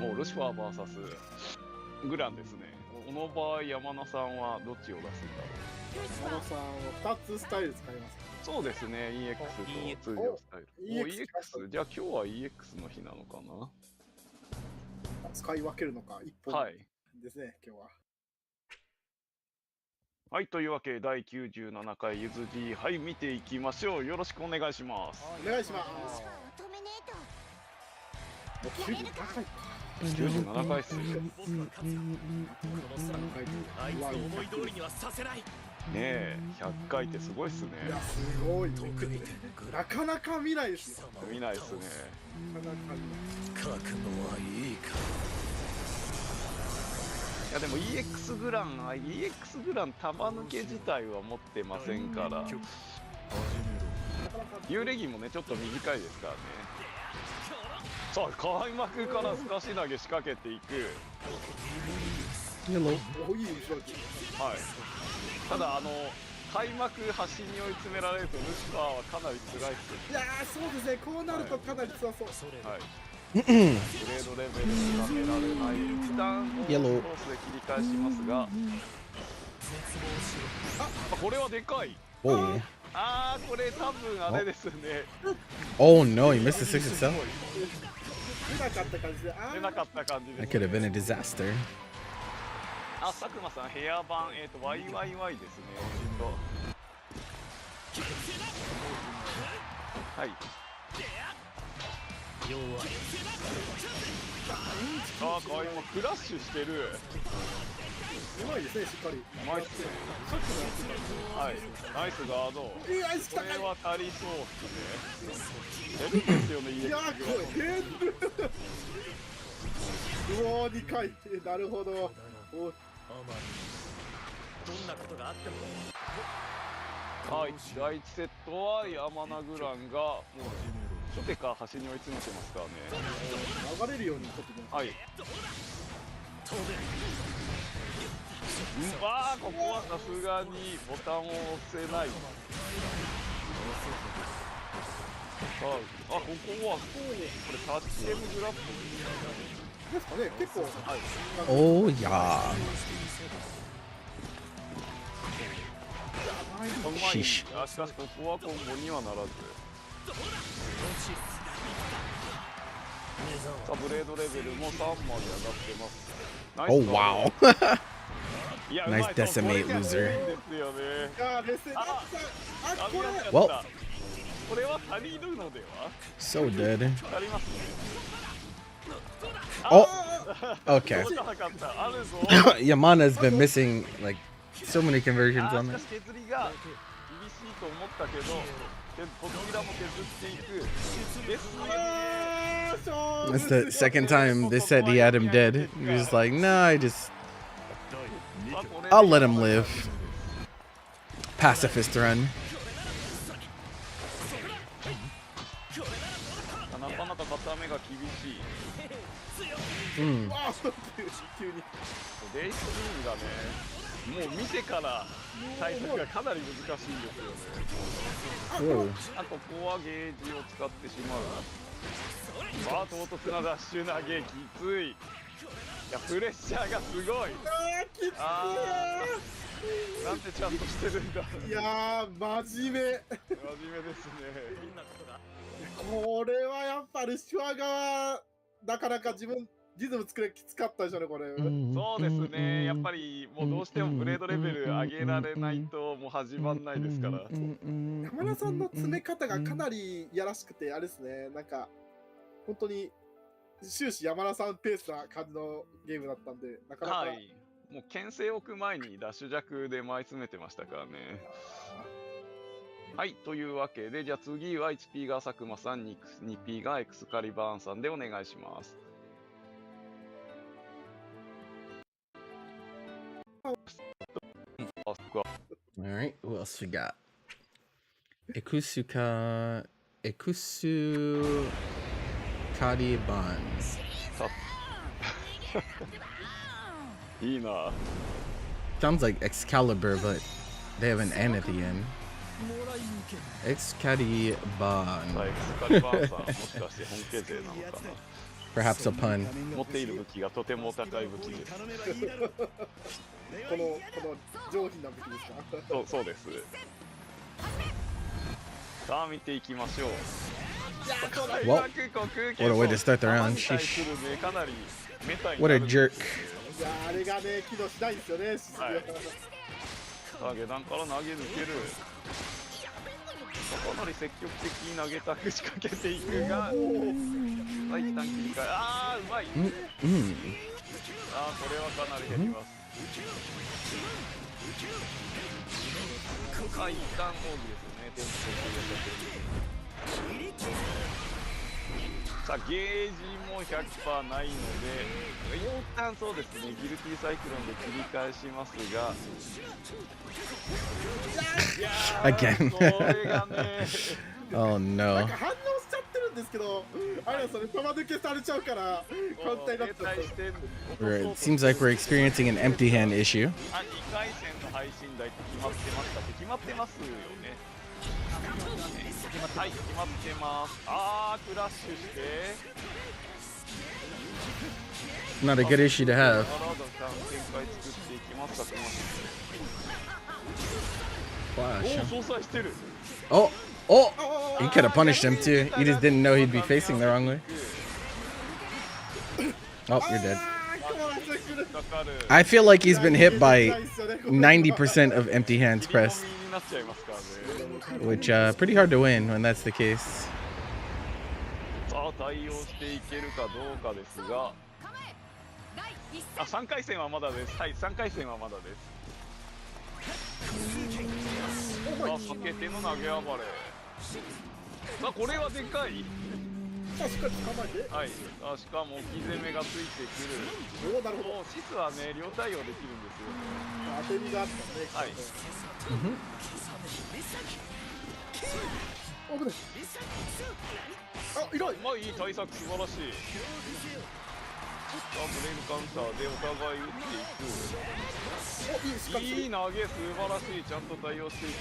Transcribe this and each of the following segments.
もうルシファー VS グランですね。この場合、山名さんはどっちを出すんだろう。山名さんは2つスタイル使います。そうですね、EX と通常スタイル。EX、じゃあ今日は EX の日なのかな。使い分けるのか、一本ですね、今日は。はい、というわけで第97回ゆず G、はい、見ていきましょう。よろしくお願いします。お願いします。もう97回か。97回っすよ。ねえ、100回ってすごいっすね。いや、すごい。なかなか見ないですよ。見ないっすね。なかなか見ない。覚悟はいいか。いやでも EX グラン束抜け自体は持ってませんから、幽霊銀もねちょっと短いですからね。さあ開幕からすかし投げ仕掛けていく。Hello。はい。ただ開幕端に追い詰められるとルシファーはかなり辛いっす。いやー、そうですね、こうなるとかなり辛そう。はい。グレードレベルがめられない。一旦コースで切り返しますが、これはでかい。あー、これ多分あれですね。Oh no, he missed the 6 itself. 出なかった感じで。出なかった感じで That could have been a disaster. あ、佐久間さんヘア版YYY ですね。はい。あ、かわいい。クラッシュしてる。うまいですね、しっかり。うまいっすね。はい、ナイスガード。これは足りそうっすね。出るんですよね、いやー、これうおー、2回。なるほど。はい、第1セットは山名グランがもう初手から端に追い詰めてますからね。流れるように取ってきます。はい。あー、ここはさすがにボタンを押せない。あ、ここはこれタッチ M グラップですかね、結構。Oh yeah. Sheesh. しかしここはコンボにはならず。さあブレードレベルも3まで上がってます。Oh wow. Nice decimate loser. Well, これは足りるのでは So dead. 足りますね。Oh, okay. Yamana's been missing like so many conversions on that. 削りが厳しいと思ったけど、こちらも削っていく。That's the second time they said he had him dead. He was like, nah, I'll let him live. Pacifist run. なかなか固めが厳しい。レイスリングがね、もう見てから対策がかなり難しいんですよね。あとここはゲージを使ってしまう。唐突なダッシュ投げきつい。いやプレッシャーがすごい。なんてちゃんとしてるんだ。いやー、真面目ですね。これはやっぱルシファー側なかなかリズム作るきつかったでしょうね、これ。そうですね、やっぱりもうどうしてもブレードレベル上げられないともう始まんないですから。山田さんの詰め方がかなりいやらしくて、あれですね、なんか本当に終始山田さんペースな感じのゲームだったんで、なかなか。はい、もう牽制を置く前にダッシュ弱で前詰めてましたからね。はい、というわけで、じゃあ次は 1P が佐久間さん、2P がエクスカリバーンさんでお願いします。Alright, who else we got? Ekusuka. Kari Bonds. いいな。 Sounds like Excalibur, but they have an N at the end. Excalibur. エクスカリバーンさん、もしかして本家勢なのかな。Perhaps a pun. 持っている武器がとても高い武器です。この上品な武器ですか？そうです。さあ見ていきましょう。Well, what a way to start the round. 対するね、かなりメタに What な a る。jerk. いやあれがね機能しないんですよね。はい。さあ下段から投げ抜ける。かなり積極的に投げたく仕掛けていくが、さあ一旦切り替え、ああうまい。ああこれはかなり減ります。あ一旦奥義ですよね。テンポさあゲージも 100% ないので、一旦そうですね、ギルティサイクロンで切り返しますが、いやー Again. これがねOh なん no. か反応しちゃってるんですけど、あれはそれ玉抜けされちゃうから簡単になっちゃった。It seems like we're experiencing an empty hand issue. あ、2回戦の配信台って決まってましたって決まってますよね。はい、決まってます。あー、クラッシュして。Not a good issue to have. 体展開作っていきますか、お Flash. ー、相殺してる。 Oh, oh! He could have punished him too. He just didn't know he'd be facing the wrong way. Oh, you're dead. かかる。 I feel like he's been hit by 90% of empty hands pressed, になっちゃいますからね。 which pretty hard to win when that's the case. さあ、対応していけるかどうかですが。あ、3回戦はまだです。はい、3回戦はまだです。あ、避けての投げ暴れ。あ、これはでかい。しっかり捕まえて。はい。あ、しかも置き攻めがついてくる。おお、なるほど。シスはね、両対応できるんですよ。当て身があったね。はい。危ない。あ、いない。まあいい対策、素晴らしい。ブレイブカウンターでお互い打っていく。いい投げ、素晴らしい。ちゃんと対応していく。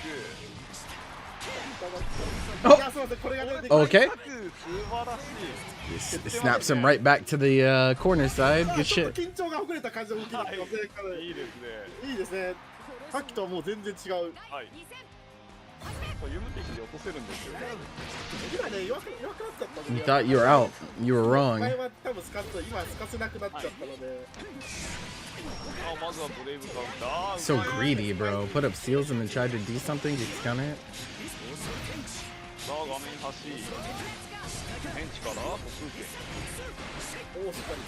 Okay. Snaps him right back to the corner side. Good shit. 緊張がほぐれた感じの動きだったので、いいですね。いいですね。さっきとはもう全然違う。はい。ユム的で落とせるんですよ。今ね、弱くなっちゃったの You で。 thought you were out. You were 前 wrong. は多分スカッと今スカせなくなっちゃったので。あ、まずはブレイブカウンター。 So greedy, bro. Put up seals and then tried to do something. Gets counter hit. さあ、画面端。ベンチから歩数圏。おお、しっかり。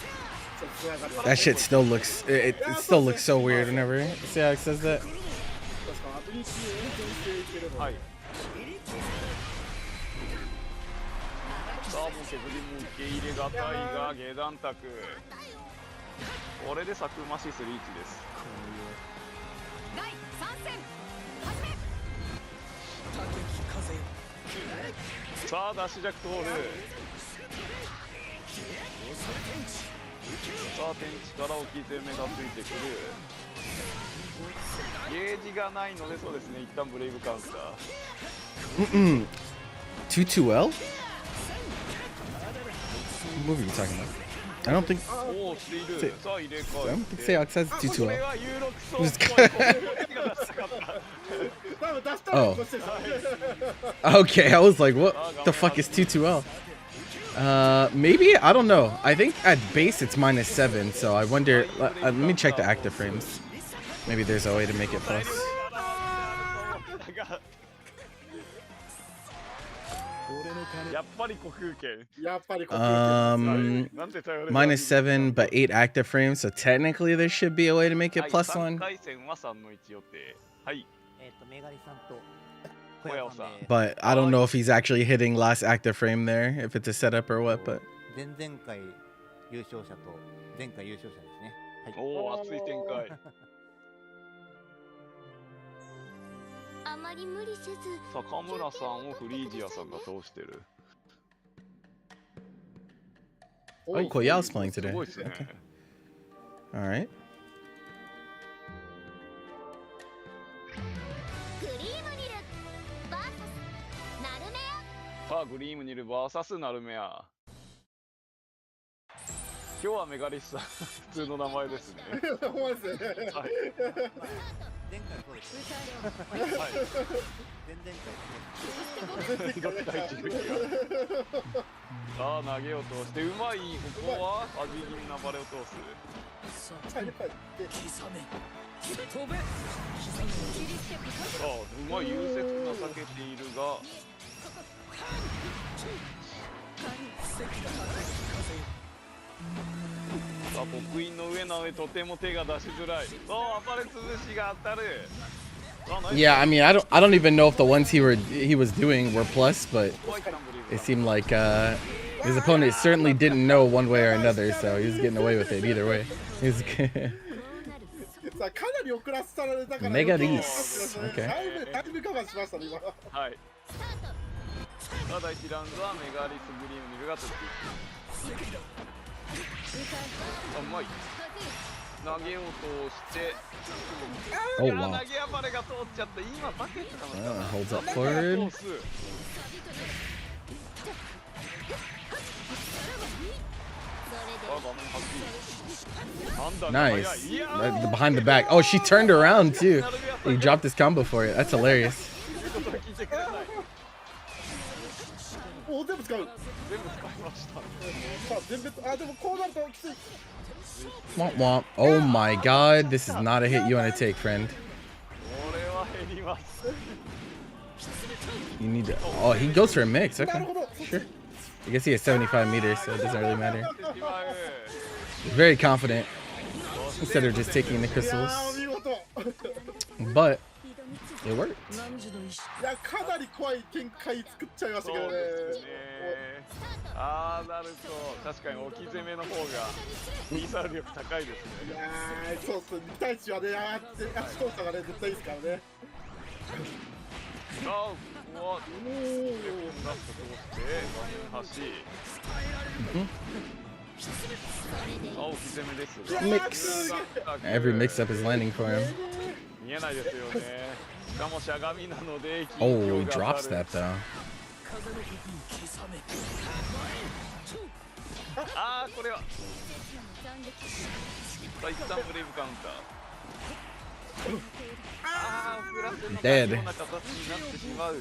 That shit still looks. It still looks so weird whenever Seax says that. はい。さあ、もう削りも受け入れがたいが下段卓。これでサクマシスリーチです。さあ、ダッシュジャック通る。さあ、天地から置き攻めがついてくる。ゲージがないので、そうですね、一旦ブレイブカウンター。2-2L? What movie are you talking about? I don't think. おお、している。さあ、入れ替 I え don't て。 think Seax has これ 2-2L. は有力そう。 Oh. Okay, I was like, what the fuck is 2-2L? Maybe? I don't know. I think at base it's -7, so I wonder. Let me check the active frames. Maybe there's a way to make it plus. -7, but 8 active frames, so technically there should be a way to make it +1. But I don't know if he's actually hitting last active frame there, if it's a setup or what, but. おお、熱い展開。坂村さんをフリージアさんが通してる。 Oh, Koyao's playing today. すごいですね。 All right. さあ、グリームニル VS ナルメア。日はメガリスさん普通の名前ですね。思いますね。はい。はい。第一武器が。さあ投げを通してうまい。ここは味気味なバレを通す。チャリパってさあうまい融雪な避けているが。さあ刻印の上なのでとても手が出しづらい。さあ暴れ潰しが当たる。 Yeah, I mean, I don't even know if the ones he was doing were plus, but it seemed like his opponent certainly didn't know one way or another, so he was getting away with it either way. He was さあかなり遅らせられたから。メガリース。だいぶ我慢しましたね今。はい。さあ第1ラウンドはメガリスグリーンミルが取っていく。あうまい。投げようとして。Oh 投げ wow. 暴れが通っちゃって今バケットかな。 Holds up forward. Nice. Behind the back. Oh, she turned around too. He dropped his combo for it. That's hilarious. お全部使う。全部使いました。さあ全部でもこうなるときつい。 Womp womp. Oh my god, this is not a hit you want to take, friend. これは減ります。 You need to. Oh, he goes for a mix. Okay, sure. I guess he has 75 meters, so it doesn't really matter. He's very confident instead of just taking the crystals. But it worked. いやかなり怖い展開作っちゃいましたけどね。ああなると確かに置き攻めの方がミサイル力高いですね。いやーそうそう2対1はね足操作がね絶対いいですからね。さあここはラスト通して画面端。あ置き攻めです。 Mix. Every mix-up is landing for him. 見えないですよね。しかもしゃがみなので。 Oh, he drops that though. ああこれは。さあ一旦ブレイブカウンター。ああフラスのような形になってしまう。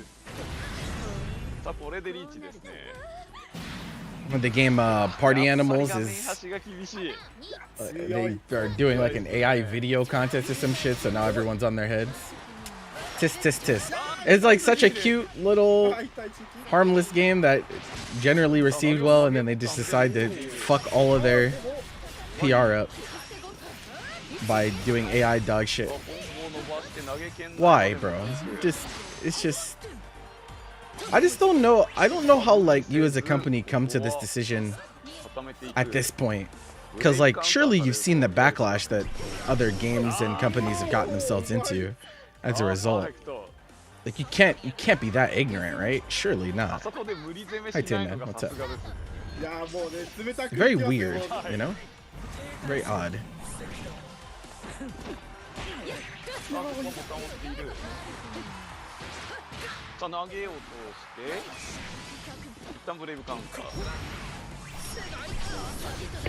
さあこれでリーチですね。 When the game Party Animals is they are doing like an AI video contest or some shit, so now everyone's on their heads. Tisk tisk tisk. It's like such a cute little harmless game that generally received well, and then they just decide to fuck all of their PR up by doing AI dog shit. Why, bro? It's just I just don't know. I don't know how like you as a company come to this decision at this point, because like surely you've seen the backlash that other games and companies have gotten themselves into as a result. Like you can't be that ignorant, right? Surely not. Hi Tin Man, what's up? Very weird, you know? Very odd. さあ投げようとして一旦ブレイブカウンタ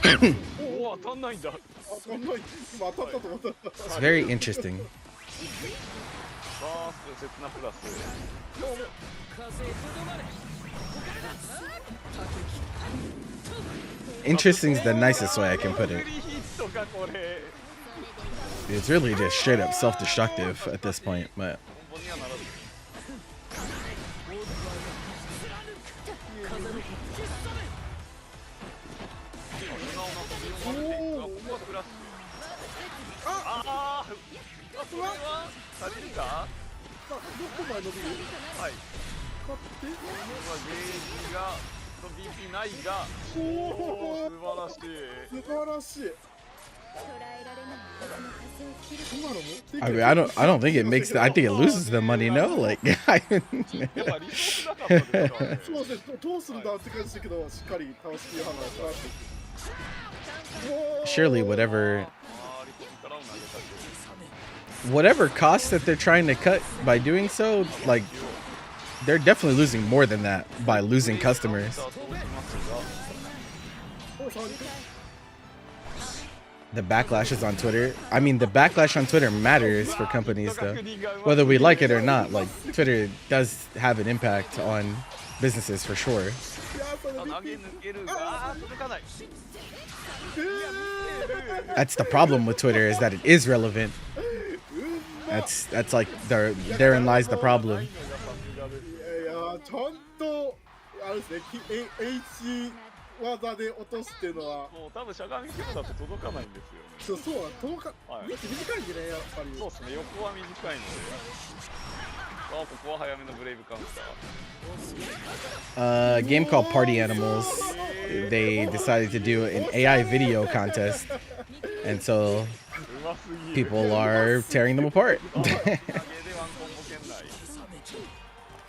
ー。おお当たんないんだ。今当たったと思った。 It's very interesting. さあ切なプラス。 Interesting is the nicest way I can put it. It's really just straight up self-destructive at this point, but. I mean, I don't think it makes. I think it loses the money. No, like. Surely, whatever costs that they're trying to cut by doing so, like, they're definitely losing more than that by losing customers. the backlashes on Twitter. I mean, the backlash on Twitter matters for companies, though. Whether we like it or not, like, Twitter does have an impact on businesses for sure. いやその 投げ抜けるが、あー届かない。 That's the problem with Twitter, is that it is relevant. That's like therein lies the problem. いやいやちゃんとあれですねH 技で落とすっていうのはもう多分しゃがみ込むだと届かないんですよね。そう遠かはい短いんでねやっぱりそうですね、横は短いので。あ、ここは早めのブレイブカウンター。A game called Party Animals. They decided to do an AI video contest, and so うますぎる。 people are tearing them apart. 投げでワンコンボ圏内。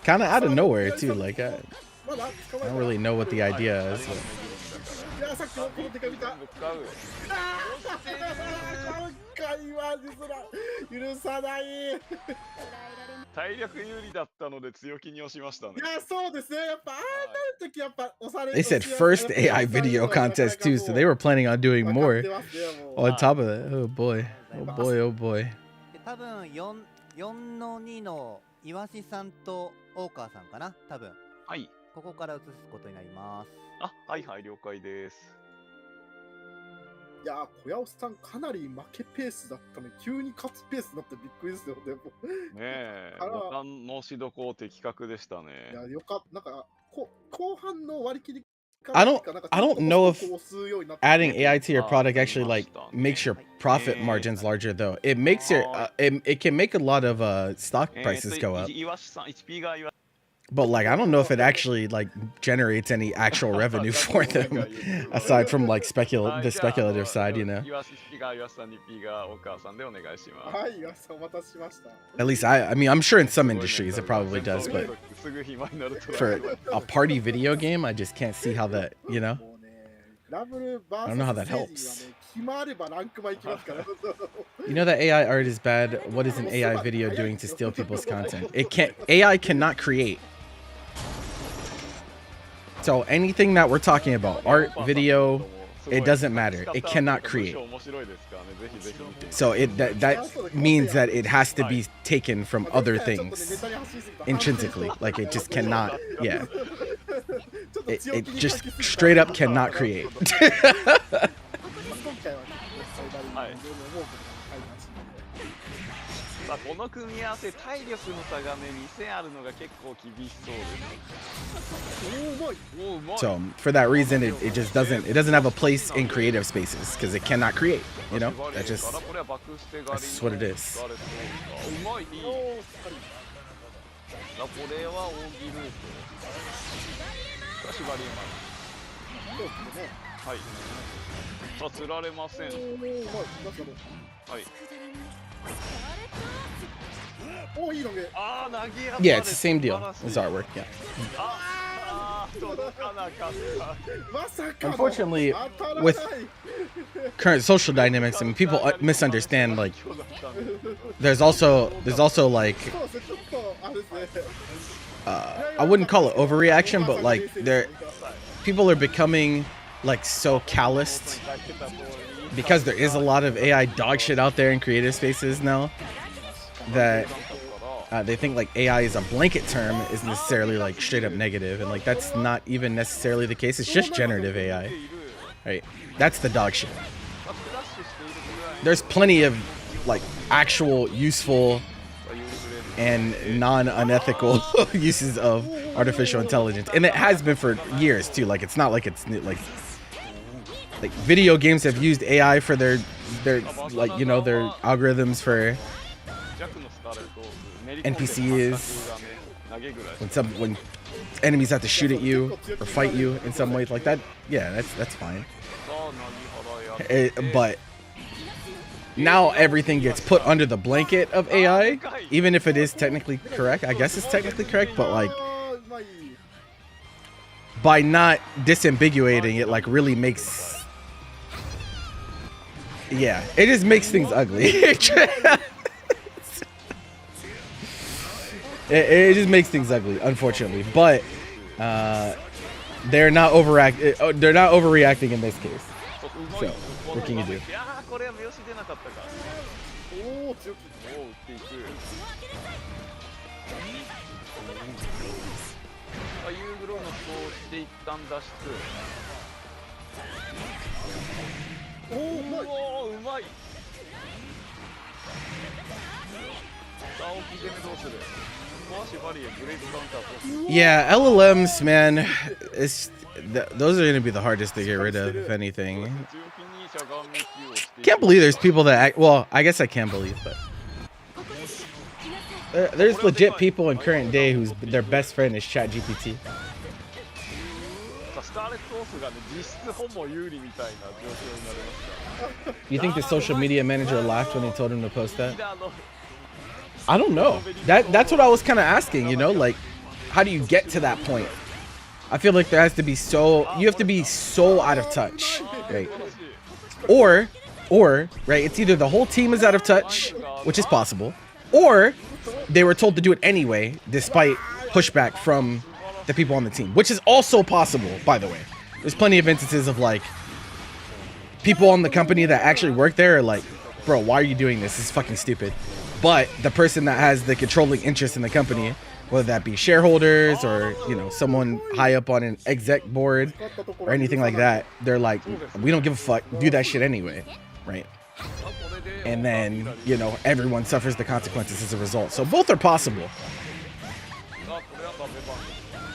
Kind of out of nowhere too. Like I まだ捕まえ don't really know what the idea is. But いやさっきのこのデカ見た全部使う。今回は実ら許さないい体力有利だったので強気に押しましたね。やそうですねやっぱああなるときやっぱ押され they said first AI video contest too, so they were planning on doing more on top of that. Oh boy, oh boy, oh boy. 多分4の2の岩志さんと大川さんかな多分はい。ここから移すことになります。あ、はいはい、了解です。いや小屋さんかなり負けペースだったね急に勝つペースになってびっくりですよでもねえ、あらボタンのしどこ的確でしたね。いやよかったなんか後半の割り切り I don't know if adding AI to your product actually like makes your profit margins larger though. It makes your it can make a lot of stock prices go up. 岩下さん、HP が岩 But like I don't know if it actually like generates any actual revenue for them aside from like the speculative side, you know. 岩下 HP が岩下さん、2P が大川さんでお願いします。はい岩下お待たせしました At least I mean I'm sure in some industries it probably does, but すぐ暇になると for a party video game I just can't see how that, you know. もうねダブル I don't know how that VS helps. ステージはね決まればランクマいきますから You know that AI art is bad. What is an AI video doing to steal people's content? AI cannot create. So anything that we're talking about, art, video, it doesn't matter. It cannot create. So that means that it has to be taken from other things intrinsically. Like it just cannot, yeah. It just straight up cannot create. 今回はね最大限のもう入りますんでさあこの組み合わせ体力の差がね2000あるのが結構厳しそうです。おうまい。 So for that reason, it doesn't have a place in creative spaces because it cannot create. You know, that's just what it is. うまい。いい。これは大喜利ループ。縛りうまい。そうですねはい。さあ釣られません。はい。おいいのげ あー投げや Yeah, it's the same deal as artwork. Yeah. あー届かなかった。まさかの Unfortunately, 当たらない with current social dynamics, I mean, people misunderstand. Like, there's also like, そうですねちょっとあれですね I wouldn't call it overreaction, but like, people are becoming like so calloused because there is a lot of AI dog shit out there in creative spaces now that they think like AI is a blanket term is necessarily like straight up negative, and like that's not even necessarily the case. It's just generative AI, right? That's the dog shit. There's plenty of like actual useful and non-unethical uses of artificial intelligence, and it has been for years too. Like it's not like it's like video games have used AI for their like, you know, their algorithms for NPCs when enemies have to shoot at you or fight you in some way like that. Yeah, that's fine. But now everything gets put under the blanket of AI, even if it is technically correct. I guess it's technically correct, but like by not disambiguating it, like really makes, yeah, it just makes things ugly. It just makes things ugly, unfortunately. But they're not overreacting in this case. So What can you do? いやーこれは目押し出なかったか。おお強気。おお打っていく。ユーグローのスをして一旦脱出。おおうまい。おーうまい。さあ大きい攻めどうする。壊しバリエブレイドカウンターと。 Yeah, LLMs, man. Those are going to be the hardest to get rid of, if anything. Can't believe there's people that act, well, I guess I can believe, but there's legit people in current day whose their best friend is ChatGPT. スカーレットオフがね実質ほぼ有利みたいな状況になりました。 You think the social media manager laughed when he told him to post that? I don't know. That's what I was kind of asking, you know, like how do you get to that point? I feel like there has to be you have to be so out of touch, right? Or right, it's either the whole team is out of touch, which is possible, or they were told to do it anyway despite pushback from the people on the team, which is also possible, by the way. There's plenty of instances of like people on the company that actually work there are like, bro, why are you doing this? This is fucking stupid. But the person that has the controlling interest in the company, whether that be shareholders or, you know, someone high up on an exec board or anything like that, they're like, we don't give a fuck, do that shit anyway, right? And then, you know, everyone suffers the consequences as a result. So both are possible.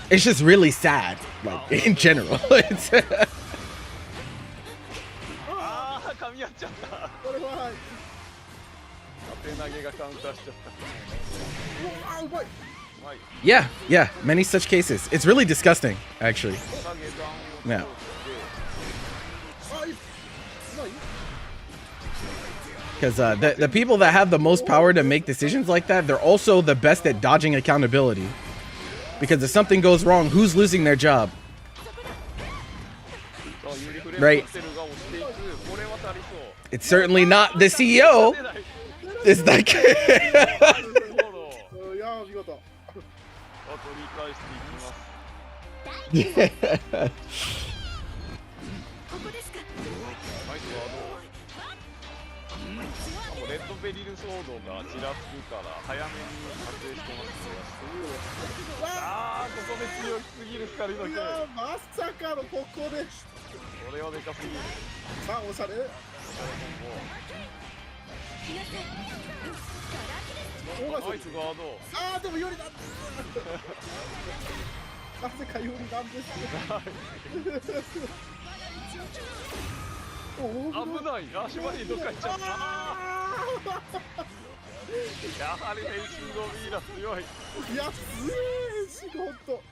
It's just really sad, like, in general. It's ああ噛み合っちゃった。これは当て投げがカウンターしちゃった。うわうまい。 yeah, many such cases. It's really disgusting, actually. Yeah. あいうまい。 Because the people that have the most power to make decisions like that, they're also the best at dodging accountability. Because if something goes wrong, who's losing their job? Right. It's certainly not the CEO. It's like いやー見事。取り返していきます。 yeah. ナイスワード。レッドベリルソードがちらつくから早めに撮影してますね。ああここで強すぎる光の剣。いやーまさかのここで。これはでかすぎる。さあおしゃれ。ナイスガード。ああでもよりだ。なぜかよりなんです。危ない。足場にどっか行っちゃった。やはり変身のミイラ強い。いや強い変身が本当。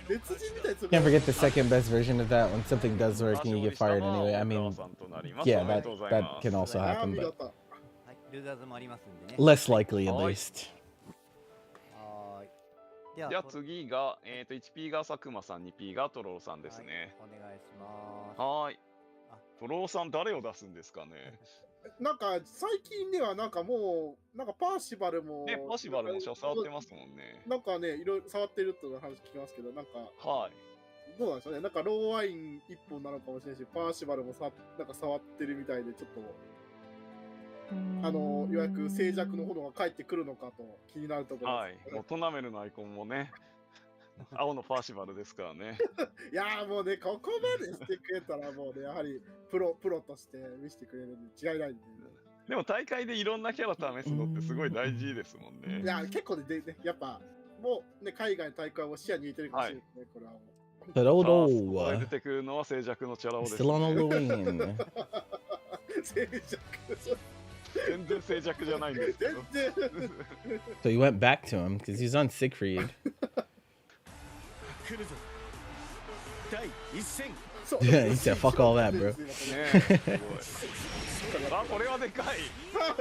別人みたいですよ。 Can't forget the second best version of that when something does work and you get fired anyway. I mean, yeah, that can also あー happen, 見 but 事。はい、ルガーズもありますんでね。 less likely at はい least. はーい。じゃあ次が1P が佐久間さん、2P がトローさんですね。はい、お願いします。はーい。トローさん誰を出すんですかね。なんか最近ではなんかもうなんかパーシバルもね、パシバルも触ってますもんね。なんかねいろいろ触ってるっていう話聞きますけどなんかはい。どうなんでしょうねなんかローワイン一本なのかもしれないしパーシバルもなんか触ってるみたいでちょっとようやく静寂の炎が帰ってくるのかと気になるところはいです、。もうトナメルのアイコンもね、青のパーシバルですからね。いやーもうねここまでしてくれたらもうねやはりプロとして見せてくれるんで違いないんで、でも大会でいろんなキャラ試すのってすごい大事ですもんね。いや結構ねやっぱもうね海外の大会を視野に入れてるかもしれないですね、これはもう。 But さあ oh そこで no, 出てくるのは静寂のチャラ男です、 still on ね。 Halloween. 静寂全然静寂じゃないんですけど。全然 So you went back to him because he's on Siegfried. 来るぞ第一戦 Yeah, he said, "Fuck all that, bro." ねえ、すごい。あ、これはでかい。さ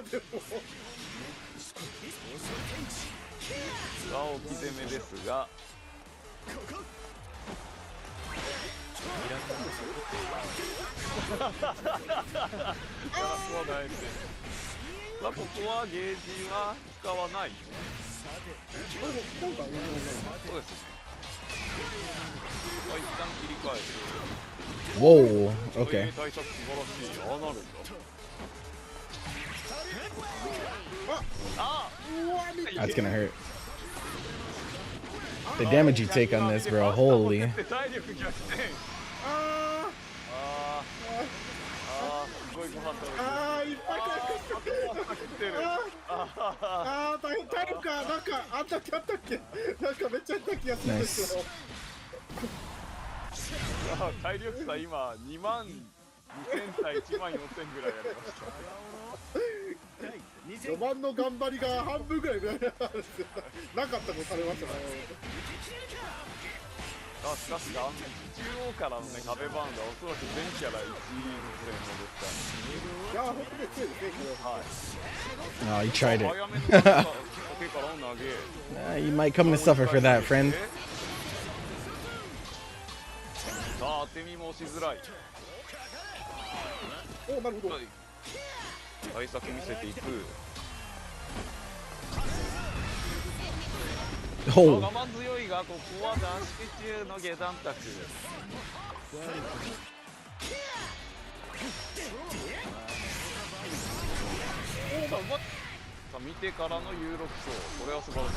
あ、置き攻めですが。そうだね。まあ、ここはゲージは使わない。そうですね。まあ、一旦切り替えて。Whoa. そうい Okay. う対策素晴らしい。ああなるんだ。あ That's gonna hurt. The damage you take on this, bro. Holy. 体力逆転。あああ、すごいご飯食べてる。あーいっぱい食ってる。大変体力かなんかあったっけなんかめっちゃあった気がするんですよ。体力差今2万2000対1万4000ぐらいやりました。序盤の頑張りが半分ぐらいなかったことされましたね。しかし中央からのね壁バウンドはおそらく全キャラ1戦のですかいや本当に強いですねこれ。はい。 Oh, you tried 早 it. めの時から投げ。You might come to suffer for that, friend. さあ当て身もしづらい。おなるほど。対策見せていく。Oh. 我慢強いがここは断式中の下段卓。さあ見てからの有力層、これは素晴らし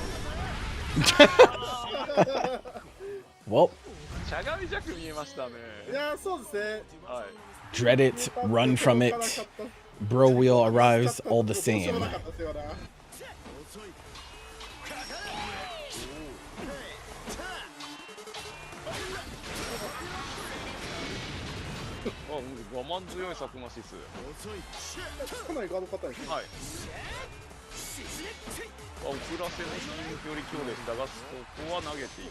い。Well, しゃがみ弱見えましたね。いやそうですね。はい。 dread it, run from it. Bro wheel arrives all the same. 我慢強いサクマシス。かなりガード硬いですね。はい。遅らせの近距離強でしたが、ここは投げていく。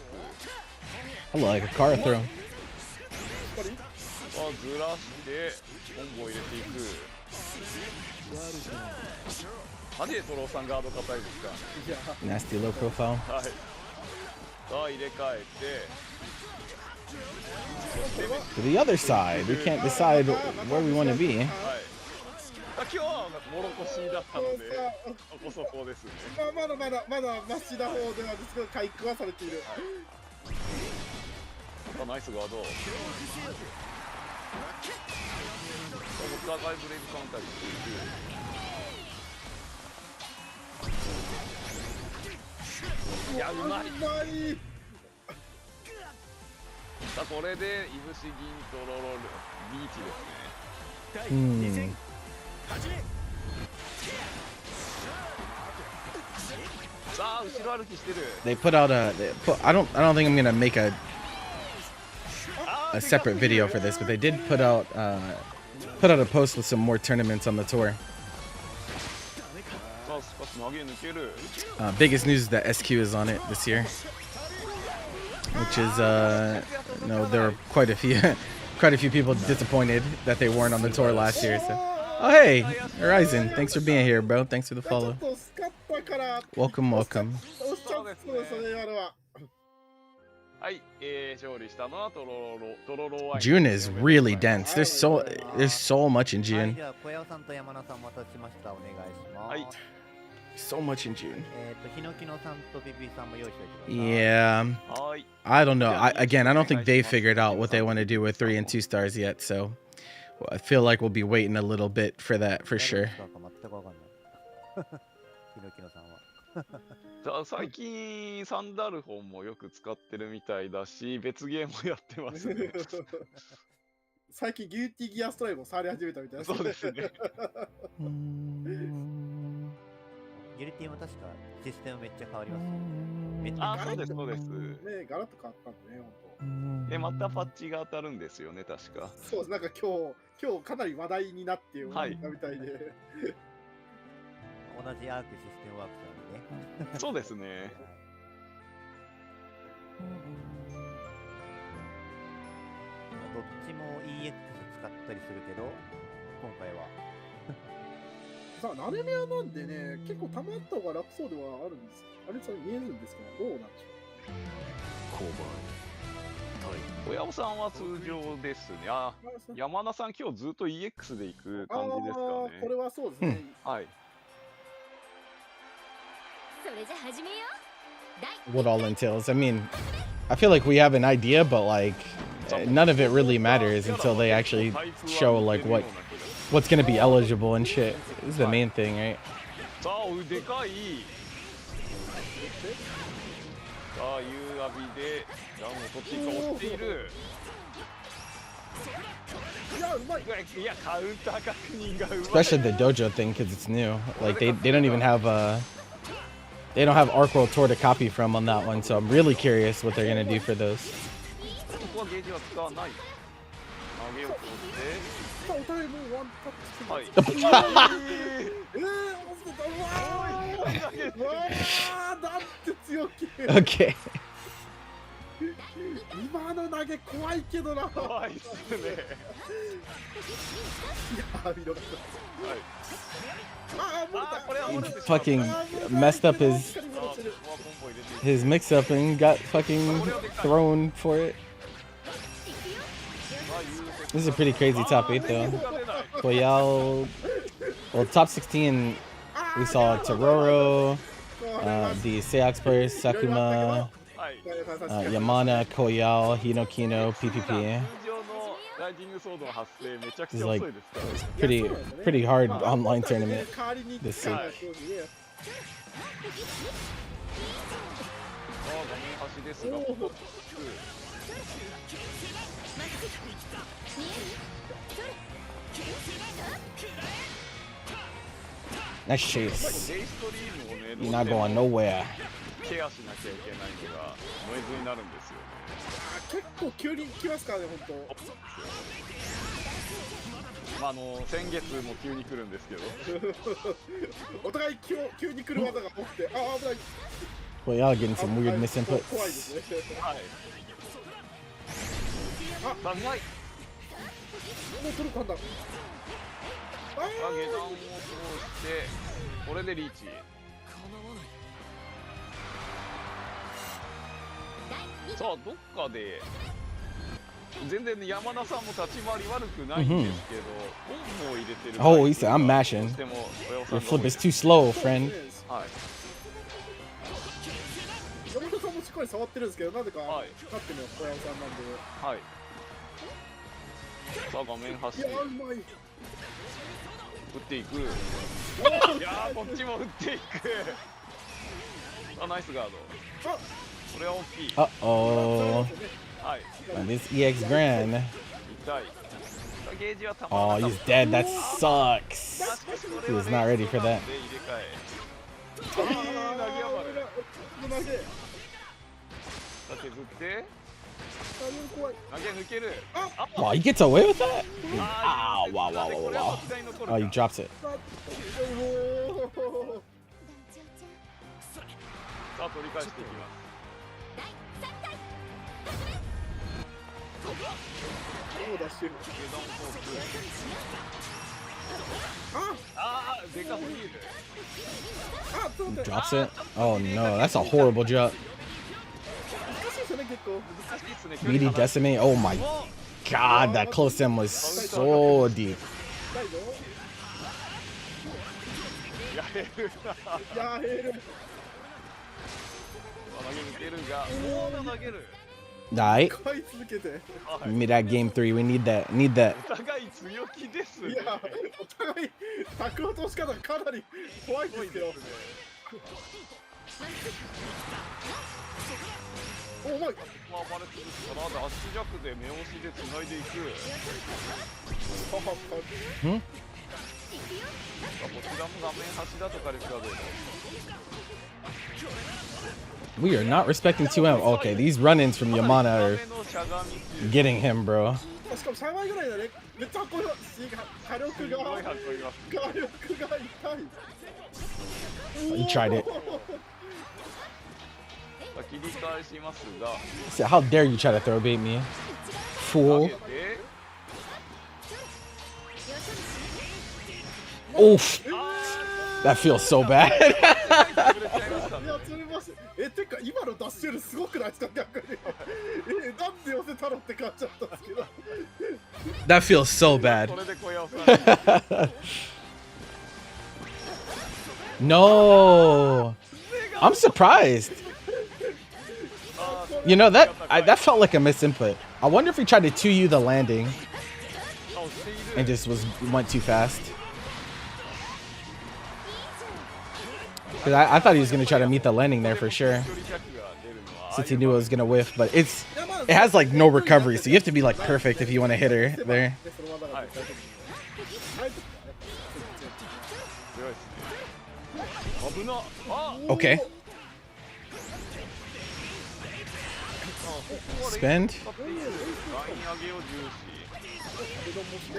I like a car throw. ずらしてコンボを入れていく。マジでトローさんガード硬いですか。 Nasty low profile. はい。さあ入れ替えて。 To the other side. We can't decide where we want to be. はい。今日はもろこしだったので、そこそこですね。まだマシな方ではですけど回復はされている。ナイスガード。お互いブレイクカウンターにしていく。いやうまい。さあこれでいぶし銀とロロルリーチですね。さあ後ろ歩きしてる。 They put out a. I don't think I'm gonna make a separate video for this, but they did put out a post with some more tournaments on the tour. さあ少し投げ抜ける。 Biggest news is that SQ is on it this year, which is there were quite a few people disappointed that they weren't on the tour last year. So, oh hey, Horizon, thanks for being here, bro. Thanks for the follow. Welcome. はい、勝利したのはトロロワイン。 June is really dense. There's so much in はい、 June. では小屋さんと山名さんお待たせしました。お願いします。はい。 So much in June. ヒノキノさんとビビさんも用意しておいてください。 Yeah. はい。 I don't know. I don't think they figured out what they want to do with 3 and 2 stars yet. So I feel like we'll be waiting a little bit for that for sure. 誰の使うか全くわかんない。ヒノキノさんは。最近サンダルフォンもよく使ってるみたいだし、別ゲームもやってますね。最近ギルティギアストライブを触り始めたみたいな。そうですね。ギルティも確かシステムめっちゃ変わりますね。めっちゃあ、そうですそうです。ね、ガラッと変わったんでね、本当。でまたパッチが当たるんですよね、確か。そうです、なんか今日かなり話題になってるみたいで。同じアークシステムワークスなんでね。そうですね。どっちも EX 使ったりするけど、今回は。さあ、ナレメアなんでね、結構溜まった方が楽そうではあるんです。あれ、それ見えるんですけど、どうなんでしょう。小山さんは通常ですね。あ、山田さん今日ずっと EX で行く感じですかね。これはそうですね。はい。 What all entails. I mean, I feel like we have an idea, but like none of it really matters until they actually show like what's gonna be eligible and shit. This is the main thing, right? さあでかい。さあ夕浴びでランを取っていくか押している。いやうまい。いやカウンター確認がうまい。 Especially the dojo thing because it's new. Like they don't even have they don't have arc roll tour to copy from on that one, so I'm really curious what they're gonna do for those. ここはゲージは使わない。投げようとして。さあお互いもうワンタッチ。はい。押せた。うわーなんて強気。 Okay. 今の投げ怖いけどな。怖いっすね。いや見ろ。はい。あーもうこれは折れてしまう。 Fucking messed up his mix up and got fucking thrown for it. This is a pretty crazy top 8 though. Koyao, well, top 16 we saw Tororo, the Seox players, Sakuma, はい。 Yamana, Koyao, Hinokino, PPP. ライジングソードの発生めちゃく This ち is ゃ遅 like いですから。 pretty hard online tournament. 代わりに This はい。 week. さあ画面端ですが、ここデ Nice chase. イストリームをね、 You're not going nowhere. ケアしなきゃいけないのがノイズになるんですよね。結構急に来ますからね本まあ先月も急に来るんですけど。当。お互い急に来る技が多くて、ああ危ない。 Koyao getting some weird misinputs. 怖いですね。はい。あ、うまい。もう取るかんだ。あ下段を通してこれでリーチ。さあどっかで全然ね山田さんも立ち回り悪くないんですけど、ボンも入れてる。 Oh, he said, I'm mashing. でも Your flip is too slow, friend. はい。山田さんもしっかり触ってるんですけど、なぜかはい勝ってるのは小山さんなんで。はい。さあ画面端いやうまい。打っていく。いやーこっちも打っていく。あナイスガード。あこれは大きい。 Uh-oh. はい。 This EX Grand. 痛い。ゲージはたま Oh, らなか he's った。 dead. That sucks. He was not ready for that. で入れ替え。投げ投げ上がる。投げさあ削って怖い。投げ抜ける。 Wow, he gets away with that? あ Ow, wow, wow, wow, wow. Oh, he drops it. おお。さあ取り返していきます。どう出してる。下段コース。ああーでかすぎる。あちょっと待って。 Drops it. Oh no, that's a horrible drop. 難しいですよね結構。難しいっすね。 Meaty decimate. Oh my god, that close end was so deep. 大丈夫。やれるな。やれる。投げ抜けるが、もう投げる。Alright. 使い続けて。 Give me that game 3. We need that. Need that. お互い強気ですね。いやお互い卓の通し方がかなり怖いですけど。おうまい。まあバレてるからダッシュジャックで目押しで繋いでいく。パパパ。Hmm? こちらも画面端だとかですがどうぞ。 We are not respecting 2M. Okay, these run-ins from Yamana are のしゃがみ中。 getting him, bro. しかも3枚ぐらいだね。めっちゃこの火力がすごい運びます。火力が痛い。 He tried it. さあ切り返しますが。 So how dare you try to throw bait me? 投 Fool. げて。 Oof. That feels so bad. 潰れちゃいましたね。いや釣れました。てか今のダッシュルすごくないですか逆に。なんで寄せたのって感じだったんですけど。 That feels so bad. これで小屋をさん。 No. I'm surprised. You know that that felt like a misinput. I wonder if he tried to 2U the landing あ押している and just went too fast. Cause I thought he was gonna try to meet the landing there for sure, 距離尺が出るのは since he knew it was gonna whiff. But it has like no recovery, so you have to be like perfect if you want to hit her there. でそのままだから大丈夫強いですね危なあ Okay. あここは Spend. ライン上げを重視うどんもして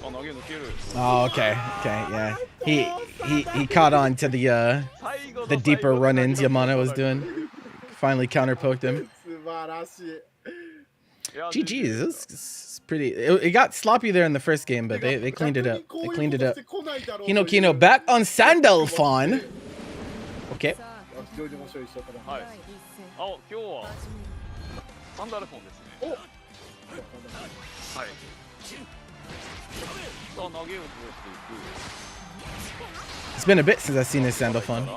あ投げ抜ける Oh, okay, okay, yeah. He caught on to最後の the deeper run-ins Yamana was doing. Finally counterpoked him. 素晴らしいいや GG's. It was pretty. It got sloppy there in the first game, but they cleaned it up. They cleaned it up. Hino Kino back on Sandalphon. Okay. 非常に面白い一緒かなはいあ今日はサンダルフォンですねおはいさあ投げを通していく It's been a bit since I've seen this Sandalphon. 投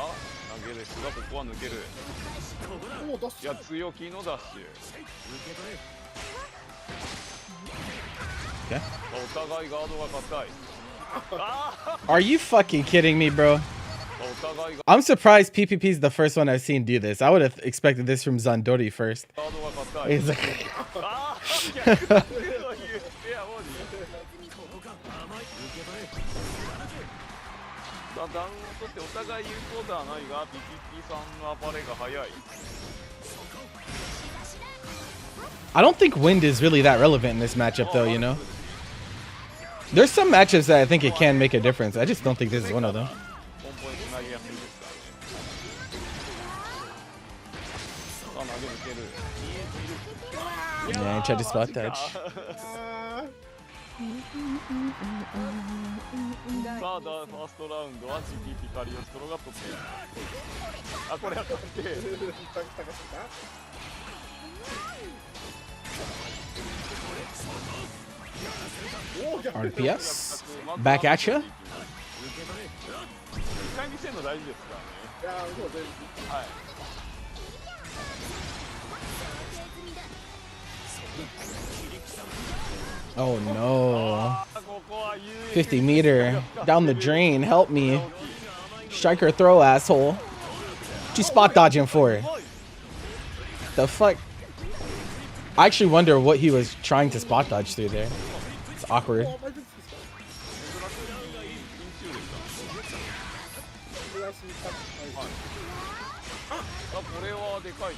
げですがここは抜けるおダッシュいや強気のダッシュ Okay. お互いガードが硬いあ Are you fucking kidding me, bro? ーお互いが I'm surprised PPP's the first one I've seen do this. I would have expected this from Zandori first. ガードが硬い He's like, あー逆だといういやもうダウンを取ってお互い有効ではないが PPP さんの暴れが早い I don't think wind is really that relevant in this matchup, though. You know, there's some matchups that I think it can make a difference. I just don't think this is one of them. ポンポンつなぎやすいですからねさあ投げ抜ける Yeah, he tried to spot dodge. さあファーストラウンドは GTP カリオストロが取っているあこれは確定 RPS. Back at ya. 一回見せるの大事ですからねいやもう全部はい Oh no. ここは 50 meter. Down the drain. Help me. Striker throw, asshole. What you spot dodging for? The fuck? I actually wonder what he was trying to spot dodge through there. It's awkward. お前ですあこれはでかい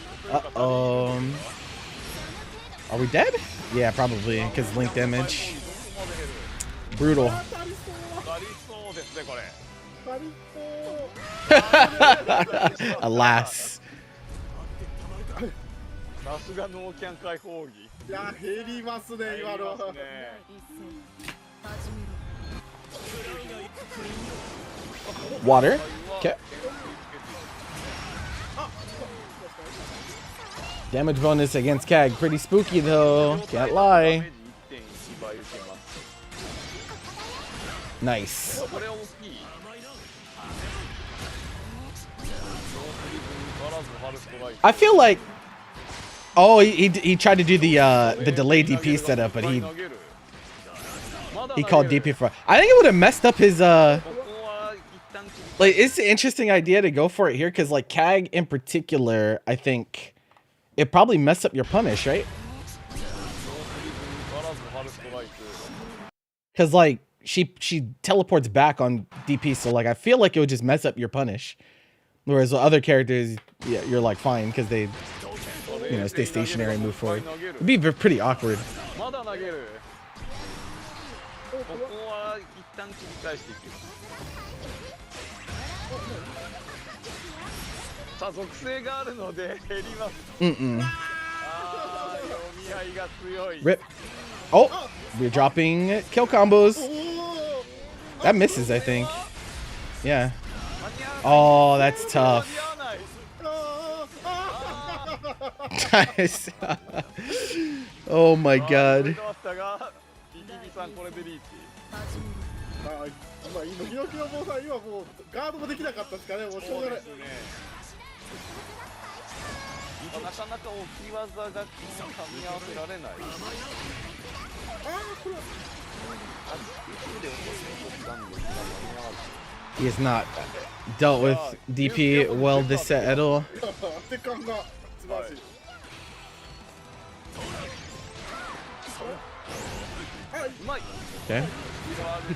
Are we dead? Yeah, probably, because link damage. Brutal. なりそうですねこれ Alas. さすがノーキャン解放技いや減りますね今の入りますね Water. Okay. Damage bonus against Kag. Pretty spooky though. Can't lie. Nice. これ大きい I feel like. Oh, he tried to do the delay DP setup, but he called DP for. I think it would have messed up his Like, it's an interesting idea to go for it here because like Kag in particular, I think it probably messed up your punish, right? Because like she teleports back on DP, so like I feel like it would just mess up your punish. Whereas with other characters, yeah, you're like fine because they, you know, stay stationary and move forward. It'd be pretty awkward. まだ投げるここは一旦切り返していくさあ属性があるので減ります Mm-mm. あー読み合いが強い Rip. Oh, we're dropping kill combos. That misses, I think. Yeah. Oh, that's tough. Nice. Oh my god. あ今ヒノキの坊さん今もうガードもできなかったですかねもうしょうがないなかなか置き技が噛み合わせられない。これはHe has not dealt with DP well this set at all. 当て感が素晴らしい。うまい。 Okay.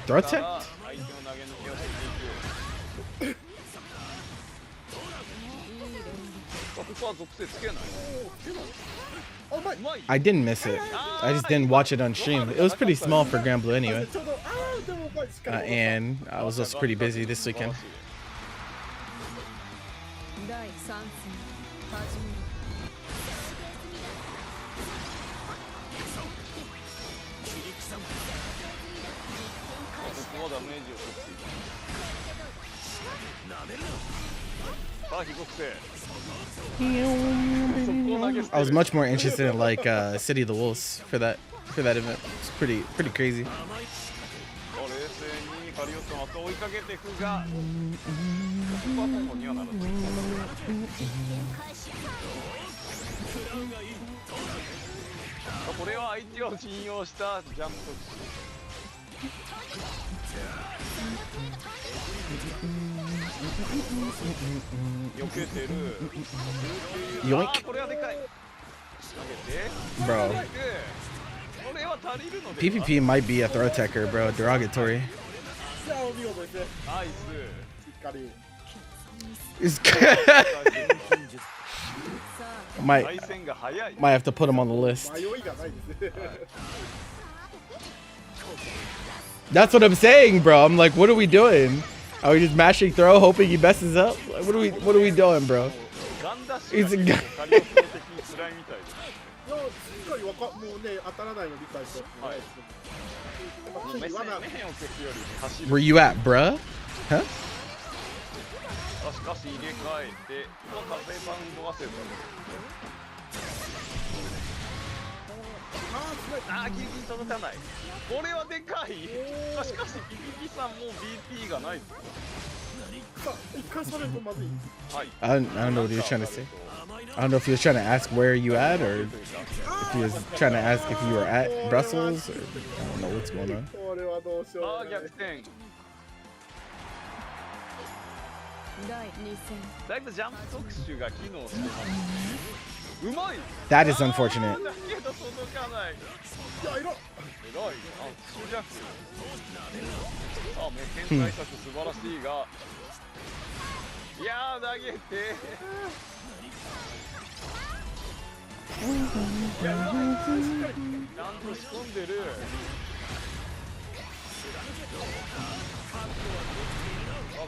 Throw tech? 相手の投げ抜きをしていく。ここは属性つけない。あ、うまい。うまい。 I didn't miss it. I just didn't watch it on stream. It was pretty small for Grand Blue anyway. ちょうど、でもうまい。しっかり And I was also pretty busy this weekend. 第3戦始める。ここはダメージを取っていく。さあ、非属性。 I was much more interested in like City of the Wolves for that event. It's pretty crazy. 冷静にカリオスの後を追いかけていくが、ここは今後にはならない。これは相手を信用したジャンプ特殊。避けてる。Yoink. これはでかい。投げて。 Bro. これは足りるので。 PvP might be a throw techer, bro. Derogatory. いや、お見事ですね。ナイス。しっかり。 It's さ might 対戦が早い。 might have to put him on the list. 迷いがないですね。 That's what I'm saying, bro. I'm like, what are we doing? Are we just mashing throw, hoping he messes up? Like, what are we doing, bro? ガンダッシ He's ュ a が guy. カリオスの敵に辛いみたいです。いや、しっかりもうね、当たらないの理解してもらえですね。やっぱ目線罠目線を消すより走る。 Where you at, bruh? Huh? しかし入れ替えて、ここは風バウンドはせず。あー、ギリギリ届かない。これはでかい。しかし、キキキさんもう BP がないぞ。さあ、一回されるとまずい。はい。 I don't know what he was trying to say. I don't know if he was trying to ask where you at, or if he was trying to ask if you were at Brussels, or I don't know what's going on. これはどうしようあー、もない。逆転。第2戦だいぶジャンプ特殊が機能してますね。うまい。 That is unfortunate. だけど届かない。いや、いろ。偉い。あ、主弱。あ、目線対策素晴らしいが。いやー、投げて。いや、ちゃんと仕込んでる。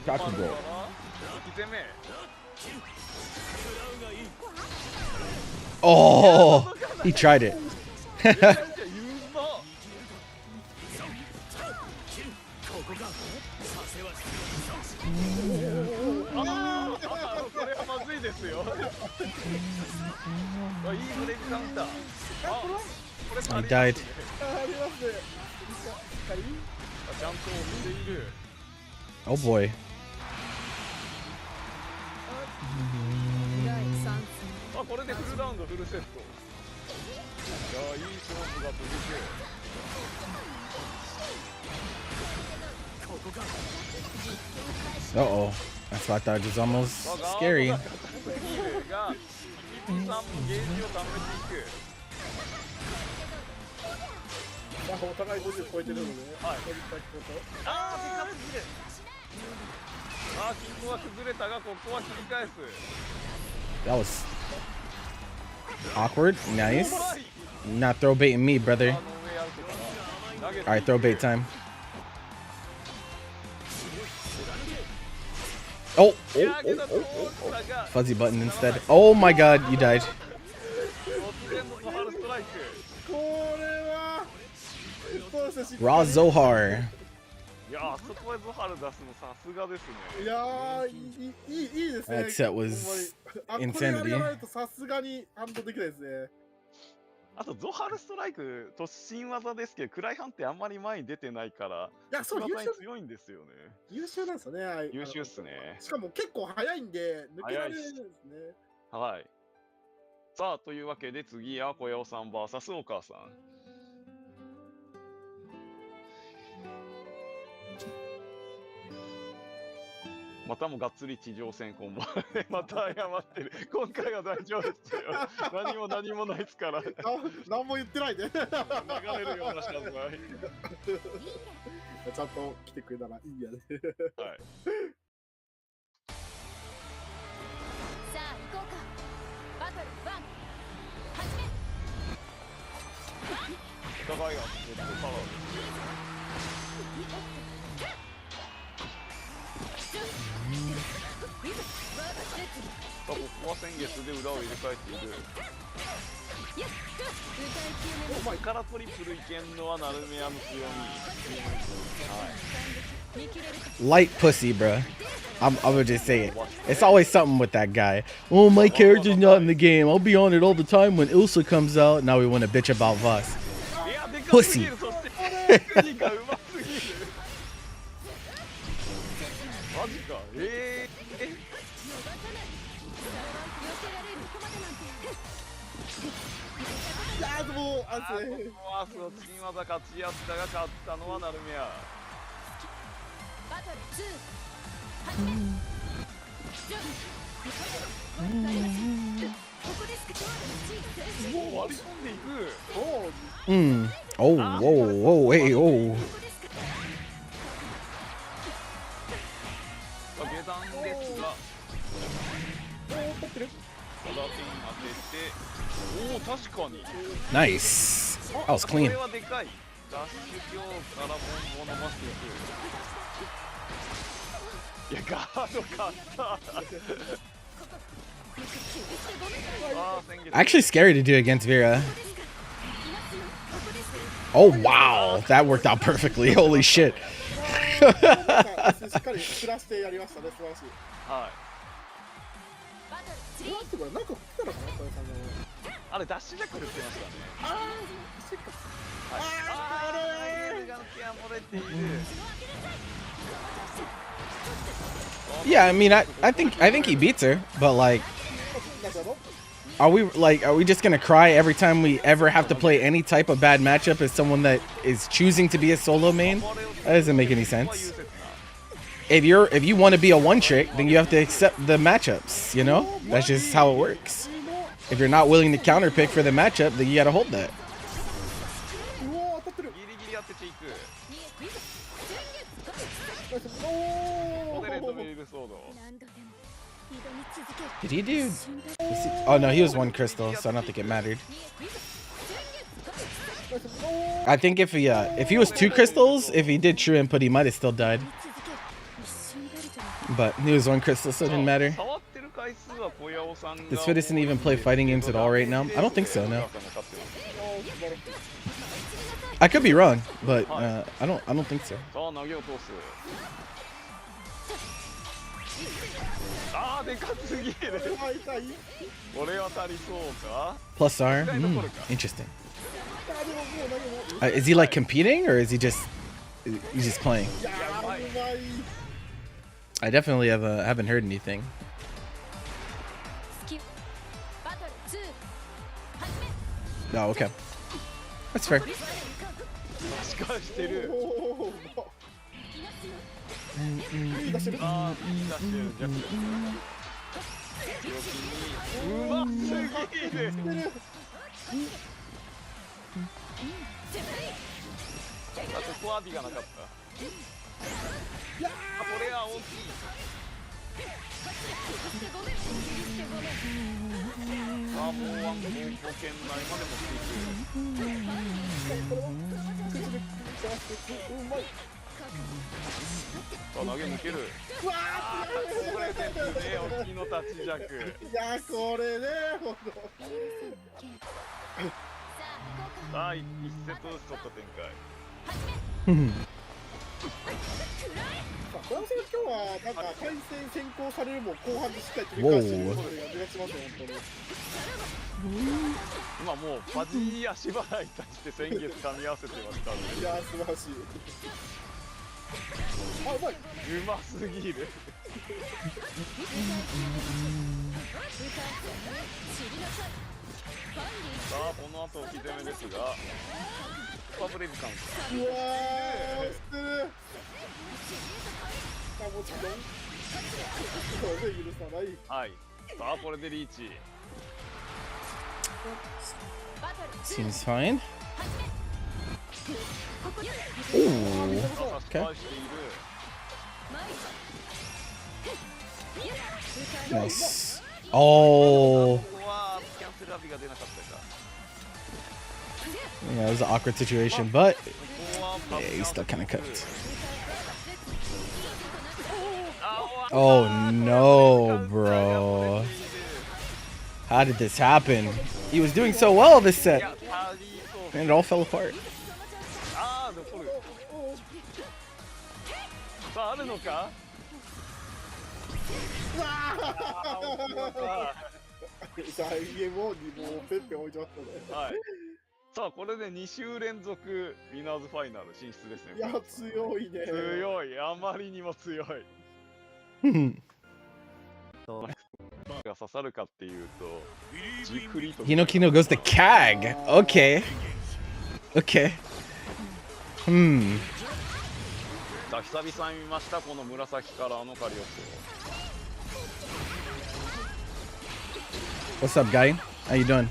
Shot to go. 2手目。 Oh, he tried it. 言うぞ。ああ、これはまずいですよ。あ、いいブレイクカウンター。あ、これ He died. ありますね。しっかり。ちゃんと押している。 Oh boy. 第3戦あ、これでフルラウンドフルセット。いや、いい勝負が続く。 Uh-oh. That's what I thought. It was almost scary. が、キキさんもゲージを貯めていく。まあ、お互い50超えてるので、はい取りたいことあー、でかすぎる。あー、金庫は崩れたが、ここは切り返す。 That was awkward. Nice. Not throw baiting me, brother. あの上アウトから投げて All right, throw bait time. Oh, いや oh, けど oh, 通 oh, ったが fuzzy button instead. Oh my god, you died. 突然のドハルストライク。これは、そうですね、 Raw Zohar. いやー、あそこへゾハル出すのさすがですね。いやー、いいですね。 That set was ほんまに insanity. これやらないとさすがにハンドできないですね。あとゾハルストライク突進技ですけど、クライハンってあんまり前に出てないからいや、そう、技に強いんですよね。優秀なんですよね。ああいう優秀っすね。しかも結構早いんで、抜けられるんですね。はい。さあというわけで次は小屋尾さん VS お母さん。またもがっつり地上戦コンボまた謝ってる。今回は大丈夫ですよ。何もないですから。流何も言ってないで。れるような謝罪。ちゃんと来てくれたらいいやね。はい。さあ行こうか。バトル1始め。お互いがパワーですここは先月で裏を入れ替えている。お前からトリプルいけんのはナルメアの強み。Light pussy, bro. I'm gonna just say it. It's always something with that guy. Oh, my character's not in the game. I'll be on it all the time when Ilsa comes out. Now we want to bitch about Voss. いやでかす Pussy. ぎる。そして国がうますぎる。マジか。いやーでもあこれですね。こはそのチン技勝ち合ったが勝ったのはナルメア。バトル2始め。ここですか。もう割り込んでいく。お Oh, whoa, hey, oh. 下段ですが、取ってる。小田点当てて、おお確かに。Nice. That was これ clean. はでかい。ダッシュ強からボンボン伸ばしていく。いやガード勝った。Actually scary to do against Vera. Oh, wow. That worked out perfectly. Holy shit. しっかり暮らしてやりましたね。素晴らしい。はい。なんてこれなんか振ってたのかな、小屋さんの。あれダッシュジャック振ってましたね。ああ、そっか。はい。あれー、が漏れている。 Yeah, I mean, I think he beats her, but like, are we just gonna cry every time we ever have to play any type of bad matchup as someone that is choosing to be a solo main? That doesn't make any sense. If you want to be a one trick, then you have to accept the matchups. You know, that's just how it works. If you're not willing to counter pick for the matchup, then you gotta hold that. うわー当たってる。ギリギリ当てていく。おモデレートーメイルソード。 Did he do? Oh no, he was one crystal, so I don't think it mattered. I think if he was two crystals, if he did true input, he might have still died. But he was one crystal, so it didn't matter. 触ってる回数は小屋尾さんが Does Citizen even play fighting games at all right now? I don't think so, no. I could be wrong, but I don't think so. さあ投げ落とす。あーでかすぎる。あ痛い。これは足りそうか。 Plus R? Interesting. あでももう何も。Is he like competing, or is he just he's just playing? いやーうまい。 I definitely haven't heard anything. バトル2 Oh, okay. That's fair. しかしてる。おーいい出してる。あーいい出してる。逆にうますぎる。あとコアディがなかった。あこれは大きい。さあもうワンコーポ圏内まで持っていく。さあ投げ抜ける。うわこれですね、沖の立ち弱。ーいやーこれねほんと。さあ1セットずつ取った展開。小山さん今日はなんか対戦先行されるも後半でしっかり取り返してるのが目立ちますよ本当に。今もうバジ足払いに対して先月噛み合わせてましたんで。いやー素晴らしい。あうまい。うますぎる。さあこの後置き攻めですがスーパーブレイブカウンタうわーしてるあもちろんこれで許さないーはいさあこれでリーチ Seems fine. さあ差し Okay. 返している Nice. Oh. ここはキャンセルアビが出なかったか Yeah, it was an awkward situation, but ここはパ yeah, ス he's still kind of cooked. あ Oh no, bro. How did this happen? He was doing so well this い set, やタリーと and it all fell apart. ああ残るさああるのかあー起きましたさあ EMO にもうペッペ置いちゃったねはい。さあ、これで2週連続ウィナーズファイナル進出ですね。いや強いね強い、あまりにも強い。が刺さるかっていうと、じくりと。 Hinokino goes to CAG. Okay. Okay. さあ、久々に見ました、この紫カラーのカリオス What's up, guy? How you doing?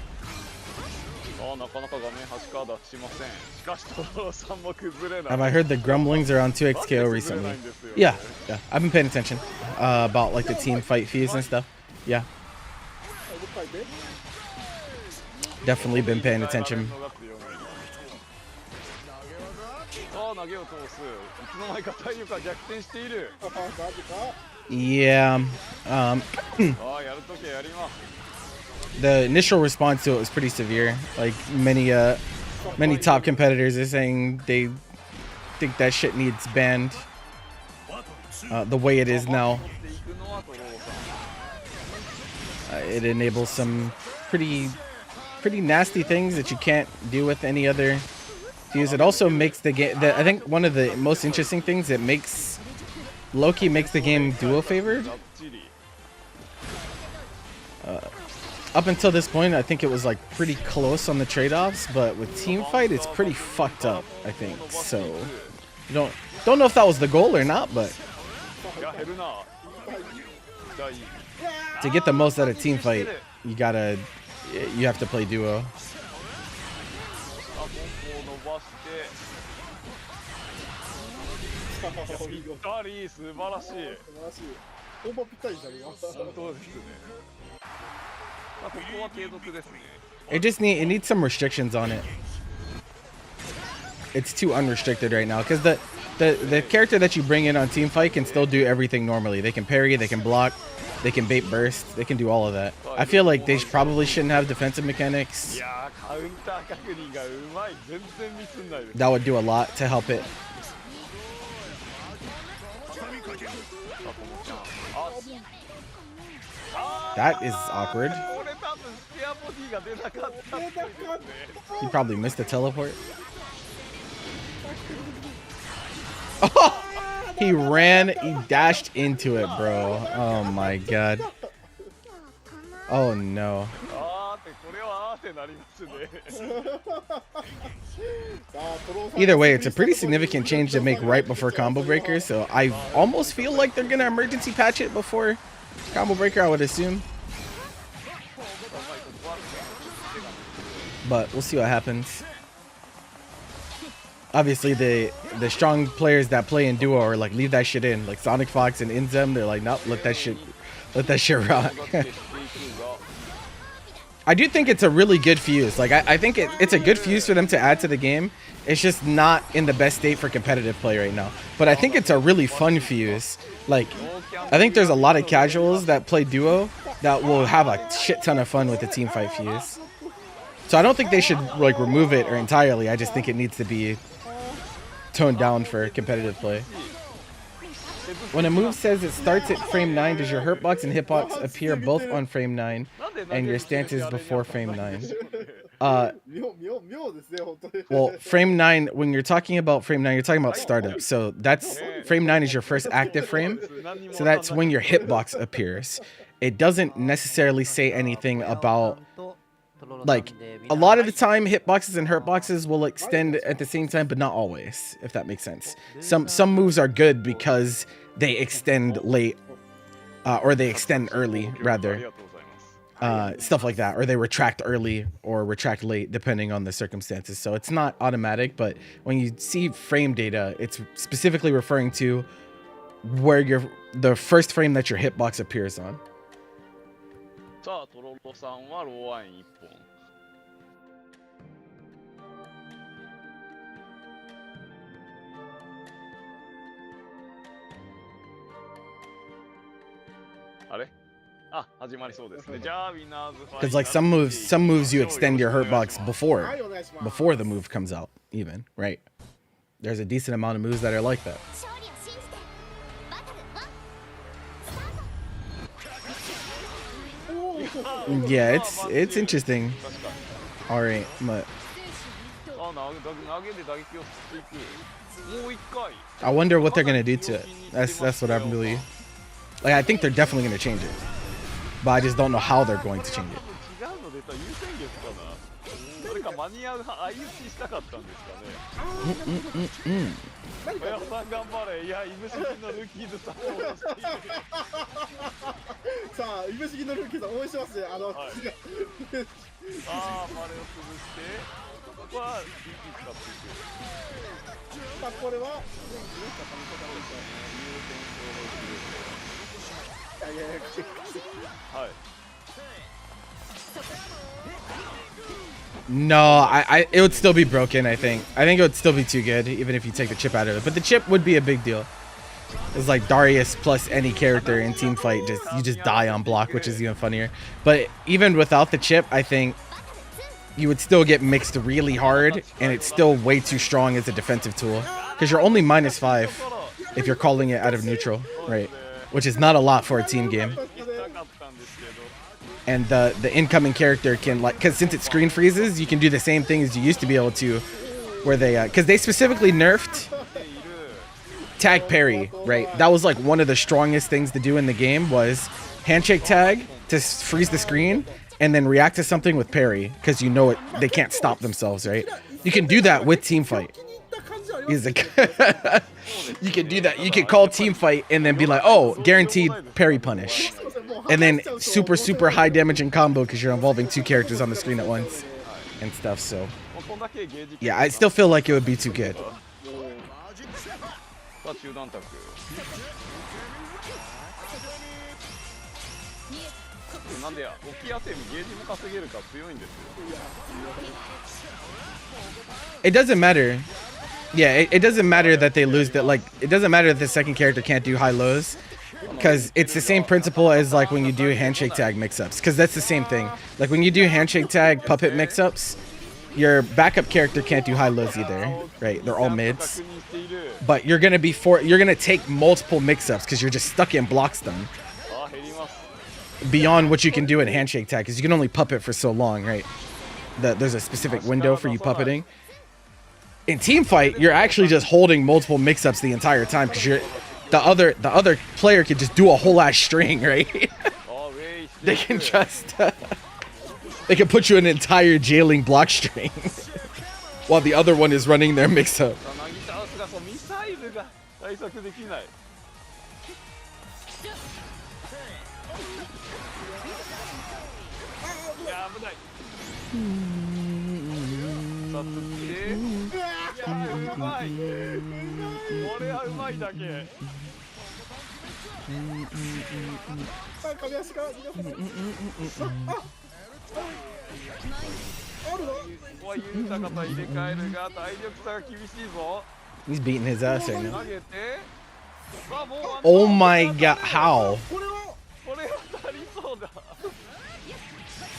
を。ああ、なかなか画面端から出しません。しかし、トロロさんも崩れない。 Have I heard the grumblings around 2XKO recently? Yeah, yeah. I've been paying attention about like the team fight fuse and stuff. Yeah, definitely been paying attention. さあ、投げを通す。いつの間にか体力が逆転している。 Yeah. ああ、やるときはやります。 The initial response to it was pretty severe. Like many top competitors are saying they think that shit needs banned. The way it is now, 持っていくのはトロロさん。 it enables some pretty nasty things that you can't do with any other fuse. It also makes the game. I think one of the most interesting things it makes Loki makes the game duo favored. がっちり。 Up until this point, I think it was like pretty close on the trade-offs, but with team fight, it's pretty fucked up. I think so. You don't know if that was the goal or not, but いや、減るな。痛い。 to get the most out of team fight, you have to play duo. あ、コンボを伸ばして。ぴったり、素晴らしい。素晴らしいほぼぴったりだね本当ですね。まあ、ここは継続ですね。 It needs some restrictions on it. It's too unrestricted right now because the character that you bring in on team fight can still do everything normally. They can parry, they can block, they can bait burst, they can do all of that. I feel like they probably shouldn't have defensive い mechanics. やー、カウンター確認がうまい。全然ミスんないです。 That would do a lot to help it. さあ、ともちゃん。あ、 That is awkward. これ多分スペアボディが出なかったっていうですね。 He probably missed the teleport. He dashed into it, bro. Oh my god. Oh no. あーってこれはあーってなりますね。 Either way, it's a pretty significant change to make right before combo breaker, so I almost feel like they're gonna emergency patch it before combo breaker, I would assume. But we'll see what happens. Obviously, the strong players that play in duo are like, leave that shit in. Like Sonic Fox and Inzem, they're like, nope, let that shit rock. I do think it's a really good fuse. Like I think it's a good fuse for them to add to the game. It's just not in the best state for competitive play right now. But I think it's a really fun fuse. Like I think there's a lot of casuals that play duo that will have a shit ton of fun with the team fight fuse. So I don't think they should like remove it or entirely. I just think it needs to be toned down for competitive play. When a move says it starts at frame 9, does your hurtbox and hitbox appear both on frame 9 and your stance is before frame 9? Well, frame 9, when you're talking about frame 9, you're talking about startup. So that's frame 9 is your first active frame. So that's when your hitbox appears. it doesn't necessarily say anything about, like, a lot of the time hitboxes and hurtboxes will extend at the same time, but not always, if that makes sense. Some moves are good because they extend late, or they extend early, rather. Stuff like that, or they retract early or retract late depending on the circumstances. So it's not automatic, but when you see frame data, it's specifically referring to where the first frame that your hitbox appears on. さあ、トロロさんはローワイン1本。あれ？あ、始まりそうですね。じゃあ、ウィナーズファイナル。 Because like some moves you extend your hurtbox before the move comes out, even, right? There's a decent amount of moves that are like that. Yeah, it's interesting. All right, but I wonder what they're gonna do to it. That's what I'm really, like, I think they're definitely gonna change it, but I just don't know how they're going to change it. 間に合う相打ちしたかったんですかね。小籔さん頑張れ。いや、いぶし銀のルーキーズサポートしている。さあ、いぶし銀のルーキーズ応援してますね。はい、ああ、バレを潰して、ここは DP 使っていく。まあ、これは、いやいやいや、はい。No, it would still be broken, I think. I think it would still be too good, even if you take the chip out of it. But the chip would be a big deal. It's like Darius plus any character in team fight, you just die on block, which is even funnier. But even without the chip, I think you would still get mixed really hard, and it's still way too strong as a defensive tool. Because you're only -5 if you're calling it out of neutral, right? Which is not a lot for a team game. And the incoming character can, like, because since it screen freezes, you can do the same thing as you used to be able to, where they, because they specifically nerfed tag parry, right? That was like one of the strongest things to do in the game, was handshake tag to freeze the screen and then react to something with parry, because you know they can't stop themselves, right? You can do that with team fight. He's like, you can do that. You can call team fight and then be like, oh, guaranteed parry punish. And then super high damage and combo because you're involving two characters on the screen at once and stuff. So yeah, I still feel like it would be too good. It doesn't matter. Yeah, it doesn't matter that they lose that. Like, it doesn't matter that the second character can't do high lows. Because it's the same principle as like when you do handshake tag mix-ups, because that's the same thing. Like when you do handshake tag puppet mix-ups, your backup character can't do high lows either, right? They're all mids, but you're gonna take multiple mix-ups because you're just stuck in block stun beyond what you can do in handshake tag, because you can only puppet for so long, right? There's a specific window for you puppeting. In team fight, you're actually just holding multiple mix-ups the entire time because the other player could just do a whole ass string, right? They can just they can put you in an entire jailing block string while the other one is running their mix up. He's beating his ass right now. Oh my god, how?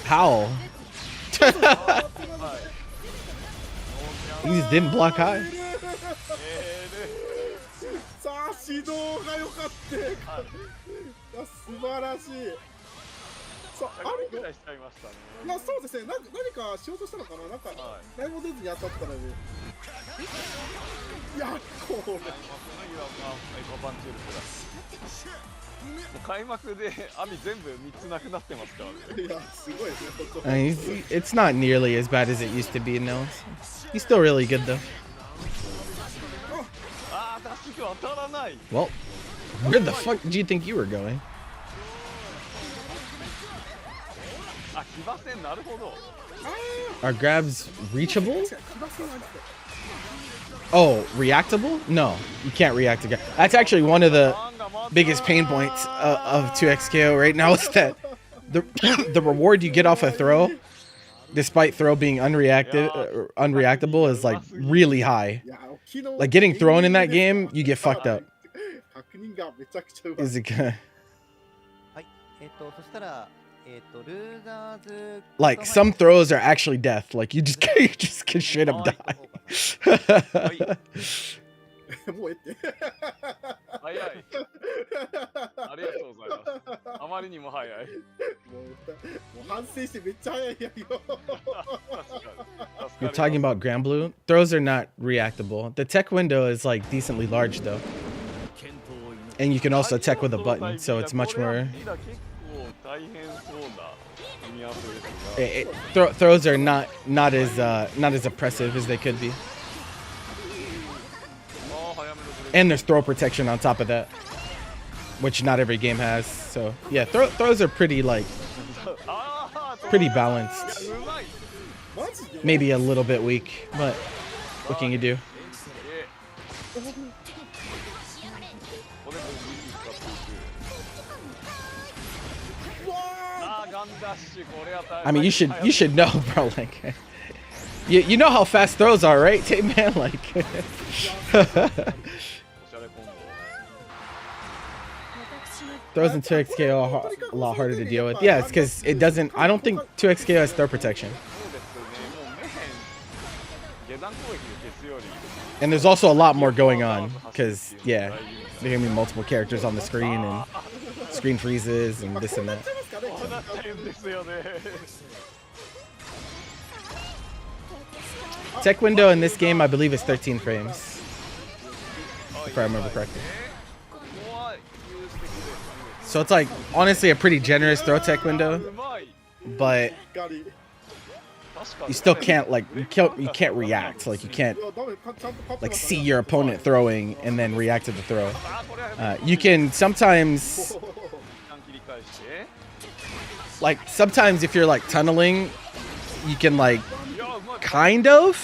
How? He just didn't block high. さあ、指導が良かった。素晴らしい。さあ、あるぐらいしちゃいましたね。そうですね。何かしようとしたのかな。なんか何も出ずに当たったので。いやこれ次はパンチェルプラス。もう開幕で網全部3つなくなってますからね。いやすごいですね本当 I mean, it's not nearly as bad as it used to be. No, he's still really good though. ああ、確か当たらない。 Well, where the fuck did you think you were going? あ、騎馬戦なるほど。 Are grabs reachable? 騎馬戦はありそう Oh, reactable? No, you can't react to grab. That's actually one of the biggest pain points of 2XKO right now is that the reward you get off a throw, despite throw being unreactable, is like really high. いや昨日 Like getting thrown in that game, you get fucked up. 確認がめちゃくちゃうまい Is it はいそしたらルーザーズ like some throws are actually death. Like you just you just can straight up die. もうええって早い。ありがとうございます。あまりにも早い。もう反省してめっちゃ早いやんよ You're talking about Grand Blue? Throws are not reactable. The tech window is like decently large though. And you can also tech with a button, so it's much more. Throws are not as oppressive as they could be. And there's throw protection on top of that, which not every game has. So yeah, throws are pretty balanced. マジで Maybe a little bit weak, but what can you do? あーガンダッシュこれは大 I mean, you should know, bro. Like, you know how fast throws are, right, Tape Man? Like, おしゃれコンボ throws in 2XKO are a lot harder to deal with. Yeah, it's because it doesn't. I don't think 2XKO has throw protection. そうですよねもうメヘン下段攻撃を消すより And there's also a lot more going on because, yeah, there are gonna be multiple characters on the screen and screen freezes and this and that. こうなっちゃうんですよね Tech window in this game, I believe, is 13 frames, if I remember correctly. 怖い有識です So it's like honestly a pretty generous throw tech window, うまい but ガリ 確かに you still can't like you can't react. Like you can't いやダメちゃんと勝って like ます see your opponent throwing and then react to the throw. あーこれは You can sometimes 一旦切り返して like sometimes if you're like tunneling, you can like いやうまい kind of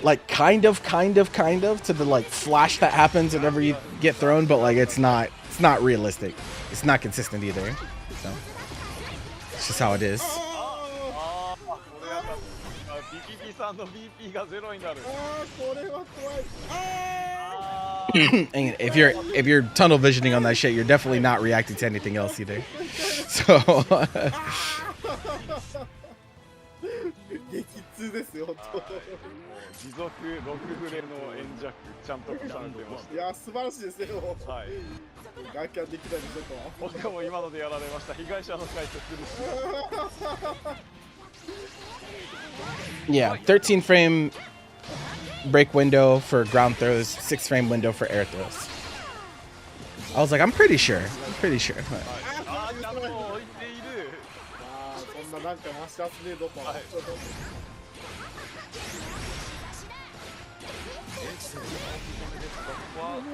like kind of to the like flash that happens whenever you get thrown, but like it's not realistic. It's not consistent either. So it's just how it is. あーこれはBPP さんの BP がゼロになるあーこれは怖いあ And if you're tunnel visioning on that shit, you're definitely not reacting to anything else either. So 激痛ですよ本持続6フレの円弱ちゃんと重ねてまし当いや素晴らしいですよたはい外見できないでしょと僕も今のでやられました被害者の会とするし yeah, 13 frame break window for ground throws, 6 frame window for air throws. I was like, I'm pretty sure. あーちゃんと置いているあーそんななんかマシアスねえぞと、はい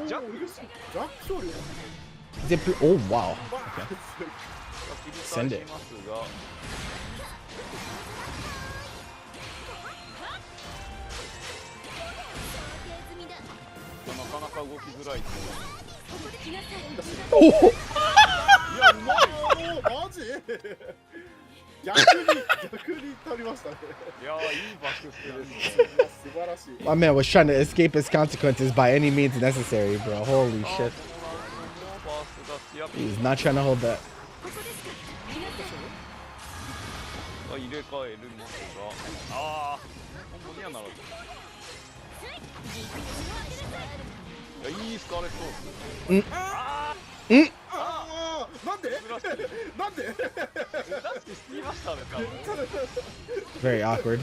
ジャックジャック勝利 Zip. Oh wow. 切り Send 返 it. しますがなかなか動きづらい Oh. いやうまいおーマジ逆に取りましたねいやいいバックステですね素晴らしい My man was trying to escape his consequences by any means necessary, bro. Holy shit. ファーストがツヤピ He's not trying to hold that. が入れ替えるのですがああコンボにはならずいやいいスカーレットソースああーなんでなんであダスキしていましたね多分 Very awkward.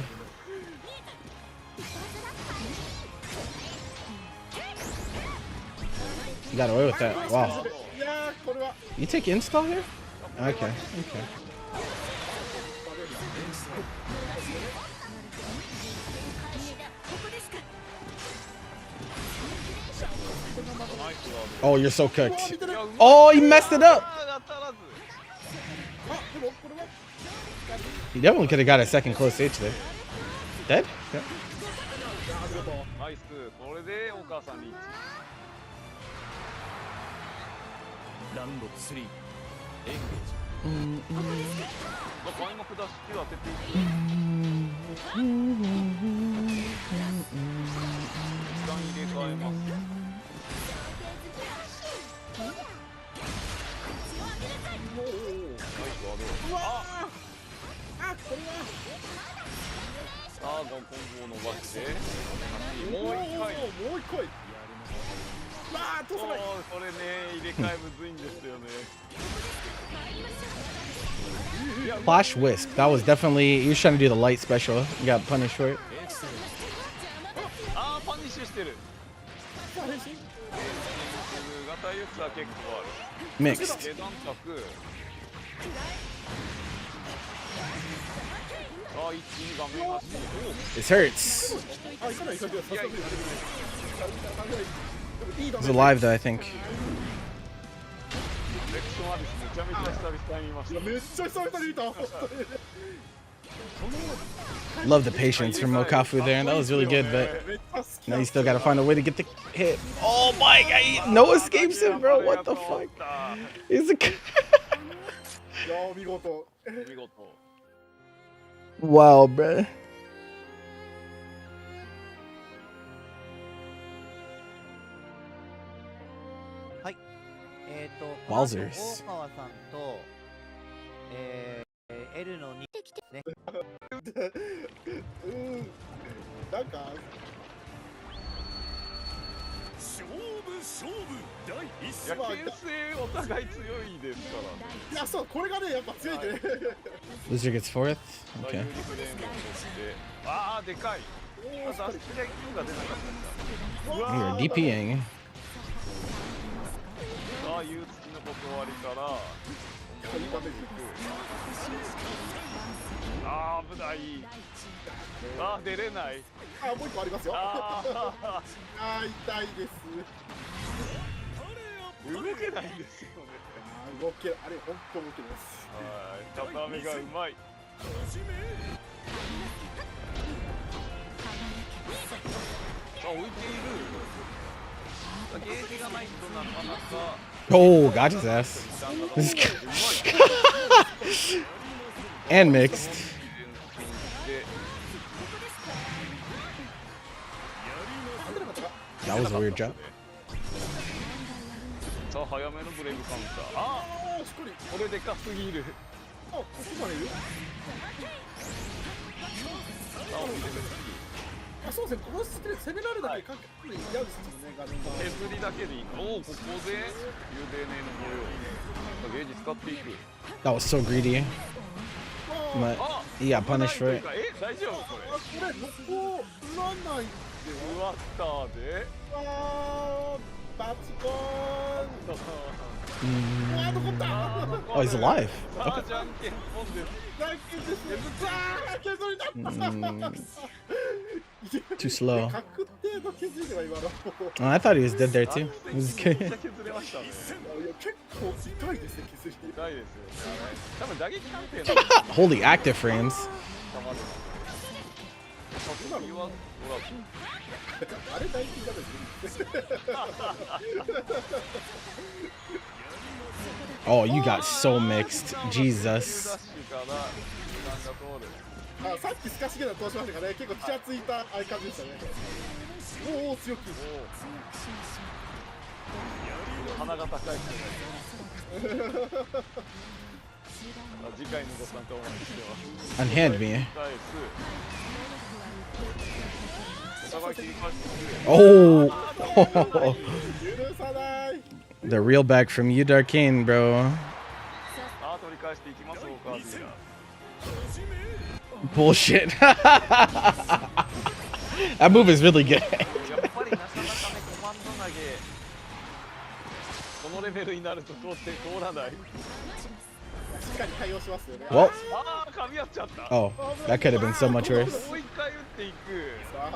You got away with that. Wow. いやーこれは You take install here? Okay. Okay. ナイスワー Oh, you're so cooked. 見てる Oh, he messed it up. 当たらず。あでもこれは He definitely could have got a second close H there. Dead? Yeah. ありがとうナイス。これでお母さんにラウンド3エンゲ開幕ダッシュ当てていく。時間入れ替えます。ナイスワード。ああこれはさあ、コンボを伸ばして。もう一回。もう一回わあ通さないこれね、入れ替えむずいんですよね。 Flash Whisk. That was definitely. He was trying to do the light special. He got punished for it. あー、パニッシュしてる。あ変身型輸出は結構ある。 Mixed. 下段角。あー、一気に画面がし。 This hurts. あ行かない行かないさすがにいいだ He's alive though, I think. レクションアリスめちゃめちゃ久々に見ました。めっちゃ久々に見た本当に Love the patience from Mokafu there. That was really good, but めっちゃ好き now you still gotta find a way to get the hit. Oh my god. No escapes him, bro. What the fuck? He's a. いやー見事見事。 Wow, bro. はい。こ Wowzers の後大川さんと、L の2ですね。なんか勝負第一い戦や、牽制お互い強いですから。いやそうこれがねやっぱ強いんでね Loser gets fourth. 有 Okay. 利フレームを取って。ああ、でかい。あ、ダスティアキューが出なかったんだ。 You're DPing. さあ、憂付きの断りから。あー、危ない。あー、出れない。あもう一個ありますよああー痛いですー、動けないんですよね。あー動けあれ本当動けないですはい、畳みがうまい。あ、置いている。ゲージがないとなかなか。 Oh, got his ass. This guy- and mixed. で、 That was a weird drop. さあ、早めのブレイブカウンター。ああーしっかりー、これでかすぎる。あここまでいるさあ、あそうですねこのスキル攻められるだけかっこいい嫌ですもんね画面が削りだけでいい。おお、ここで幽霊ネの模様。ゲージ使っていく。 That was so greedy. But あ、 he got punished for it. え、大丈夫これ。あこれここらないでふわったで。あーバチコーン Mm. あー残った Oh, he's alive. さあ、じゃんけんぽんです。じゃんけんですあー削りだった Too slow. 確定の削りでは今の Oh, I thought he was dead there too. It was めっ good. ちゃ削れましたね。いや結構痛いですね削り痛いですよね。多分打撃判定の Holy active frames. 玉で。先はほら。あれ大金だですね Oh, you got so mixed. Jesus. ダッシュから時間が通る。あさっきスカシゲナ通しましたからね結構ちらついたあれ感じでしたねおお強気鼻が高い人がいる。次回のご参加をお待ちしてます。 Unhand me. 返す。お互い切り返してくれ。 Oh. 許さない The real back from you, Darkane, bro. さあ、取り返していきます、オーカーズ。 Bullshit. That move is really good. やっぱりなかなかね、コマンド投げ。メルになると通らない。しっかり対応しますよね。 Well, ああ、噛み合っちゃった。 oh, that could have been so much worse. もう一回打っていく。さ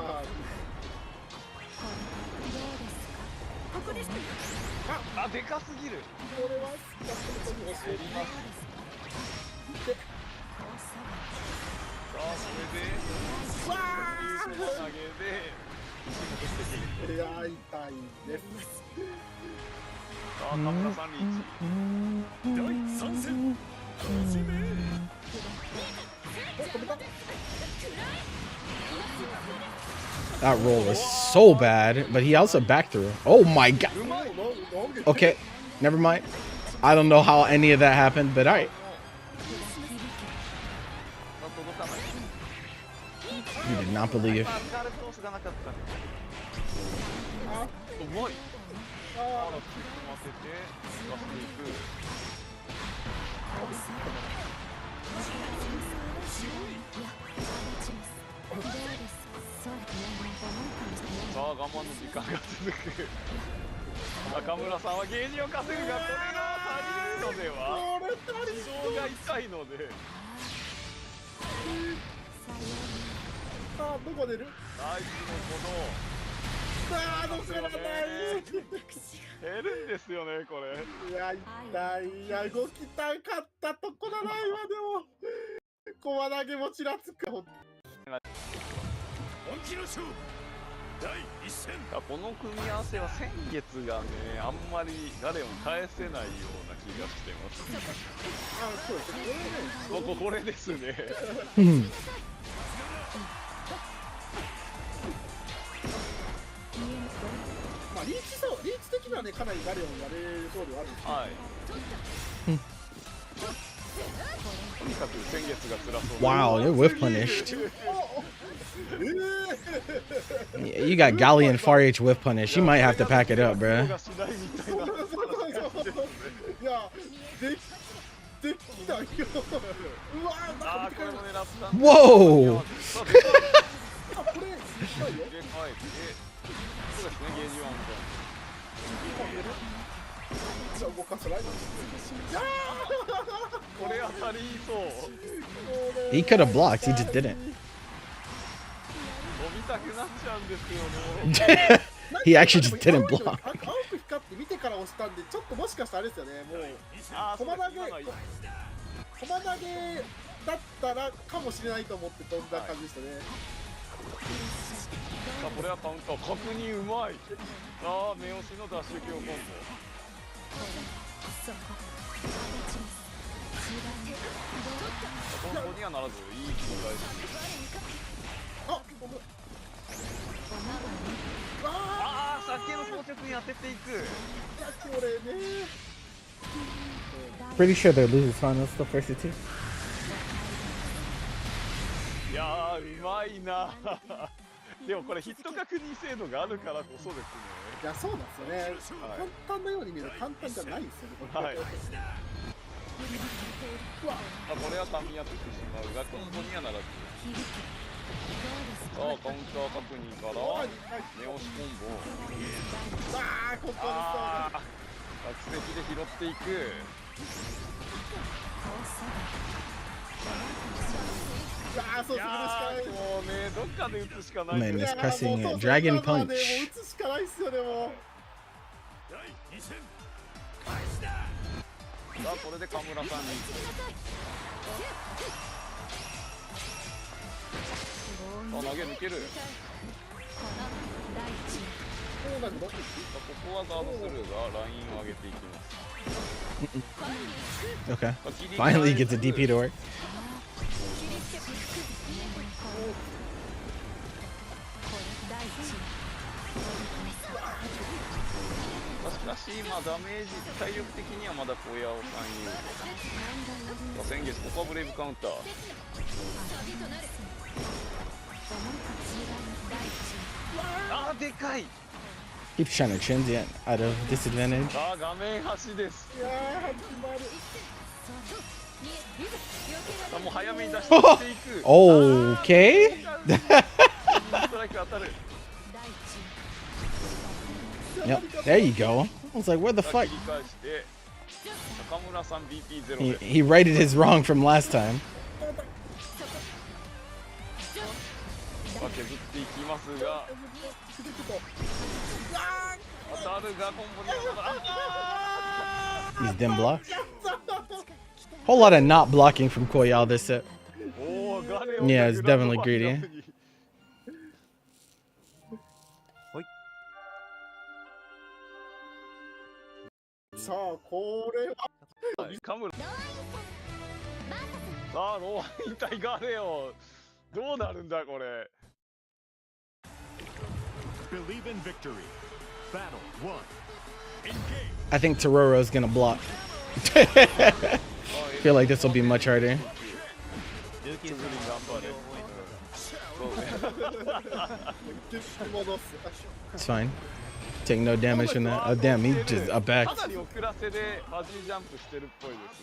ああ、でかすぎる。これはスカッとに教えやります。さあ、それで投げでいや痛いです。さあ、カムラさんリーチ。第3戦始め。 That roll was so bad, but he also back threw. Oh my god. Okay, never mind. I don't know how any of that happened, but alright. You did not believe. スカルトースがなかったね。うまい。あら、ちょっと待ってて、出していく。さあ、我慢の時間が続く。中村さんはゲージを稼ぐが、これが足りるのでは。指導が痛いので。さあどこ出る？ナイスのさあどこからない。減るんですよね、これ。いや痛い。いや動きたかったとこだな今でも。駒投げもちらつく。本気の勝負第1戦。この組み合わせは先月がね、あんまりガレオン返せないような気がしてます。あそうですね。これですね。まあリーチ的にはねかなりガレオンやれそうではあるんですけど。はい。とにかく先月が辛そう。 Wow, you're whiff punished. You got Galleon Far H whiff punish. You might have to pack it up, bruh. いやできたよ。うわーなんか見てから。これも狙った。 Whoa! あこれでかいよ。でかい。そうですね、ゲージワンじゃあ動かせない。これ当たりそう。 He could have blocked, he just didn't. 飛びたくなっちゃうんですよね。He actually just didn't block. 青く光って見てから押したんでちょっともしかしたらあれですよね。もうあー、そうです。今のはいい。駒投げだったらかもしれないと思って飛んだ感じでしたね。さあ、これはカウンター。確認うまい。ああ、目押しのダッシュ強コンボ。コンボにはならず、いい切り返し。あああ、先の装着に当てていく。いやこれね。 Pretty sure they're losers finals, the first two. いやー、うまいな。でもこれヒット確認精度があるからこそですね。いやそうなんですよね。簡単なように見える簡単じゃないですよね。これはい。これは噛み合ってしまうが、コンボにはならず。さあ、カウンター確認から目押しコンボ。ああここにああ、落石で拾っていく。いやーそうするしかない。もうね、どっかで打つしかない。 Man, い this や pressing もう Dragon そうそう Punch. もう打つしかないっすよねもう。第2戦さあ、これでカムラさんに。あ、投げ抜ける。そうだけど。ここはガードするがラインを上げていきます。 Okay. Finally gets a DP to work. しかし、まあ、ダメージ体力的にはまだ小屋を参入。先月ここはブレイブカウンター。あー、でかい。 Keeps trying to chin yet out of disadvantage. さあ、画面端です。いやー始まる。さあ、もう早めに出していく。Okay. ストライク当たる。 Yep. There you go. was like, where the 切 fuck? り返して中村さん BP0 で He righted his wrong from last time. 削っていきますが当たるがコンボにあ He's dim block. Whole lot of not blocking from Koyal this set. おーガレオが Yeah, it's definitely greedy. さあこれはカムラさあローイン対ガレオどうなるんだこれ Believe in victory. Battle 1. Engage. I think Tororo's gonna block. Feel like this will be much harder. ルーキーズの頑張れ戻す It's fine. Take no damage from that. Oh damn, he just a back. かなり遅らせでファジージャンプしてるっぽいです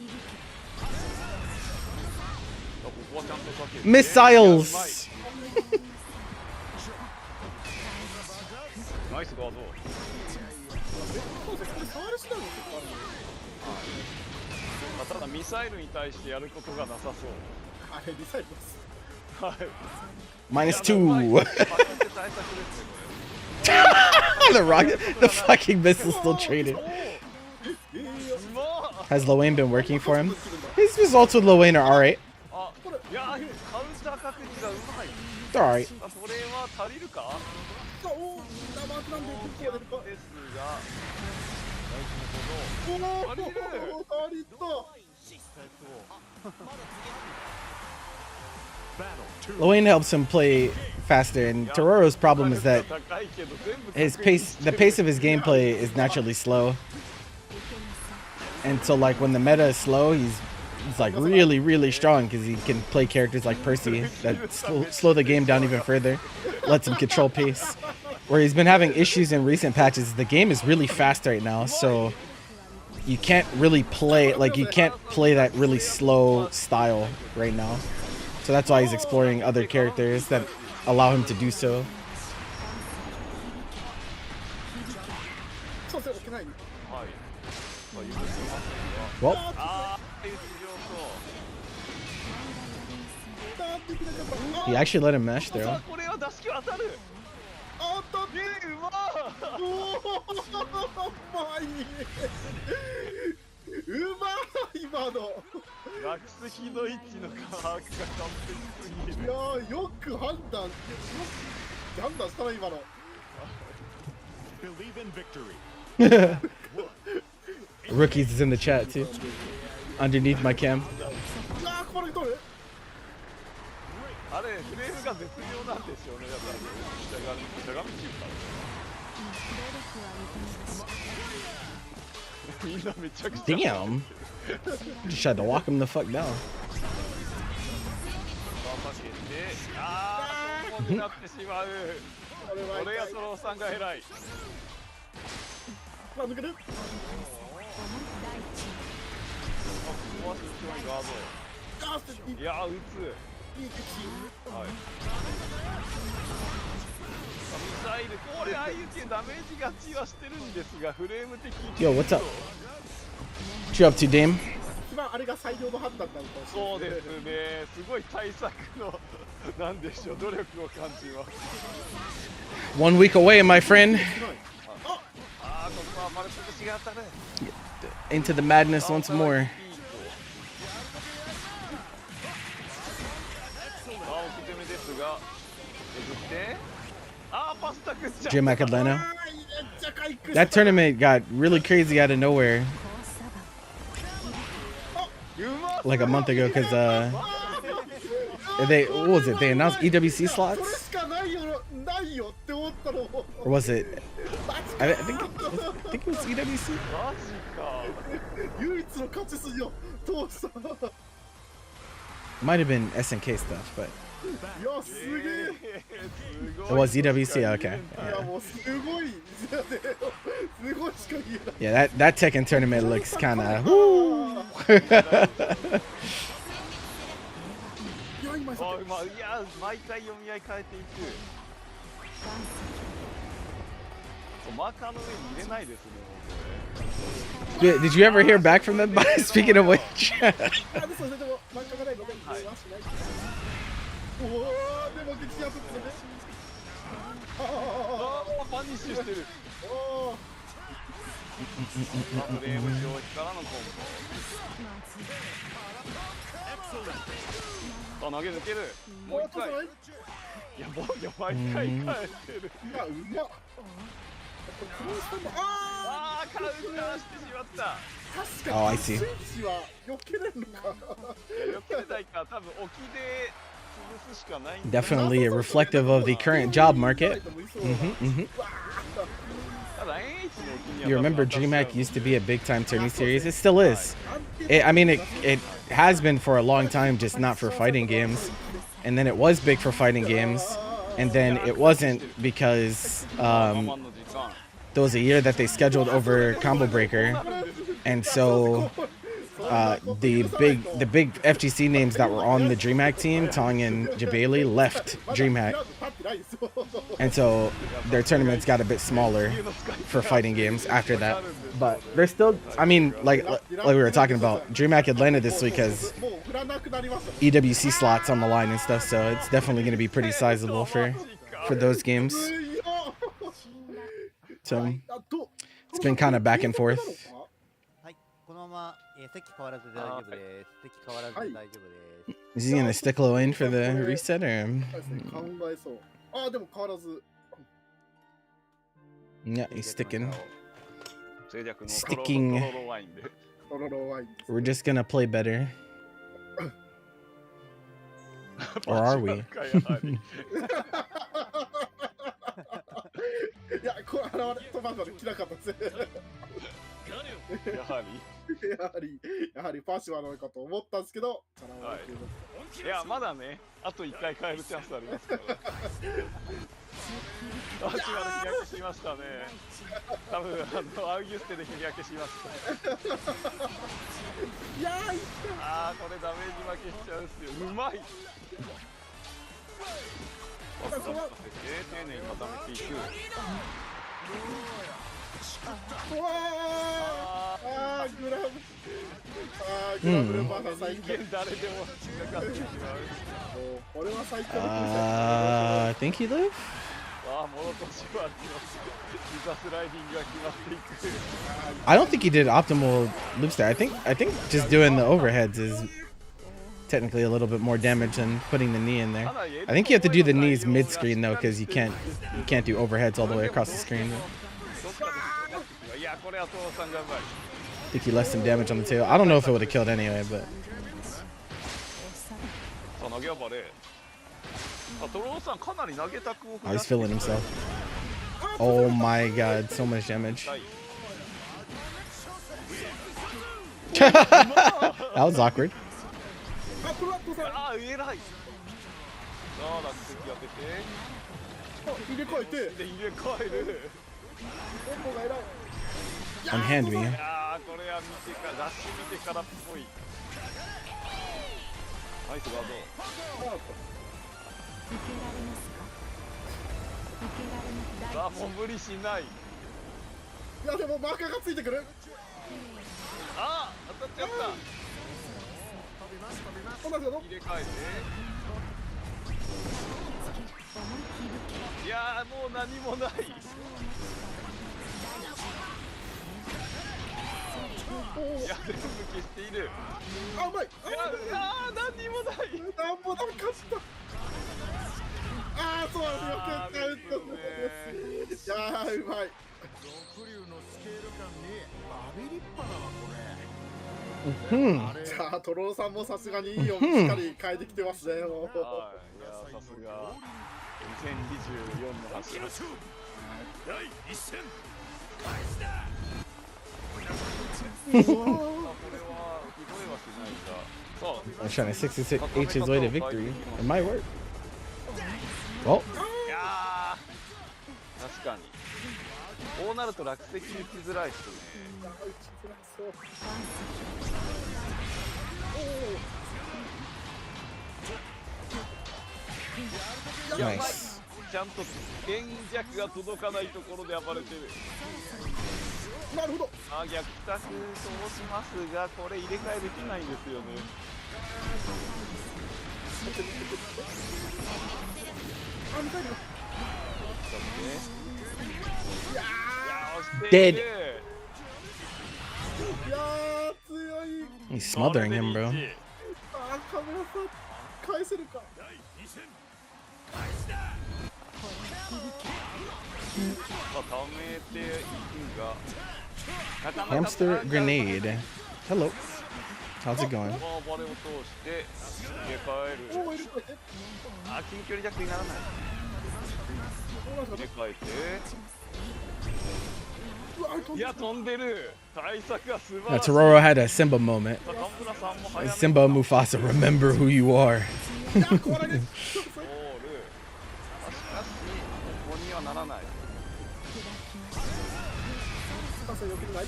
ここはちゃんとかけて Missiles! ナイスガード触るしないのただミサイルに対してやることがなさそうあれミサイルですはい Minus 2. 対策ですねこ The rocket, the fucking missile still traded. れうまっ Has Lowain been working for him? His results with Lowain are alright. あいやカウンター確認がうまい They're alright. あそれは足りるかおお生マークなんでいやですがおお足りる足りた Battle 2. Lowain helps him play faster, and Tororo's problem is that 高いけど全部 his pace, the pace of his gameplay is naturally slow. And so like when the meta is slow, he's like really strong because he can play characters like Percy that slow the game down even further, lets him control pace. Where he's been having issues in recent patches, the game is really fast right now, so you can't really play, like you can't play that really slow style right now. So that's why he's exploring other characters that allow him to do so. そうですね、置けない。はいまあ許せますが Well, あー、出場 he actually let him mash そう through. これは出し切当たるあったっうまーおおうまいうまい今の落石の位置の把握が完璧すぎいるやーよく判断したな今の Believe in victory. Rookies is in the chat too. Underneath my cam. うわーここまで取るあれフレームが絶妙なんでしょうねだからしゃがみ中かみんなめちゃくちゃ Damn. Just tried to walk him the fuck down. あー、ここになってしまう。これがトローさんが偉い。まあ抜けるここは慎重にガーあーいいド。いやー、撃つ。いい口はい。ミサイル、これああいう系ダメージ勝ちはしてるんですが、フレーム的に。 Yo, what's up? What you up to, Dame? 一番あれが最良の判断なのかもしれないそうですね。すごい対策の、なんでしょう、努力を感じます。 1 week away, my friend. あー、ここは丸つぶしが当たる。 Into the madness once more. 青木攻めですが、削って、あー、パスタ食っちゃう。 Jim Atlanta. あーめっちゃ回復 That tournament got really crazy out of nowhere うまっ like a month ago because they what was it? They announced EWC それ slots しかないよって思ったの or was it? I think it was EWC. マジか。唯一の勝ち筋を通した Might have been SNK stuff, but いやすげえ it was EWC. Okay. いやもうすごいすごいしか言えない Yeah, that Tekken tournament looks kind of. いや今あ、まあ、いや、毎回読み合い変えていく。マーカーの上に入れないですね。 Did you ever hear back from them? Speaking of which. あでそうでも漫画がないのではしない。おおでも激アップですね。ああ、パニッシュしてる。おおフレーム上からのコンボ。あ、投げ抜ける。もう一回。いや、防御毎回返ってる。いやうまっ。ああ、カウンターしてしまった。確か Oh, I に see. スイッチは避けれるのか。避けれないか、多分沖で潰すしかないんだ。 Definitely reflective of the current job market. ただ NH の沖には You remember DreamHack used to be a big time tourney series? It still is. I mean, it has been for a long time, just not for fighting games. And then it was big for fighting games. And then it wasn't because there was a year that they scheduled over Combo Breaker. And so the big FGC names that were on the DreamHack team, Tong and Jabali, left DreamHack. And so their tournaments got a bit smaller for fighting games after that. But they're still, I mean, like we were talking about, DreamHack Atlanta this week has EWC slots on the line and stuff, so it's definitely going to be pretty sizable for those games. So it's been kind of back and forth. このまま席変わらずで大丈夫です。席変わらずで大丈夫です。 Is he going to stick low in for the reset or? 考えそう。あでも変わらず。 Yeah, he's sticking. 静寂の Sticking. トロロワインで。トロロワイン。 We're just going to play better. Or are we? いやこれ現れ飛ばんまで来なかったです。やはりパーシバなのかと思ったんですけど、いやまだね、あと1回変えるチャンスありますから。パーシバの日焼けしましたね。多分アウギュステで日焼けしました。ああこれダメージ負けしちゃうんすよ。うまい。丁寧に固めていく。グラブバー最強。誰でも引っかかってしまう。これは最強。I think he lived? ああ、モロコシは膝スライディングが決まっていく。 I don't think he did optimal loops there. I think just doing the overheads is technically a little bit more damage than putting the knee in there. I think you have to do the knees mid-screen though, because you can't do overheads all the way across the screen. I think he left some damage on the tail. I don't know if it would have killed anyway, but oh, he's feeling himself. Oh my god, so much damage. That was awkward. ああ、偉い。さあ、落石当てて。入れ替えて。で、入れ替える。Unhand me. いやー、これは見てから、ダッシュ見てからっぽい。ナイスガード。さあ、もう無理しない。いや、でもマーカーがついてくる。ああ、当たっちゃった。入れ替えて。いやーもう何もない。いや全部消している。あ、うまい。いや何もない。何もなかった。ああ、そうなんですよ。いやーうまい。じゃあトロロさんもさすがにいいよ、しっかり変えてきてますね。いやさすが2024の走り。第一戦。これは聞こえはしないが。I'm trying to 66H his way to victory. It might work. Oh. いやー確かに。こうなると落石打ちづらいですね。Nice. ちゃんと円弱が届かないところで暴れてる。なるほど。あ、逆タク通しますが、これ入れ替えできないんですよね。あ、見たいな。いや押していく。Dead. ー、いやー、強い。 He's smothering him, bro. あー、カメラさん返せるか。第2戦まあ、溜めていくが、なかなか Hamster grenade. Hello. How's it going? バーバレを通して入れ替える。おー、いるかいて。あ、近距離弱にならない。入れ替えて、うわー、飛んでる。いや、飛んでる。対策が素晴 Now, らしい。 Tororo had a Simba moment. 中村さんも早めに Simba Mufasa, remember who you are. いやー、壊れる。ゴール。しかし、ここにはならない。さすがによくない。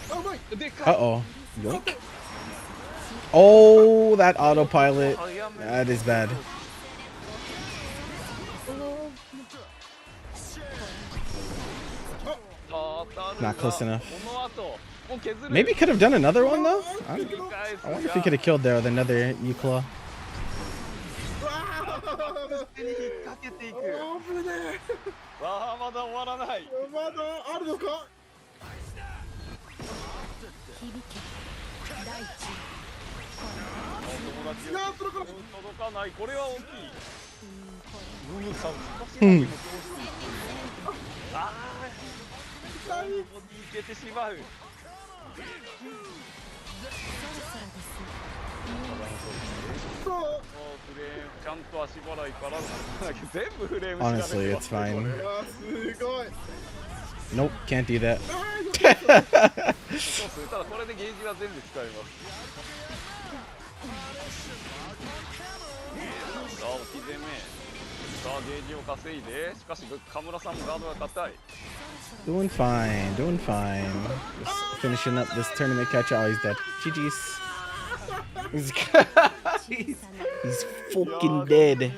あ、うまい。でかい。 Uh-oh. Yoink. Oh, that autopilot. That is bad. Not close enough. Maybe could have done another one, though? I wonder if he could have killed there with another U-Claw. 手に引っ掛けていく。危ねえ。わあ、まだ終わらない。まだあるのか。友達が届かない。これは大きい。ムムさん、少しだけも通していく。ああ、ボディいけてしまう。そう。フレームちゃんと足払いから全部フレーム Honestly, it's fine. いやー、すごい。 Nope, can't do that. そうですね。ただこれでゲージは全部使えます。さあ、置き攻め。さあ、ゲージを稼いで、しかし河村さんもガードが硬い。 Doing fine, doing fine. Just finishing up this tournament catch. Oh, he's dead. GG's. He's fucking dead.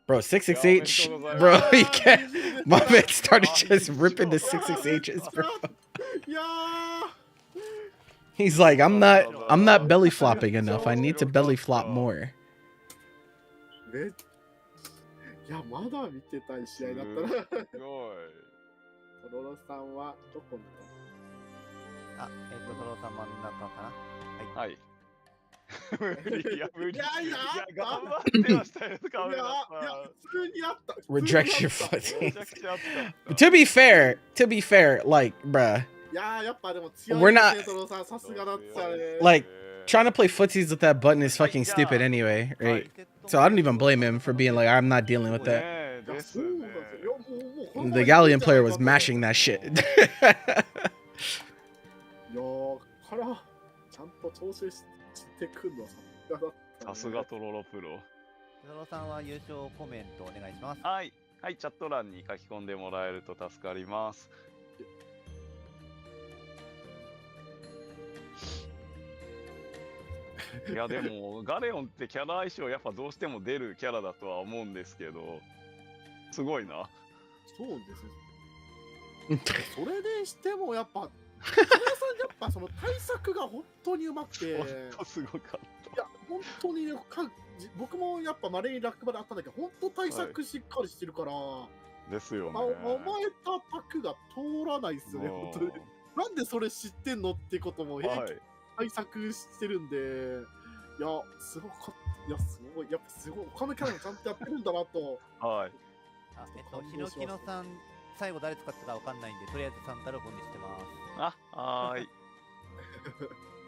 Bro, 668. Bro, you can't. My man started just ripping the 668s, bro. いやー。 He's like, I'm not belly flopping enough. I need to belly flop more. ね。いや、まだ見てたい試合だったら。すごい。トロロさんはどこに。あ、トロさん真ん中かな。はい。無理、いや、無理。いやいや頑張ってましたよ、河いや、い村や、さん。普通にあった。 Reject your め foot. ちゃくちゃあった。 To be fair, like, bruh, いやー、やっぱでも強い We're not- ね、トロロさん、さすがだったね。 like, trying to play footsies with that button is fucking stupid anyway, right? So I don't even blame him for being like, I'm not dealing with that. ねいや、ですそうなんね。ですよ。いや、もうこの The Galleon player was mashing that shit. いやー、から、ちゃんと調整してくるのはさすがだったね。さすがトロロプロ。トロさんは優勝コメントお願いします。はい。はい、チャット欄に書き込んでもらえると助かります。いやでもガレオンってキャラ相性やっぱどうしても出るキャラだとは思うんですけど、すごいな。そうですね。それでしてもやっぱ、それさんやっぱその対策が本当にうまくて、いほんとすごかった。や、本当に僕もやっぱまれに落馬であったんだけど、本当対策しっかりしてるから、ですよね。甘えたパクが通らないっすよね、本当に。なんでそれ知ってんのってことも平気はい。対策してるんで、いや、すごかった。いや、すごい。やっぱすごい。他のキャラもちゃんとやってるんだなと。はい。あ、ヒノキノさん、最後誰使ったかわかんないんで、とりあえずサンダルフォンにしてまあ、はーい。す。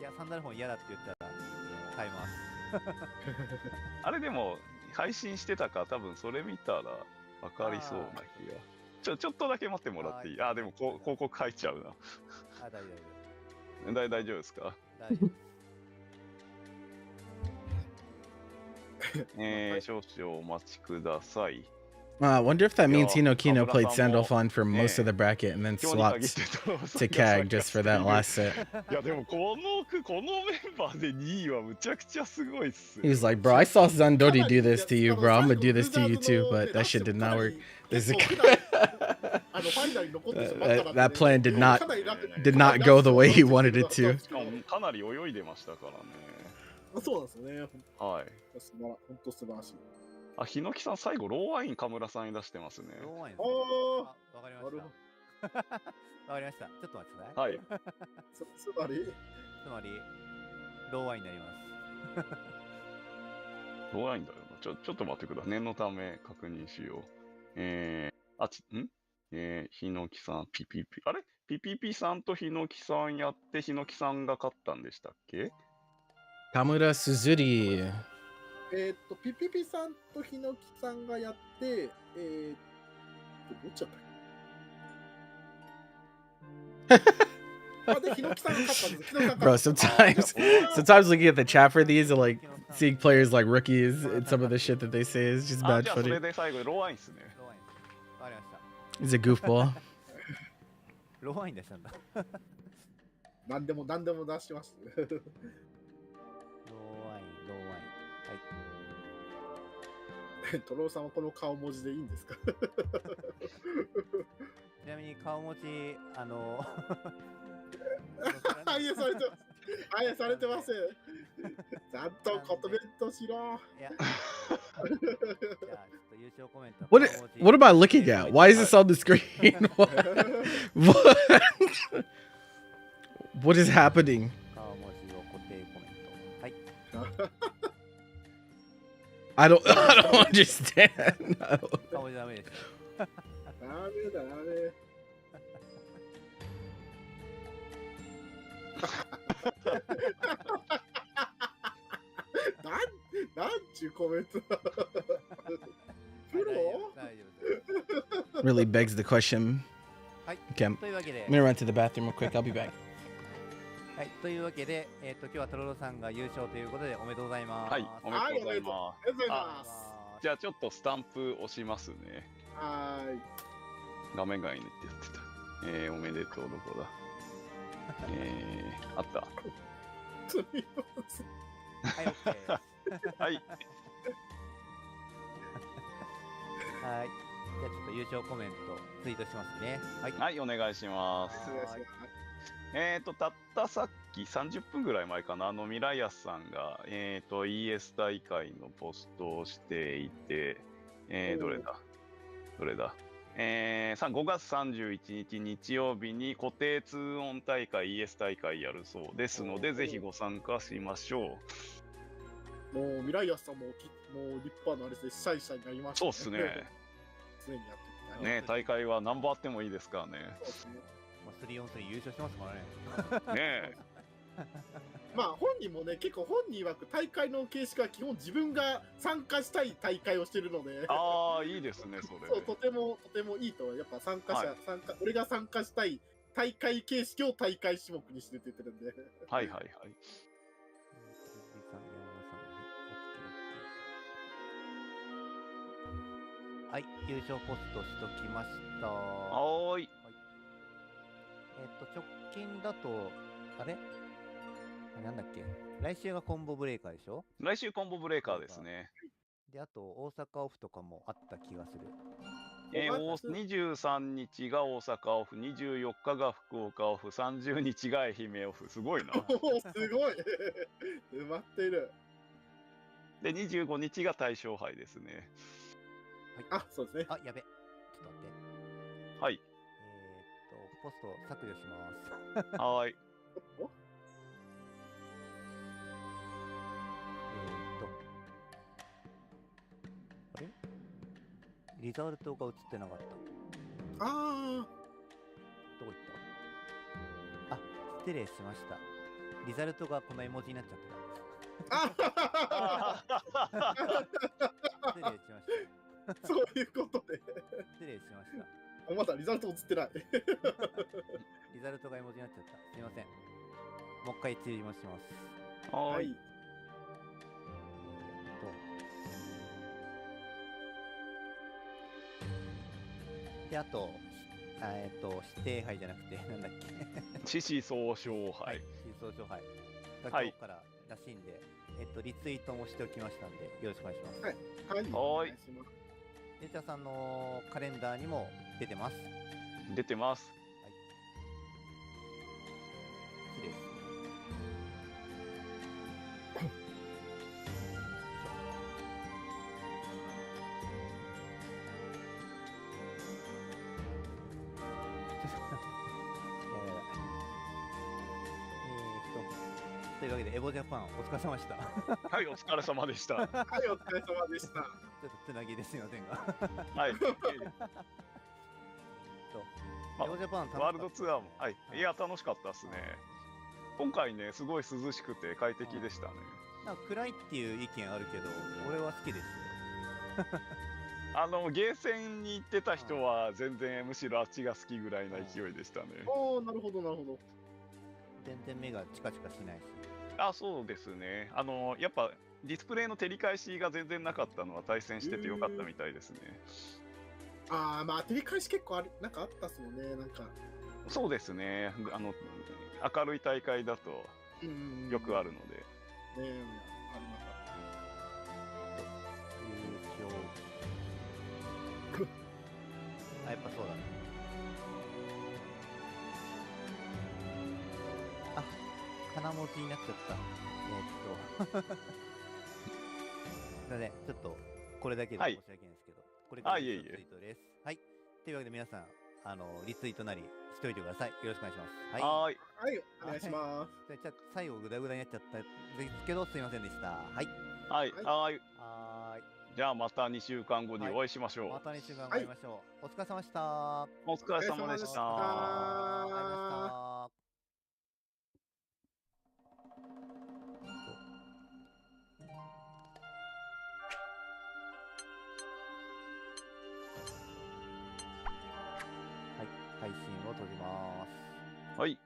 いや、サンダルフォン嫌だって言ったら、買います。あれでも配信してたから多分それ見たら分かりそうな気が。ちょっとだけ待ってもらっていい？あ、でも広告書いちゃうな。あ、大丈夫。大丈夫ですか？大丈夫。少々お待ちください。I wonder if that means Yeah, Hinokino played Kamura-san Sandalphon for most yeah. of the bracket and then 今日に限っ swapped て to Kag just for that last set. いやでもこのメンバーで2位はむちゃくちゃすごいっすよ。 He was like, bro, I saw Zandori do this to you, bro. I'm gonna do this to you too, but that shit did not work. This is that plan did not go the way he wanted it to. しかもかなり泳いでましたからね。そうなんですよね。はい。本当素晴らしい。あ、ヒノキさん最後ローワインカムラさんに出してますね。ローワイン。ああ、わかりました。わかりました。ちょっと待ってください。はい。つまりローワインになります。ローワインだよな。ちょっと待ってください。念のため確認しよう。ヒノキさん、ピピピ。あれピピピさんとヒノキさんやって、ヒノキさんが勝ったんでしたっけ？ Kamura Suzuri. ピピピさんとヒノキさんがやって、どっちだったっけ？あ、で、ヒノキさんが勝ったんです。Bro, sometimes looking at the chat for these and like seeing players like rookies and some of the shit that they say is just あ、 bad じゃあそ funny. れで最後ローワインっすね。ローワイン。わかりました。 He's a goofball. ローワインでしたんだ。何でも出します。ローワイン、ローワイン。はい。トロロさんはこの顔文字でいいんですか？ちなみに顔文字、いや、されてません。ちゃんとコメントしろ。いや。じゃあ、ちょっと優勝コメント。What am I looking at? Why is this on the screen? What is happening? 顔文字を固定コメント。はい。I don't understand. 顔文字ダメです。ダメだ、ダメ。なんちゅうコメントだ。プロ？ Really begs the question. はい。 Okay, というわけで I'm。gonna run to the bathroom real quick. I'll be back. はい。というわけで、今日はトロロさんが優勝ということでおめでとうございます。はい、おめでとうございまありがとうございます。す。じゃあちょっとスタンプ押しますね。はーい。画面外にってやってた。おめでとうどこだ。あった。すみません。はい、OK です。はい。はい。じゃあちょっと優勝コメントツイートしますね。はい。はい、お願いします。お願いします。たったさっき30分ぐらい前かな、ミライアスさんが、ES 大会のポストをしていて、どれだ5月31日日曜日に固定2オン大会 ES 大会やるそうですので、ぜひご参加しましょう。もうミライアスさんも立派なあれでシャイシャイになりました、そうっすね。常にやっていきたい。ね、大会は何本あってもいいですからね。そうですね。3-4-3優勝してますからね。ねまあ本人もね、結構本人曰く大会の形式は基本自分が参加したい大会をしてるので、ああ、いいですね、それ。そう、とてもいいと、やっぱ参加者、俺が参加したい大会形式を大会種目にしてって言ってるんで。はいはいはい。はい、優勝ポストしときました。はーい。直近だと、あれなんだっけ、来週がコンボブレーカーでしょ。来週コンボブレーカーですね。で、あと大阪オフとかもあった気がする。23日が大阪オフ、24日が福岡オフ、30日が愛媛オフ。すごいな。おお、すごい埋まっている。で、25日が大勝杯ですね。はい、あ、そうですね。あ、やべ。ちょっと待って。はい。ポスト削除します。はーい。あれリザルトが映ってなかった。ああ。どこ行った？あ、失礼しました。リザルトがこの絵文字になっちゃってた。失礼しました。そういうことで。失礼しました。まだリザルト映ってない。リザルトが絵文字になっちゃった。すいません。もう一回追加します。はーい。で、あと、指定杯じゃなくて、なんだっけ。獅子総称杯。はい、新総勝杯がはい今日かららしいんで、リツイートもしておきましたんで、よろしくお願いします。はい。はい。はーいお願します。レチャーさんのカレンダーにも出てます。出てます。綺麗です。というわけで、エボジャパン、お疲れ様でした。はい、お疲れ様でした。はい、お疲れ様でした。ちょっとつなぎですいませんが。はい。エボジャパン楽しかったワールドツアーも、はい。いや、楽しかったですね。今回ね、すごい涼しくて快適でしたね。なんか暗いっていう意見あるけど、俺は好きですよ。ゲーセンに行ってた人は全然むしろあっちが好きぐらいな勢いでしたね。おー、なるほど、なるほど。全然目がチカチカしないし。あ、そうですね。やっぱディスプレイの照り返しが全然なかったのは対戦しててよかったみたいですね。あー、まあ、照り返し結構なんかあったっすもんね、なんか。そうですね。明るい大会だとよくあるので。ねえ、ありました。優勝。あ、やっぱそうだね。あ、金文字になっちゃった。すいません、ちょっとこれだけで申し訳ないんですけど、これがいえいえツイートです。はい。というわけで皆さん、リツイートなりしといてください。よろしくお願いします。はい。はーい。はい、お願いします。じゃあ最後グダグダになっちゃったですけど、すいませんでした。はい。はい。はーい。はーい。じゃあまた2週間後にお会いしましょう。また2週間頑張りましょう。お疲れ様でした。お疲れ様でしお疲れ様でしたた。ありがとうございました。はい、配信を閉じます。はい。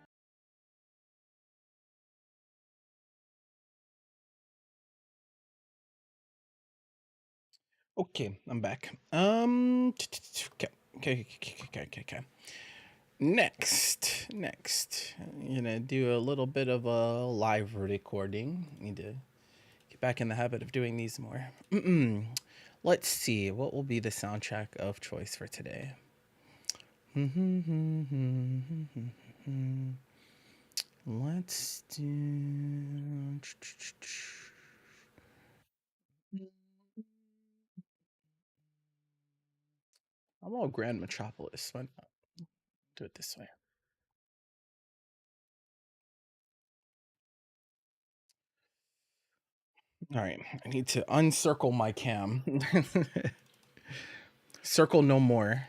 Okay, I'm back. Okay. Next, I'm gonna do a little bit of a live recording. Need to get back in the habit of doing these more. Let's see, what will be the soundtrack of choice for today? Let's do. I'm all Grand Metropolis. Why not do it this way? All right, I need to uncircle my cam. Circle no more.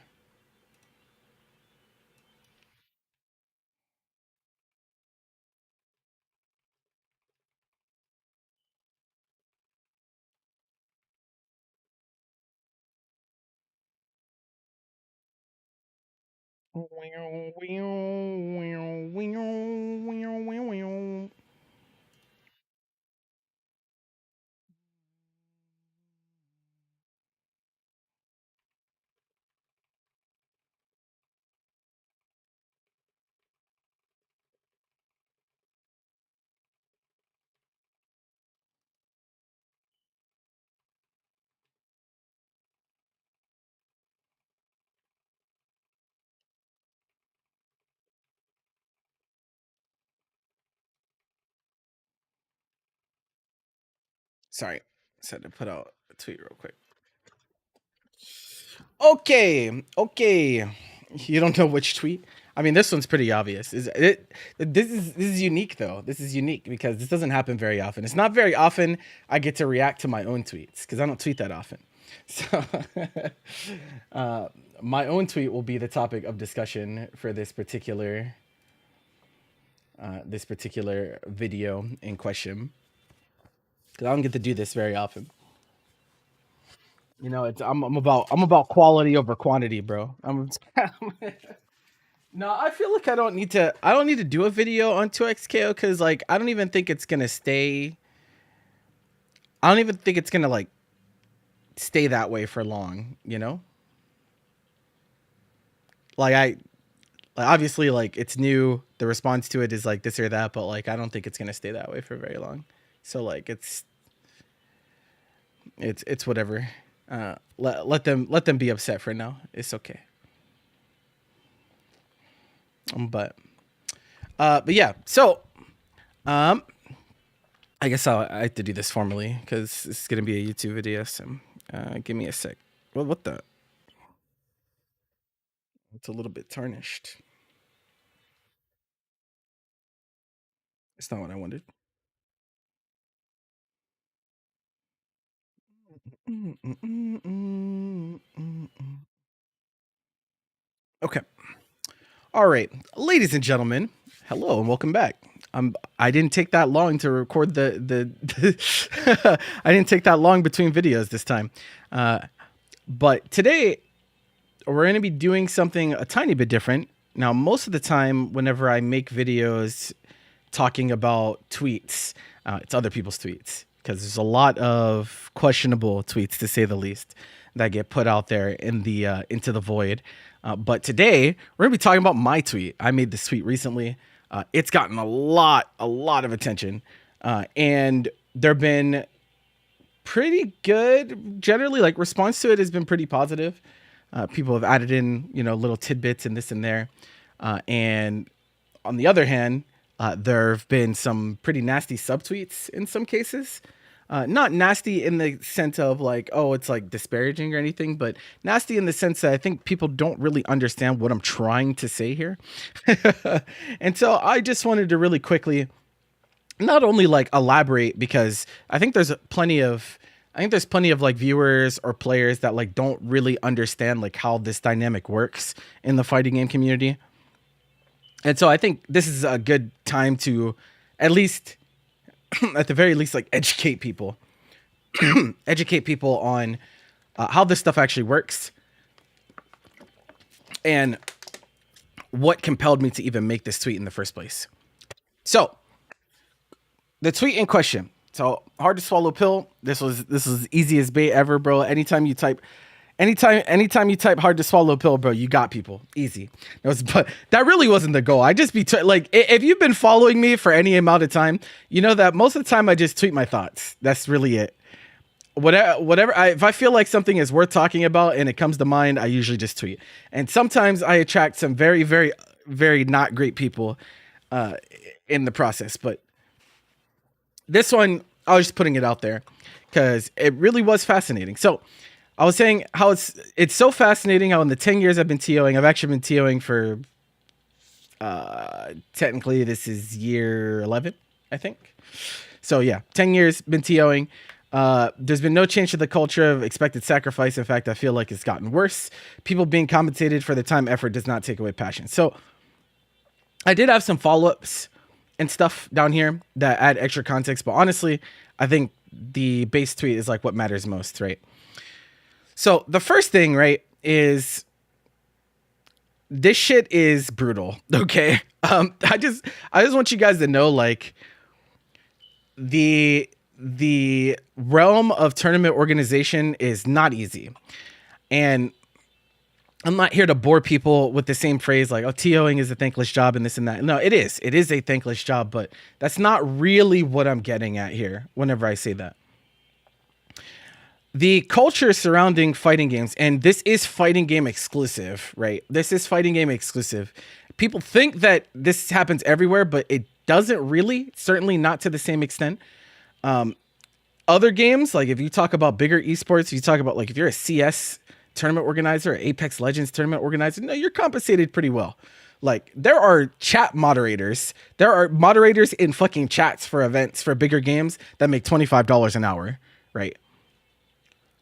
Sorry, just had to put out a tweet real quick. Okay. You don't know which tweet? I mean, this one's pretty obvious. Is it? This is unique though. This is unique because this doesn't happen very often. It's not very often I get to react to my own tweets because I don't tweet that often. So my own tweet will be the topic of discussion for this particular video in question. Because I don't get to do this very often. You know, I'm about quality over quantity, bro. No, I feel like I don't need to do a video on 2xKO because like I don't even think it's gonna stay. I don't even think it's gonna like stay that way for long, you know? like obviously like it's new. The response to it is like this or that, but like I don't think it's gonna stay that way for very long. So like it's whatever. Let them be upset for now. It's okay. But yeah. So I guess I have to do this formally because this is gonna be a YouTube video. So give me a sec. Well, what the? It's a little bit tarnished. It's not what I wanted. Okay. All right, ladies and gentlemen, hello and welcome back. I didn't take that long to record the I didn't take that long between videos this time. But today we're going to be doing something a tiny bit different. Now, most of the time, whenever I make videos talking about tweets, it's other people's tweets because there's a lot of questionable tweets, to say the least, that get put out there in the into the void. But today we're gonna be talking about my tweet. I made this tweet recently. It's gotten a lot of attention, and there've been pretty good, generally, like response to it has been pretty positive. People have added in, little tidbits and this and there. And on the other hand, there have been some pretty nasty subtweets in some cases. Not nasty in the sense of like, oh, it's like disparaging or anything, but nasty in the sense that I think people don't really understand what I'm trying to say here. And so I just wanted to really quickly not only like elaborate, because I think there's plenty of like viewers or players that like don't really understand like how this dynamic works in the fighting game community. And so I think this is a good time to at least at the very least, like educate people on how this stuff actually works and what compelled me to even make this tweet in the first place. So the tweet in question. So hard to swallow pill. This was easiest bait ever, bro. Anytime you type hard to swallow pill, bro, you got people easy. But that really wasn't the goal. I just be like, if you've been following me for any amount of time, you know that most of the time I just tweet my thoughts. That's really it. Whatever. If I feel like something is worth talking about and it comes to mind, I usually just tweet. And sometimes I attract some very, very, very not great people in the process. But this one, I was just putting it out there because it really was fascinating. So I was saying how it's so fascinating how in the 10 years I've been TOing, I've actually been TOing for technically this is year 11, I think. So yeah, 10 years been TOing. There's been no change to the culture of expected sacrifice. In fact, I feel like it's gotten worse. People being compensated for the time effort does not take away passion. So I did have some follow-ups and stuff down here that add extra context, but honestly, I think the base tweet is like what matters most, right? So the first thing, right, is this shit is brutal. Okay. I just want you guys to know, like, the realm of tournament organization is not easy. And I'm not here to bore people with the same phrase like, oh, TOing is a thankless job and this and that. No, it is. It is a thankless job, but that's not really what I'm getting at here whenever I say that. The culture surrounding fighting games, and this is fighting game exclusive, right? This is fighting game exclusive. People think that this happens everywhere, but it doesn't really, certainly not to the same extent. Other games, like if you talk about bigger esports, you talk about like if you're a CS tournament organizer, or Apex Legends tournament organizer, no, you're compensated pretty well. Like there are chat moderators. There are moderators in fucking chats for events for bigger games that make $25 an hour, right?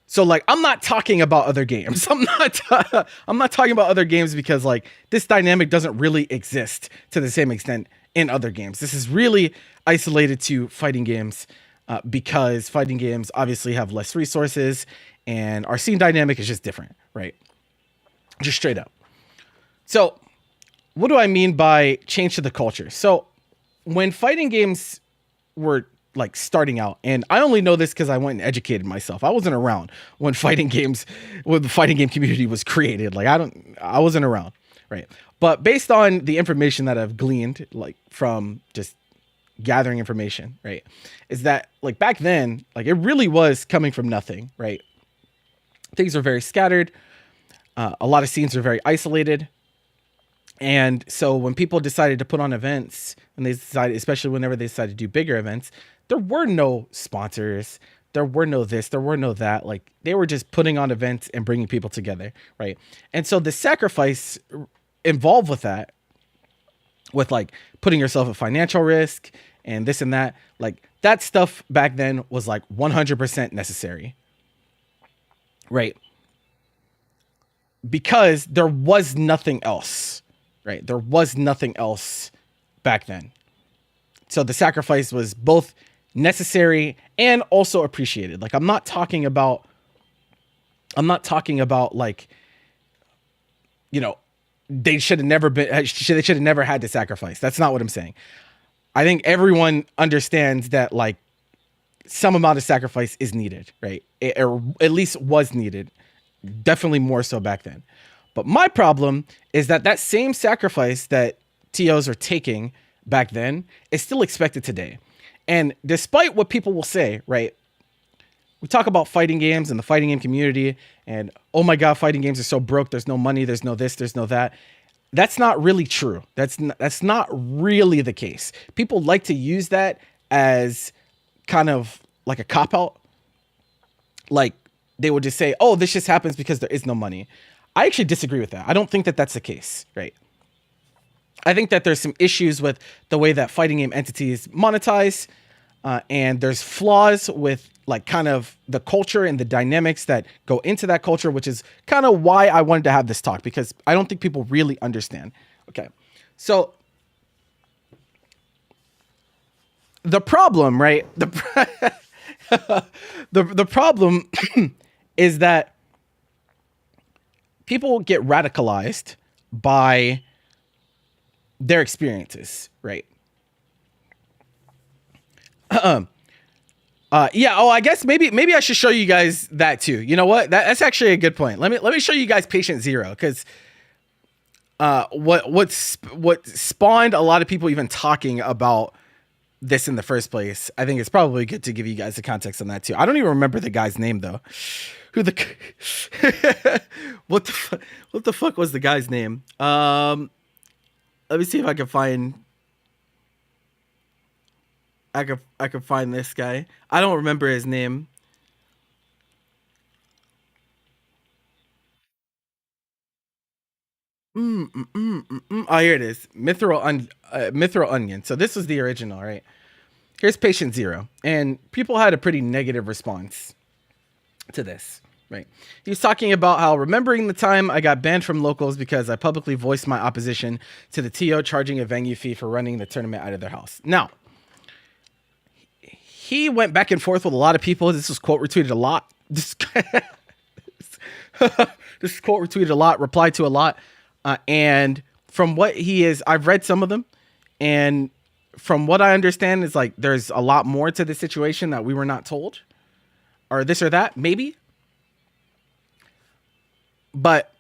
So like, I'm not talking about other games. I'm not talking about other games because like this dynamic doesn't really exist to the same extent in other games. This is really isolated to fighting games because fighting games obviously have less resources and our scene dynamic is just different, right? Just straight up. So what do I mean by change to the culture? So when fighting games were like starting out, and I only know this because I went and educated myself. I wasn't around when the fighting game community was created. Like I wasn't around. right? But based on the information that I've gleaned, like from just gathering information, right, is that like back then, like it really was coming from nothing, right? Things are very scattered. A lot of scenes are very isolated. And so when people decided to put on events, and they decided, especially whenever they decided to do bigger events, there were no sponsors. There were no this, there were no that. Like they were just putting on events and bringing people together, right? And so the sacrifice involved with that, with like putting yourself at financial risk and this and that, like that stuff back then was like 100% necessary, right? Because there was nothing else, right? There was nothing else back then. So the sacrifice was both necessary and also appreciated. Like I'm not talking about like, you know, they should have never been, they should have never had to sacrifice. That's not what I'm saying. I think everyone understands that like some amount of sacrifice is needed, right? Or at least was needed. Definitely more so back then. But my problem is that that same sacrifice that TOs are taking back then is still expected today. And despite what people will say, right? We talk about fighting games and the fighting game community and, oh my God, fighting games are so broke. There's no money. There's no this, there's no that. That's not really true. That's not really the case. People like to use that as kind of like a cop-out. Like they would just say, oh, this just happens because there is no money. I actually disagree with that. I don't think that that's the case, right? I think that there's some issues with the way that fighting game entities monetize, and there's flaws with like kind of the culture and the dynamics that go into that culture, which is kind of why I wanted to have this talk, because I don't think people really understand. Okay. So the problem, right? The problem is that people get radicalized by their experiences, right? Yeah. Oh, I guess maybe I should show you guys that too. You know what? That's actually a good point. Let me show you guys Patient Zero, because what spawned a lot of people even talking about this in the first place. I think it's probably good to give you guys the context on that too. I don't even remember the guy's name though. What the fuck was the guy's name? Let me see if I can find. I could find this guy. I don't remember his name. Oh, here it is. Mithril Onion. So this was the original, right? Here's Patient Zero, and people had a pretty negative response to this, right? He was talking about how, remembering the time I got banned from locals because I publicly voiced my opposition to the TO charging a venue fee for running the tournament out of their house. Now, he went back and forth with a lot of people. This was quote retweeted a lot. This quote retweeted a lot, replied to a lot. And from what he is, I've read some of them. And from what I understand is like, there's a lot more to the situation that we were not told, or this or that, maybe. But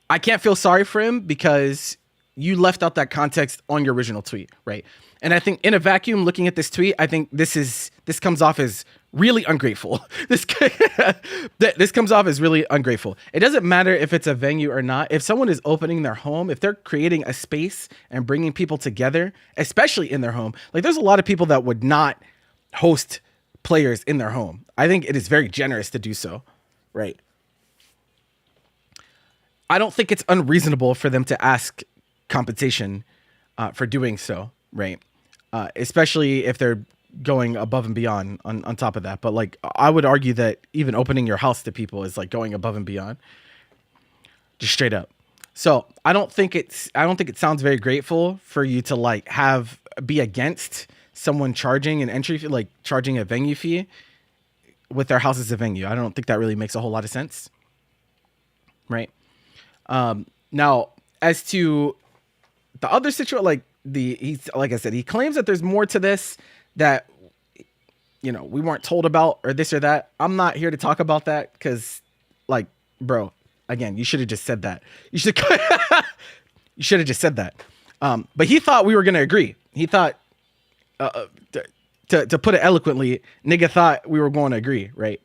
I can't feel sorry for him because you left out that context on your original tweet, right? And I think in a vacuum, looking at this tweet, I think this comes off as really ungrateful. This comes off as really ungrateful. It doesn't matter if it's a venue or not. If someone is opening their home, if they're creating a space and bringing people together, especially in their home, like there's a lot of people that would not host players in their home. I think it is very generous to do so, right? I don't think it's unreasonable for them to ask compensation for doing so, right? Especially if they're going above and beyond on top of that. But like, I would argue that even opening your house to people is like going above and beyond, just straight up. So I don't think it sounds very grateful for you to like be against someone charging an entry fee, like charging a venue fee with their house as a venue. I don't think that really makes a whole lot of sense, right? Now, as to the other situation, like like I said, he claims that there's more to this that, you know, we weren't told about, or this or that. I'm not here to talk about that because, like, bro, again, you should have just said that. You should You should have just said that. But he thought we were going to agree. He thought, to put it eloquently, nigga thought we were going to agree, right?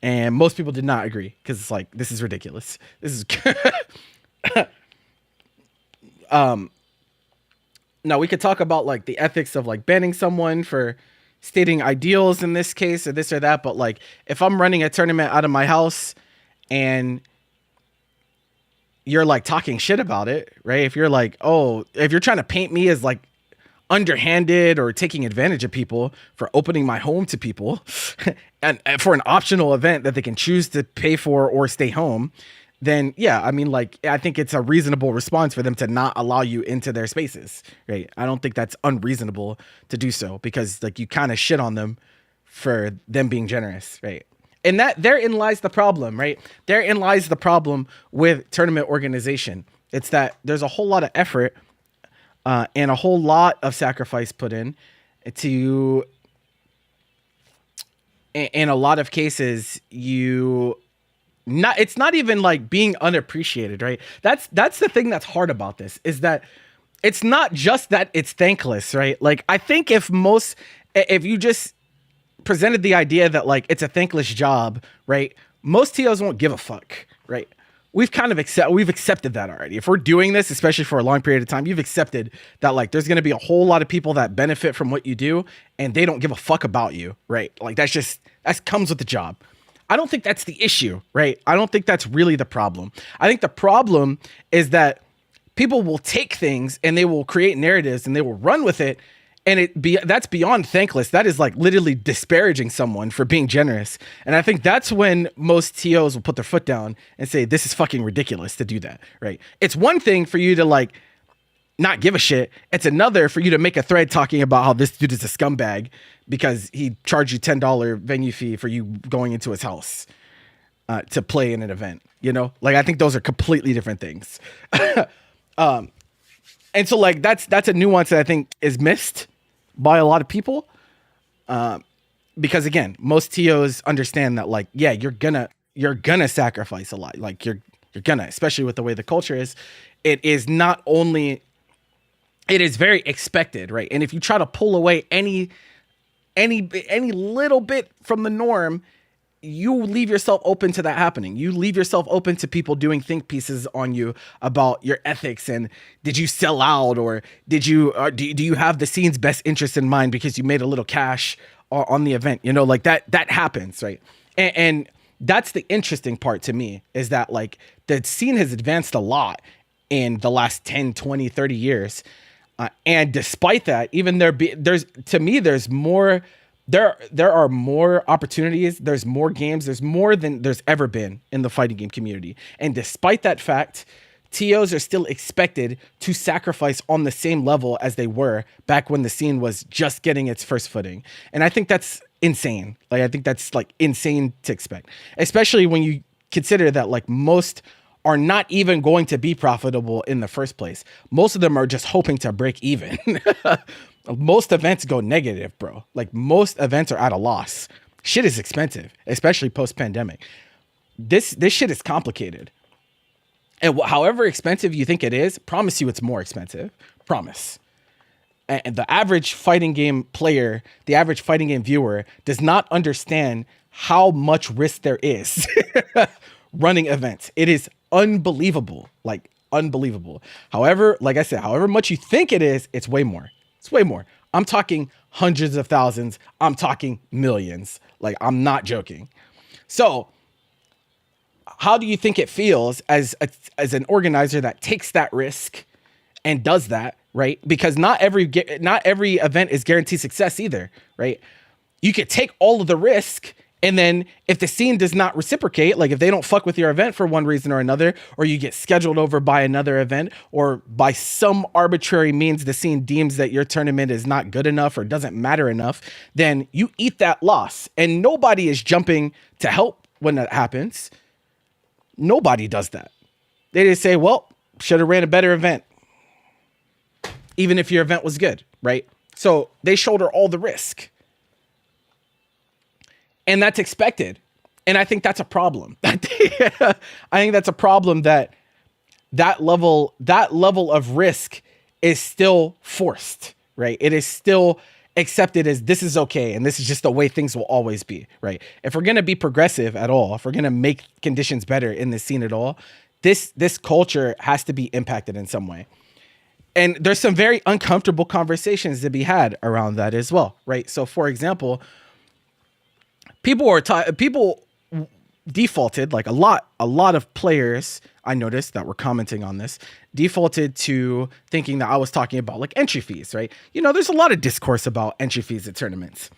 And most people did not agree because it's like, this is ridiculous. This is... Now we could talk about like the ethics of like banning someone for stating ideals in this case or this or that. But like, if I'm running a tournament out of my house and you're like talking shit about it, right? If you're like, oh, if you're trying to paint me as like underhanded or taking advantage of people for opening my home to people and for an optional event that they can choose to pay for or stay home, then yeah, I mean, like, I think it's a reasonable response for them to not allow you into their spaces, right? I don't think that's unreasonable to do so because like you kind of shit on them for them being generous, right? And that therein lies the problem, right? Therein lies the problem with tournament organization. It's that there's a whole lot of effort and a whole lot of sacrifice put in to, in a lot of cases, it's not even like being unappreciated, right? That's the thing that's hard about this is that it's not just that it's thankless, right? Like, I think if you just presented the idea that like it's a thankless job, right? Most TOs won't give a fuck, right? We've accepted that already. If we're doing this, especially for a long period of time, you've accepted that like there's going to be a whole lot of people that benefit from what you do and they don't give a fuck about you, right? Like that comes with the job. I don't think that's the issue, right? I don't think that's really the problem. I think the problem is that people will take things and they will create narratives and they will run with it. And that's beyond thankless. That is like literally disparaging someone for being generous. And I think that's when most TOs will put their foot down and say, this is fucking ridiculous to do that, right? It's one thing for you to like not give a shit. It's another for you to make a thread talking about how this dude is a scumbag because he charged you $10 venue fee for you going into his house to play in an event, you know? Like, I think those are completely different things. And so like, that's a nuance that I think is missed by a lot of people. Because again, most TOs understand that like, yeah, you're gonna sacrifice a lot. Like you're gonna, especially with the way the culture is, it is very expected, right? And if you try to pull away any little bit from the norm, you leave yourself open to that happening. You leave yourself open to people doing think pieces on you about your ethics and did you sell out or do you have the scene's best interest in mind because you made a little cash on the event, you know, like that happens, right? And that's the interesting part to me is that like the scene has advanced a lot in the last 10, 20, 30 years. And despite that, even there's more. There are more opportunities. There's more games. There's more than there's ever been in the fighting game community. And despite that fact, TOs are still expected to sacrifice on the same level as they were back when the scene was just getting its first footing. And I think that's insane. Like, I think that's like insane to expect, especially when you consider that like most are not even going to be profitable in the first place. Most of them are just hoping to break even. Most events go negative, bro. Like most events are at a loss. Shit is expensive, especially post-pandemic. This shit is complicated. And however expensive you think it is, promise you it's more expensive. Promise. And the average fighting game player, the average fighting game viewer does not understand how much risk there is running events. It is unbelievable, like unbelievable. However, like I said, however much you think it is, it's way more. It's way more. I'm talking hundreds of thousands. I'm talking millions. Like, I'm not joking. So how do you think it feels as an organizer that takes that risk and does that, right? Because not every event is guaranteed success either, right? You could take all of the risk, and then if the scene does not reciprocate, like if they don't fuck with your event for one reason or another, or you get scheduled over by another event, or by some arbitrary means the scene deems that your tournament is not good enough or doesn't matter enough, then you eat that loss. And nobody is jumping to help when that happens. Nobody does that. They just say, well, should have ran a better event, even if your event was good, right? So they shoulder all the risk. And that's expected. And I think that's a problem. I think that's a problem that that level of risk is still forced, right? It is still accepted as this is okay, and this is just the way things will always be, right? If we're gonna be progressive at all, if we're gonna make conditions better in this scene at all, this culture has to be impacted in some way. And there's some very uncomfortable conversations to be had around that as well, right? So, for example, people defaulted, like a lot of players I noticed that were commenting on this defaulted to thinking that I was talking about like entry fees, right? You know, there's a lot of discourse about entry fees at tournaments.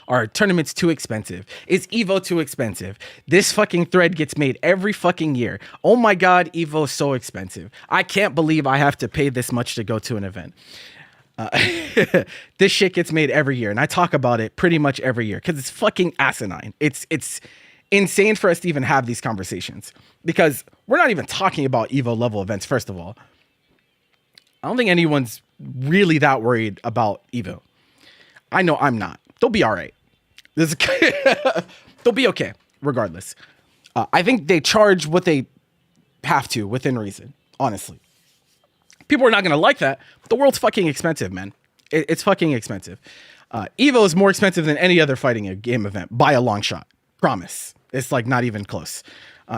Are tournaments too expensive? Is Evo too expensive? This fucking thread gets made every fucking year. Oh my God, Evo's so expensive. I can't believe I have to pay this much to go to an event. This shit gets made every year, and I talk about it pretty much every year because it's fucking asinine. It's insane for us to even have these conversations because we're not even talking about Evo level events. First of all, I don't think anyone's really that worried about Evo. I know I'm not. They'll be all right. They'll be okay regardless. I think they charge what they have to within reason, honestly. People are not going to like that, but the world's fucking expensive, man. It's fucking expensive. Evo is more expensive than any other fighting game event by a long shot. Promise. It's like not even close.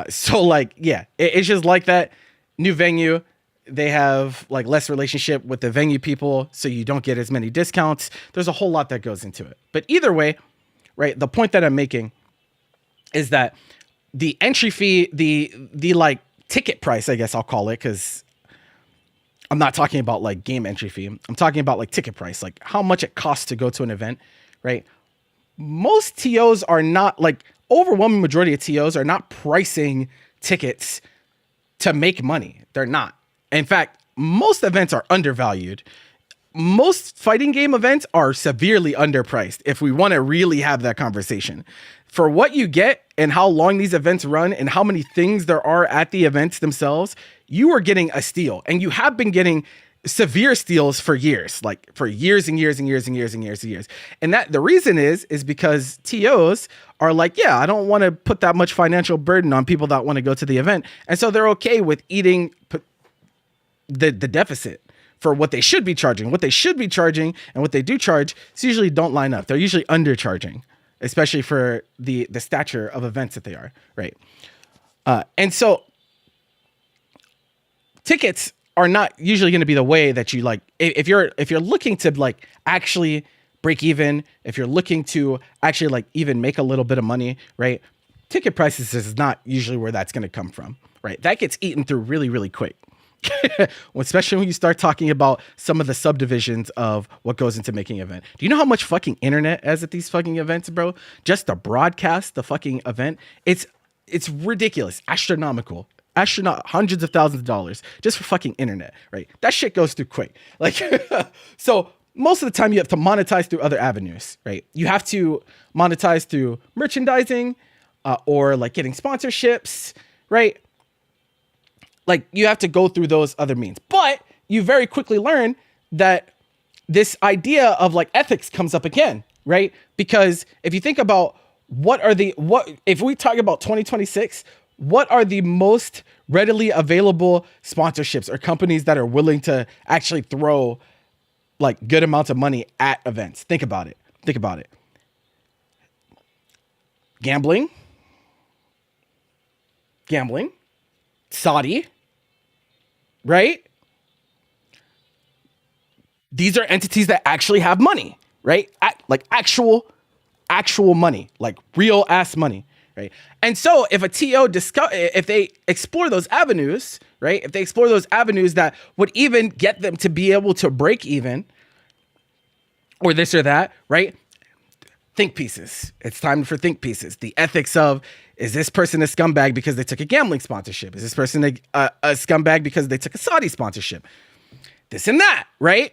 So like, yeah, it's just like that. New venue. They have like less relationship with the venue people, so you don't get as many discounts. There's a whole lot that goes into it. But either way, right, the point that I'm making is that the entry fee, the like ticket price, I guess I'll call it, because I'm not talking about like game entry fee. I'm talking about like ticket price, like how much it costs to go to an event, right? Most TOs are not, like overwhelming majority of TOs are not pricing tickets to make money. They're not. In fact, most events are undervalued. Most fighting game events are severely underpriced if we want to really have that conversation. For what you get and how long these events run and how many things there are at the events themselves, you are getting a steal. And you have been getting severe steals for years, like for years and years and years and years and years and years. And that the reason is because TOs are like, yeah, I don't want to put that much financial burden on people that want to go to the event. And so they're okay with eating the deficit for what they should be charging. What they should be charging and what they do charge is usually don't line up. They're usually undercharging, especially for the stature of events that they are, right? And so tickets are not usually going to be the way that you like. If you're looking to like actually break even, if you're looking to actually like even make a little bit of money, right? Ticket prices is not usually where that's going to come from, right? That gets eaten through really, really quick. Especially when you start talking about some of the subdivisions of what goes into making an event. Do you know how much fucking internet is at these fucking events, bro? Just to broadcast the fucking event, it's ridiculous, astronomical, hundreds of thousands of dollars just for fucking internet, right? That shit goes through quick. Like, so most of the time you have to monetize through other avenues, right? You have to monetize through merchandising or like getting sponsorships, right? Like you have to go through those other means, but you very quickly learn that this idea of like ethics comes up again, right? Because if you think about if we talk about 2026, what are the most readily available sponsorships or companies that are willing to actually throw like good amounts of money at events? Think about it. Gambling, Saudi, right? These are entities that actually have money, right? Like actual money, like real ass money, right? And so if a TO if they explore those avenues, right? If they explore those avenues that would even get them to be able to break even or this or that, right? Think pieces. It's time for think pieces. The ethics of, is this person a scumbag because they took a gambling sponsorship? Is this person a scumbag because they took a Saudi sponsorship? This and that, right?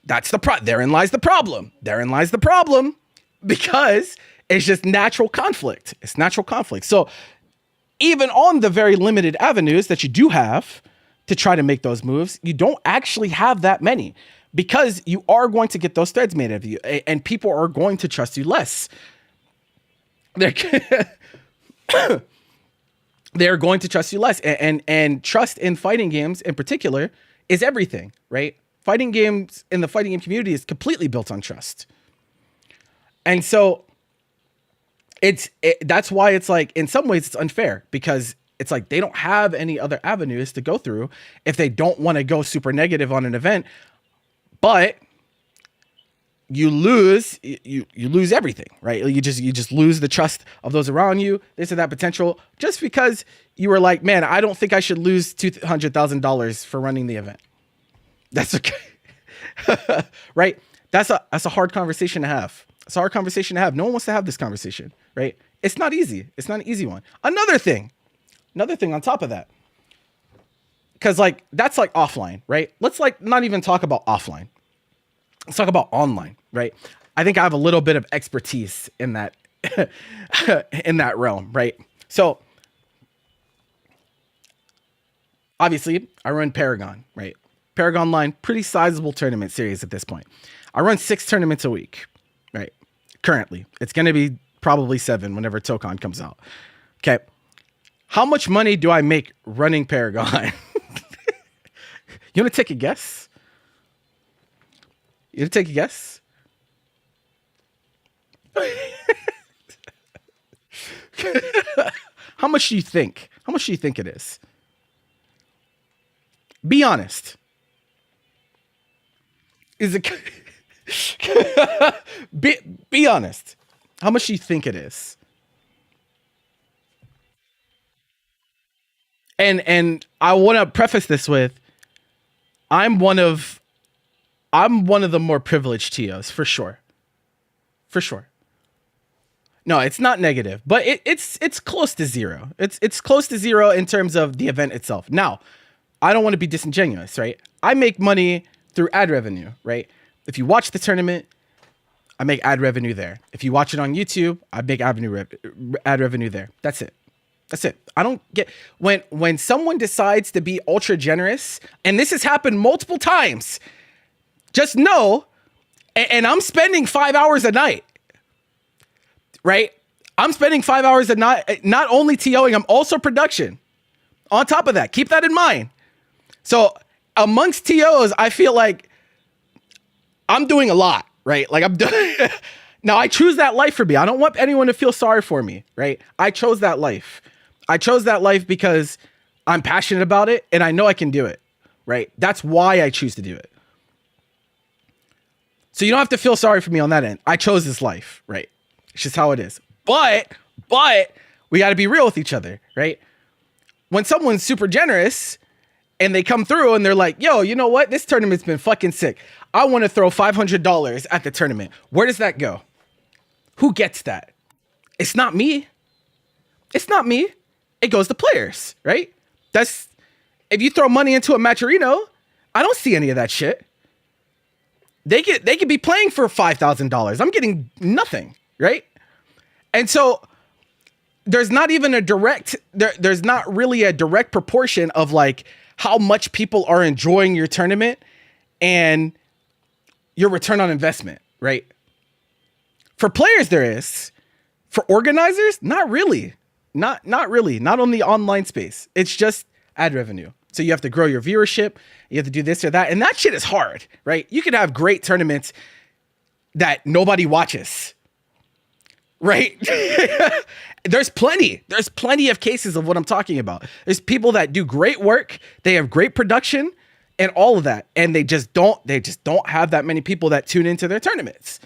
That's therein lies the problem. Therein lies the problem because it's just natural conflict. It's natural conflict. So even on the very limited avenues that you do have to try to make those moves, you don't actually have that many because you are going to get those threads made of you and people are going to trust you less. they're going to trust you less. And trust in fighting games in particular is everything, right? Fighting games in the fighting game community is completely built on trust. And so that's why it's like, in some ways it's unfair, because it's like they don't have any other avenues to go through if they don't want to go super negative on an event. But you lose everything, right? You just lose the trust of those around you, this or that potential, just because you were like, man, I don't think I should lose $200,000 for running the event. That's okay. Right? That's a hard conversation to have. It's a hard conversation to have. No one wants to have this conversation, right? It's not easy. It's not an easy one. Another thing on top of that, because like that's like offline, right? Let's like not even talk about offline. Let's talk about online, right? I think I have a little bit of expertise in that in that realm, right? So obviously I run Paragon, right? Paragon Line, pretty sizable tournament series at this point. I run 6 tournaments a week, right? Currently, it's going to be probably 7 whenever Tokon comes out. Okay. How much money do I make running Paragon? You want to take a guess? You want to take a guess? How much do you think? How much do you think it is? Be honest. Is it be honest. How much do you think it is? And I want to preface this with I'm one of the more privileged TOs for sure. For sure. No, it's not negative, but it's close to zero. It's close to zero in terms of the event itself. Now, I don't want to be disingenuous, right? I make money through ad revenue, right? If you watch the tournament, I make ad revenue there. If you watch it on YouTube, I make ad revenue there. That's it. That's it. I don't get when someone decides to be ultra generous, and this has happened multiple times. Just know, and I'm spending 5 hours a night, right? I'm spending 5 hours a night, not only TOing, I'm also production. On top of that, keep that in mind. So amongst TOs, I feel like I'm doing a lot, right? Like I'm doing. Now I choose that life for me. I don't want anyone to feel sorry for me, right? I chose that life. I chose that life because I'm passionate about it and I know I can do it, right? That's why I choose to do it. So you don't have to feel sorry for me on that end. I chose this life, right? It's just how it is. But we got to be real with each other, right? When someone's super generous and they come through and they're like, yo, you know what? This tournament's been fucking sick. I want to throw $500 at the tournament. Where does that go? Who gets that? It's not me. It's not me. It goes to players, right? That's if you throw money into a Matcherino, I don't see any of that shit. They could be playing for $5,000. I'm getting nothing, right? And so there's not even a direct, there's not really a direct proportion of like how much people are enjoying your tournament and your return on investment, right? For players, there is. For organizers, not really. Not really. Not on the online space. It's just ad revenue. So you have to grow your viewership. You have to do this or that. And that shit is hard, right? You can have great tournaments that nobody watches, right? There's plenty of cases of what I'm talking about. There's people that do great work. They have great production and all of that. And they just don't have that many people that tune into their tournaments.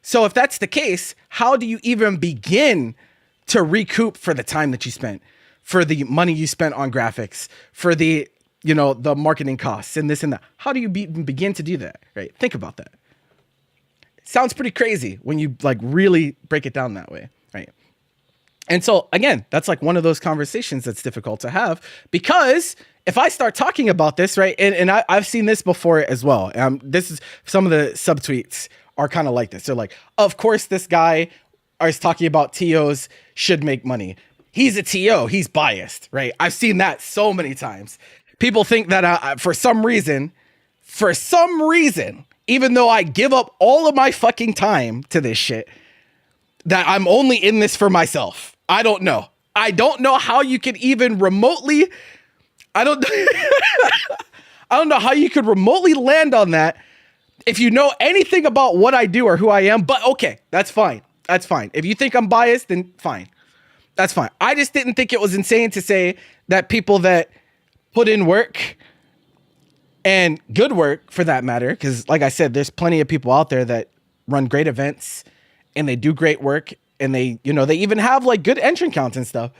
So if that's the case, how do you even begin to recoup for the time that you spent, for the money you spent on graphics, for the, the marketing costs and this and that? How do you begin to do that, right? Think about that. It sounds pretty crazy when you like really break it down that way, right? And so again, that's like one of those conversations that's difficult to have, because if I start talking about this, right, and I've seen this before as well. This is some of the subtweets are kind of like this. They're like, of course, this guy is talking about TOs should make money. He's a TO. He's biased, right? I've seen that so many times. People think that for some reason, even though I give up all of my fucking time to this shit, that I'm only in this for myself. I don't know. I don't know how you could even remotely. I don't know how you could remotely land on that if you know anything about what I do or who I am. But okay, that's fine. That's fine. If you think I'm biased, then fine. That's fine. I just didn't think it was insane to say that people that put in work and good work for that matter, because like I said, there's plenty of people out there that run great events and they do great work and they, you know, they even have like good entrant counts and stuff,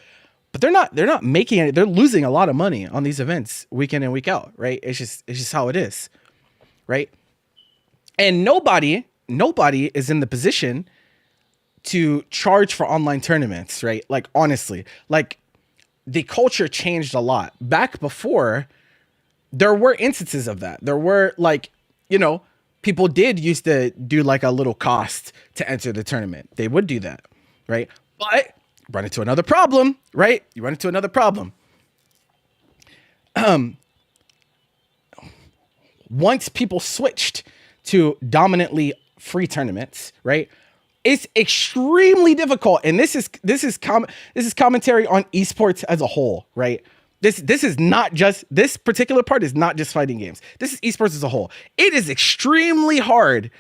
but they're not making it. They're losing a lot of money on these events week in and week out, right? It's just how it is, right? And nobody is in the position to charge for online tournaments, right? Like, honestly, like the culture changed a lot. Back before, there were instances of that. There were like, you know, people did used to do like a little cost to enter the tournament. They would do that, right? But run into another problem, right? You run into another problem. Once people switched to dominantly free tournaments, right? It's extremely difficult, and this is commentary on esports as a whole, right? This is not just, this particular part is not just fighting games. This is esports as a whole. It is extremely hard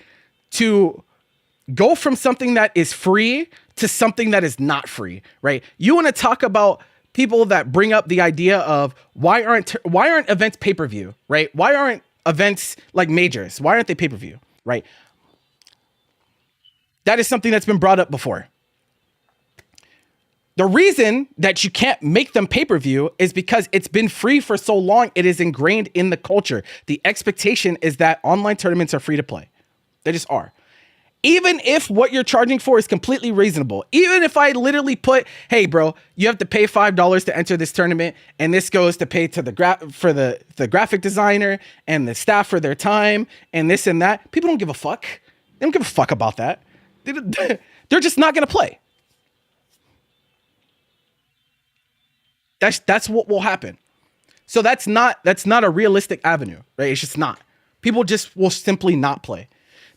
to go from something that is free to something that is not free, right? You want to talk about people that bring up the idea of why aren't events pay-per-view, right? Why aren't events like majors? Why aren't they pay-per-view, right? That is something that's been brought up before. The reason that you can't make them pay-per-view is because it's been free for so long. It is ingrained in the culture. The expectation is that online tournaments are free to play. They just are. Even if what you're charging for is completely reasonable, even if I literally put, hey, bro, you have to pay $5 to enter this tournament, and this goes to pay to the graphic designer and the staff for their time and this and that, people don't give a fuck. They don't give a fuck about that. They're just not going to play. That's what will happen. So that's not a realistic avenue, right? It's just not. People just will simply not play.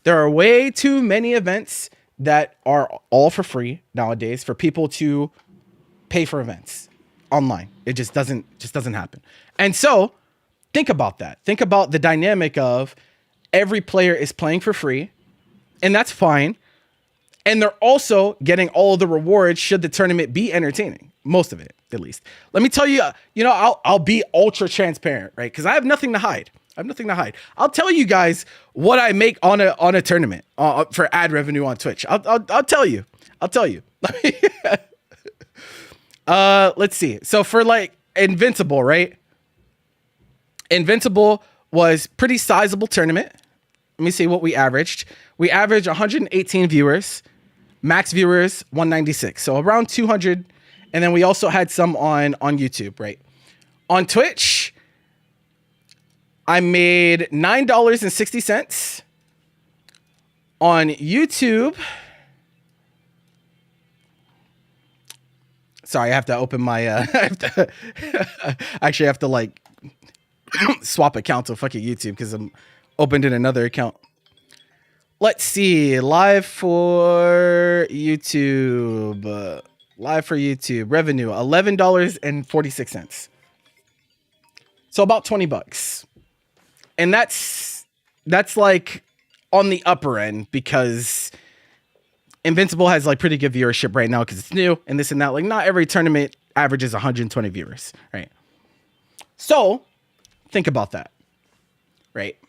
There are way too many events that are all for free nowadays for people to pay for events online. It just doesn't happen. And so think about that. Think about the dynamic of every player is playing for free, and that's fine. And they're also getting all of the rewards should the tournament be entertaining. Most of it, at least. Let me tell you, I'll be ultra transparent, right? Because I have nothing to hide. I'll tell you guys what I make on a tournament for ad revenue on Twitch. I'll tell you. Let's see. So for like Invincible, right? Invincible was pretty sizable tournament. Let me see what we averaged. We averaged 118 viewers. Max viewers, 196. So around 200. And then we also had some on YouTube, right? On Twitch, I made $9.60. On YouTube, sorry, I have to open my, I have to like swap account to fucking YouTube because I'm opened in another account. Let's see, live for YouTube, revenue, $11.46. So about $20. And that's like on the upper end because Invincible has like pretty good viewership right now because it's new and this and that. Like not every tournament averages 120 viewers, right? So think about that, right?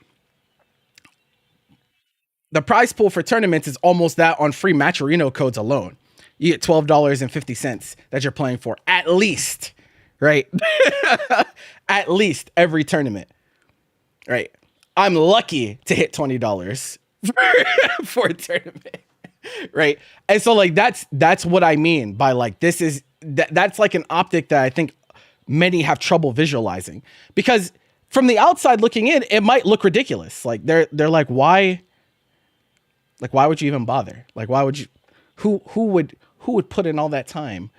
The prize pool for tournaments is almost that on free Matcherino codes alone. You get $12.50 that you're playing for at least, right? At least every tournament, right? I'm lucky to hit $20 for a tournament, right? And so like that's what I mean by like that's like an optic that I think many have trouble visualizing because from the outside looking in, it might look ridiculous. Like they're like why would you even bother? Like why would you? Who would put in all that time?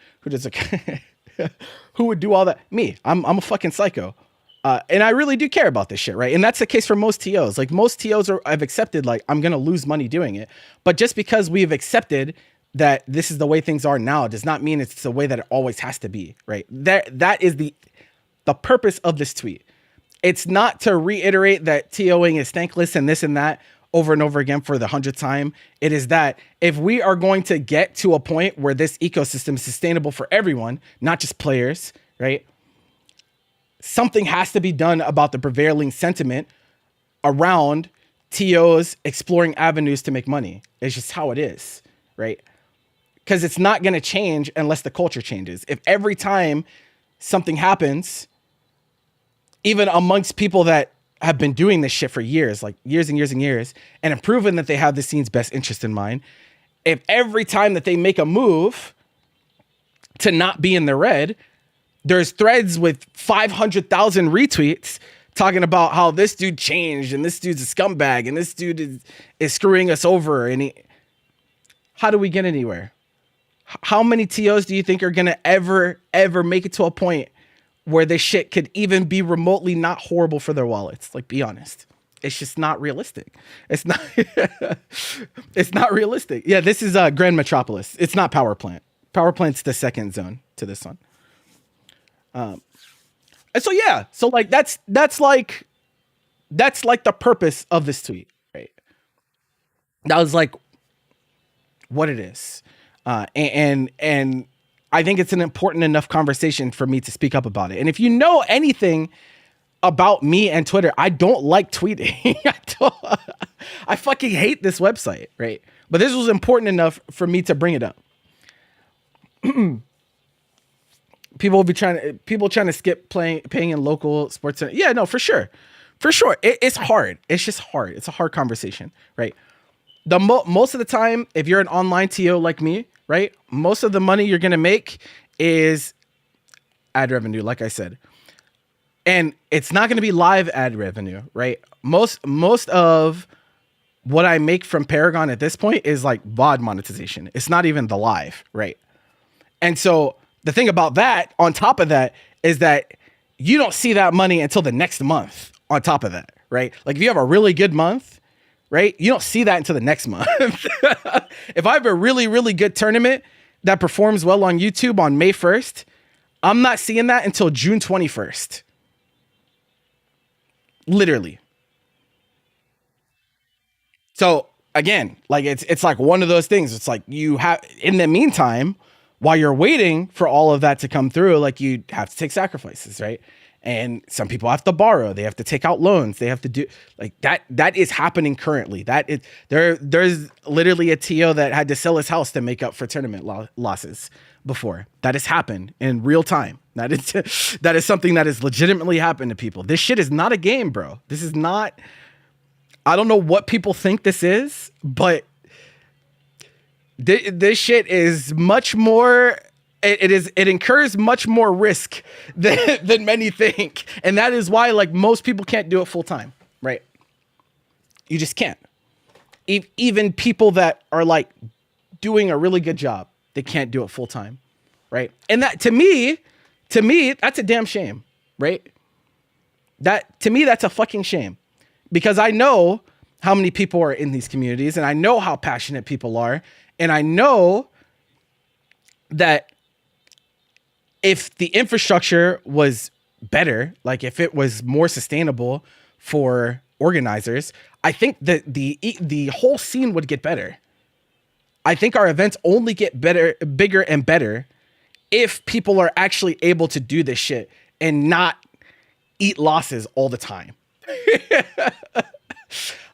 Who would do all that? Me. I'm a fucking psycho. And I really do care about this shit, right? And that's the case for most TOs. Like most TOs I've accepted, like I'm going to lose money doing it. But just because we've accepted that this is the way things are now does not mean it's the way that it always has to be, right? That is the purpose of this tweet. It's not to reiterate that TOing is thankless and this and that over and over again for the 100th time. It is that if we are going to get to a point where this ecosystem is sustainable for everyone, not just players, right? Something has to be done about the prevailing sentiment around TOs exploring avenues to make money. It's just how it is, right? Because it's not going to change unless the culture changes. If every time something happens, even amongst people that have been doing this shit for years, like years and years and years, and have proven that they have the scene's best interest in mind, if every time that they make a move to not be in the red, there's threads with 500,000 retweets talking about how this dude changed and this dude's a scumbag and this dude is screwing us over. And how do we get anywhere? How many TOs do you think are going to ever make it to a point where this shit could even be remotely not horrible for their wallets? Like, be honest. It's just not realistic. It's not, it's not realistic. Yeah, this is Grand Metropolis. It's not Power Plant. Power Plant's the second zone to this one. And so, yeah, so like, that's like the purpose of this tweet, right? That was like what it is. And I think it's an important enough conversation for me to speak up about it. And if you know anything about me and Twitter, I don't like tweeting. I fucking hate this website, right? But this was important enough for me to bring it up. People trying to skip paying in local sports center. Yeah, no, for sure. It's hard. It's just hard. It's a hard conversation, right? Most of the time, if you're an online TO like me, right, most of the money you're gonna make is ad revenue, like I said, and it's not gonna be live ad revenue, right? Most of what I make from Paragon at this point is like VOD monetization. It's not even the live, right? And so the thing about that, on top of that, is that you don't see that money until the next month. On top of that, right? Like if you have a really good month, right, you don't see that until the next month. If I have a really, really good tournament that performs well on YouTube on May 1st, I'm not seeing that until June 21st. Literally. So again, like it's like one of those things. It's like you have, in the meantime, while you're waiting for all of that to come through, like you have to take sacrifices, right? And some people have to borrow, they have to take out loans, they have to do like that. That is happening currently. There's literally a TO that had to sell his house to make up for tournament losses before. That has happened in real time. That is something that has legitimately happened to people. This shit is not a game, bro. This is not, I don't know what people think this is, but this shit is much more. It incurs much more risk than many think, and that is why like most people can't do it full time, right? You just can't. Even people that are like doing a really good job, they can't do it full time, right? And that to me, that's a damn shame, right? That to me, that's a fucking shame, because I know how many people are in these communities, and I know how passionate people are, and I know that if the infrastructure was better, like if it was more sustainable for organizers, I think that the whole scene would get better. I think our events only get better, bigger and better if people are actually able to do this shit and not eat losses all the time.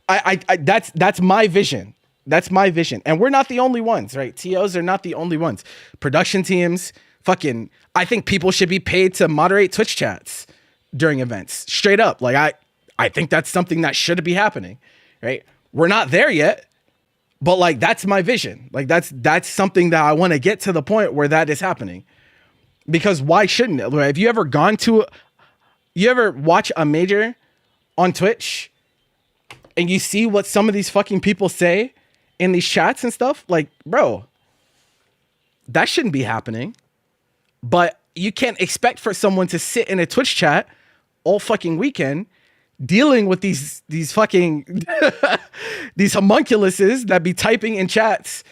That's my vision. That's my vision. And we're not the only ones, right? TOs are not the only ones. Production teams, fucking, I think people should be paid to moderate Twitch chats during events. Straight up. Like I think that's something that should be happening, right? We're not there yet, but like that's my vision. Like that's something that I want to get to the point where that is happening. Because why shouldn't it? Have you ever watch a major on Twitch and you see what some of these fucking people say in these chats and stuff? Like, bro, that shouldn't be happening. But you can't expect for someone to sit in a Twitch chat all fucking weekend dealing with these fucking these homunculuses that be typing in chats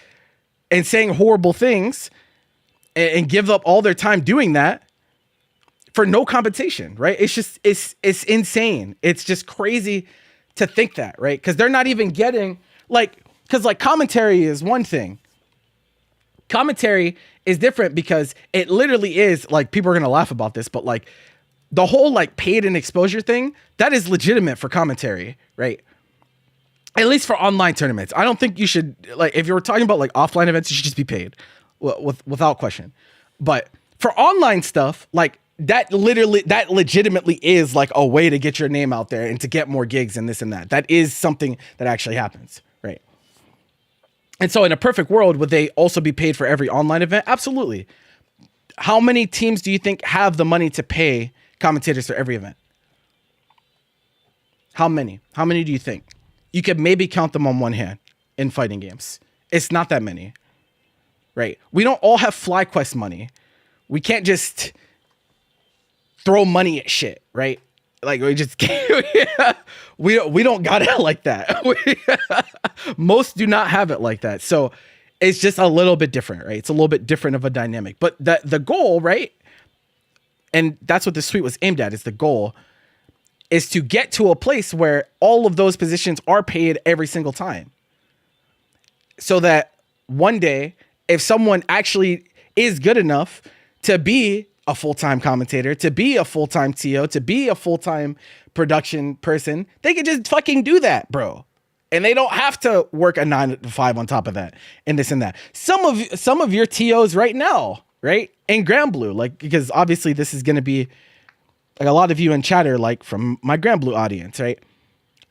and saying horrible things and give up all their time doing that for no compensation, right? It's just, it's insane. It's just crazy to think that, right? Because they're not even getting, like, because like commentary is one thing. Commentary is different because it literally is, like, people are going to laugh about this, but like the whole like paid and exposure thing, that is legitimate for commentary, right? At least for online tournaments. I don't think you should, like, if you're talking about like offline events, you should just be paid without question. But for online stuff, like that legitimately is like a way to get your name out there and to get more gigs and this and that. That is something that actually happens, right? And so in a perfect world, would they also be paid for every online event? Absolutely. How many teams do you think have the money to pay commentators for every event? How many? How many do you think? You could maybe count them on one hand in fighting games. It's not that many, right? We don't all have FlyQuest money. We can't just throw money at shit, right? Like we just can't. we don't got it like that. Most do not have it like that. So it's just a little bit different, right? It's a little bit different of a dynamic. But the goal, right? And that's what the suite was aimed at, is the goal is to get to a place where all of those positions are paid every single time. So that one day, if someone actually is good enough to be a full-time commentator, to be a full-time TO, to be a full-time production person, they can just fucking do that, bro. And they don't have to work a 9 to 5 on top of that and this and that. Some of your TOs right now, right? In Grand Blue, like, because obviously this is going to be like a lot of you in chat are like from my Grand Blue audience, right?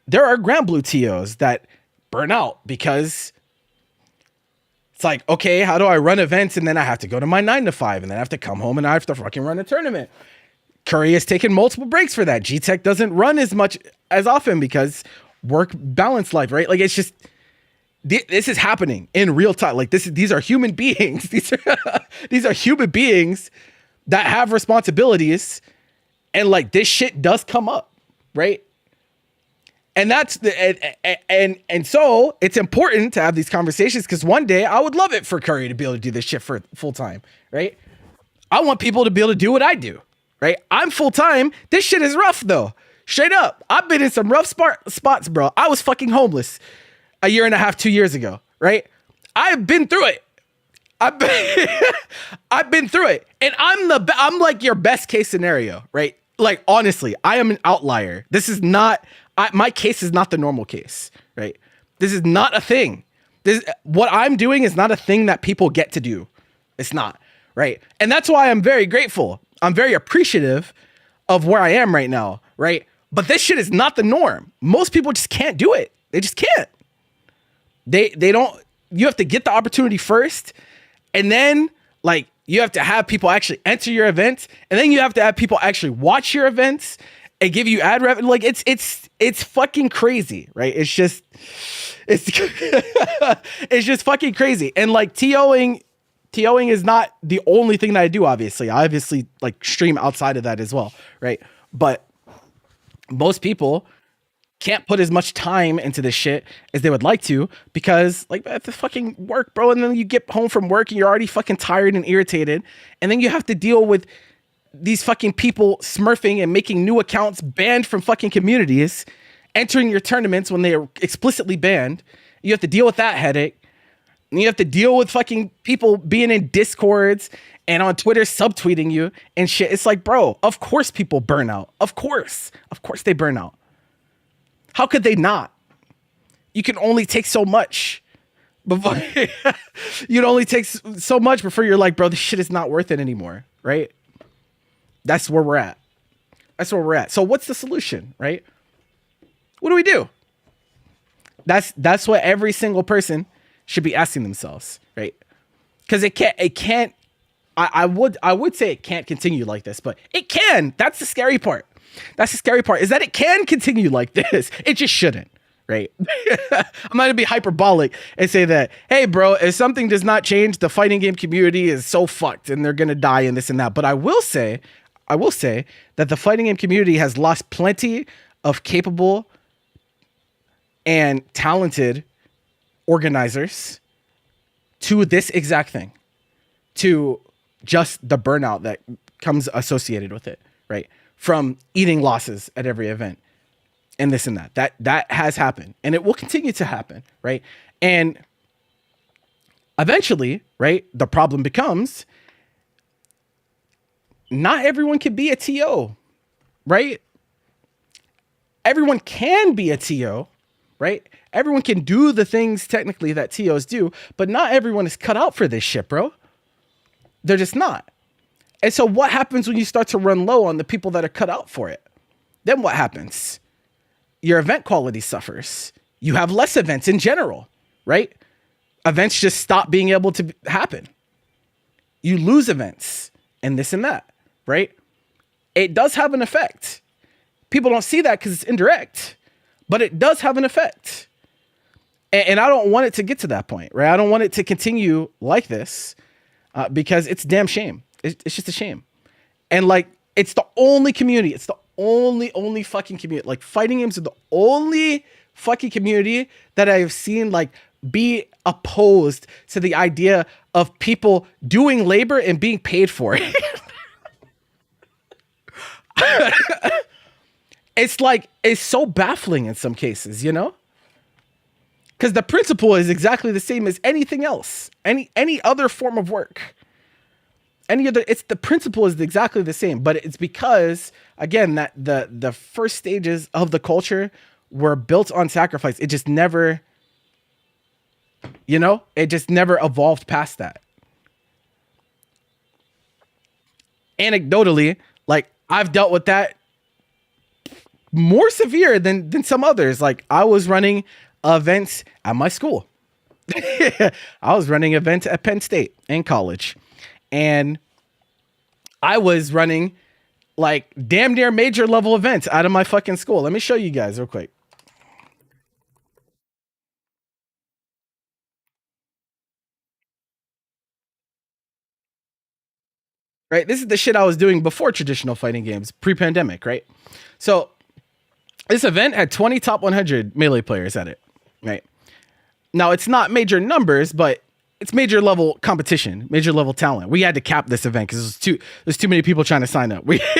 There are Grand Blue TOs that burn out because it's like, okay, how do I run events? And then I have to go to my 9 to 5 and then I have to come home and I have to fucking run a tournament. Curry has taken multiple breaks for that. G-Tech doesn't run as often because work balance life, right? Like, it's just, this is happening in real time. Like these are human beings. These are human beings that have responsibilities. And like this shit does come up, right? And that's and so it's important to have these conversations because one day I would love it for Curry to be able to do this shit for full time, right? I want people to be able to do what I do, right? I'm full time. This shit is rough though. Straight up. I've been in some rough spots, bro. I was fucking homeless a year and a half, 2 years ago, right? I've been through it. I've been through it. And I'm like your best case scenario, right? Like, honestly, I am an outlier. This is not, my case is not the normal case, right? This is not a thing. What I'm doing is not a thing that people get to do. It's not, right? And that's why I'm very grateful. I'm very appreciative of where I am right now, right? But this shit is not the norm. Most people just can't do it. They just can't. They don't, you have to get the opportunity first, and then, like, you have to have people actually enter your events, and then you have to have people actually watch your events and give you ad revenue. Like, it's fucking crazy, right? It's just fucking crazy. And like TOing is not the only thing that I do, obviously. I obviously like stream outside of that as well, right? But most people can't put as much time into this shit as they would like to because like that's fucking work, bro. And then you get home from work and you're already fucking tired and irritated. And then you have to deal with these fucking people smurfing and making new accounts banned from fucking communities, entering your tournaments when they are explicitly banned. You have to deal with that headache. And you have to deal with fucking people being in Discords and on Twitter subtweeting you and shit. It's like, bro, of course people burn out. Of course they burn out. How could they not? You can only take so much before you'd only take so much before you're like, bro, this shit is not worth it anymore, right? That's where we're at. So what's the solution, right? What do we do? That's what every single person should be asking themselves, right? Because it can't. I would say it can't continue like this, but it can. That's the scary part. That's the scary part, is that it can continue like this. It just shouldn't, right? I'm not gonna be hyperbolic and say that, hey, bro, if something does not change, the fighting game community is so fucked and they're gonna die and this and that. But I will say that the fighting game community has lost plenty of capable and talented organizers to this exact thing, to just the burnout that comes associated with it, right? From eating losses at every event and this and that. That has happened and it will continue to happen, right? And eventually, right, the problem becomes not everyone can be a TO, right? Everyone can be a TO, right? Everyone can do the things technically that TOs do, but not everyone is cut out for this shit, bro. They're just not. And so what happens when you start to run low on the people that are cut out for it? Then what happens? Your event quality suffers. You have less events in general, right? Events just stop being able to happen. You lose events and this and that, right? It does have an effect. People don't see that because it's indirect, but it does have an effect. And I don't want it to get to that point, right? I don't want it to continue like this because it's a damn shame. It's just a shame. And like, it's the only community. It's the only fucking community. Like fighting games are the only fucking community that I've seen like be opposed to the idea of people doing labor and being paid for it. It's like, it's so baffling in some cases, you know? Because the principle is exactly the same as anything else, any other form of work. It's the principle is exactly the same, but it's because, again, that the first stages of the culture were built on sacrifice. It just never, you know, it just never evolved past that. Anecdotally, like I've dealt with that more severe than some others. Like I was running events at my school. I was running events at Penn State in college. And I was running like damn near major level events out of my fucking school. Let me show you guys real quick. Right? This is the shit I was doing before traditional fighting games, pre-pandemic, right? So this event had 20 top 100 melee players at it, right? Now it's not major numbers, but it's major level competition, major level talent. We had to cap this event because there's too many people trying to sign up. We had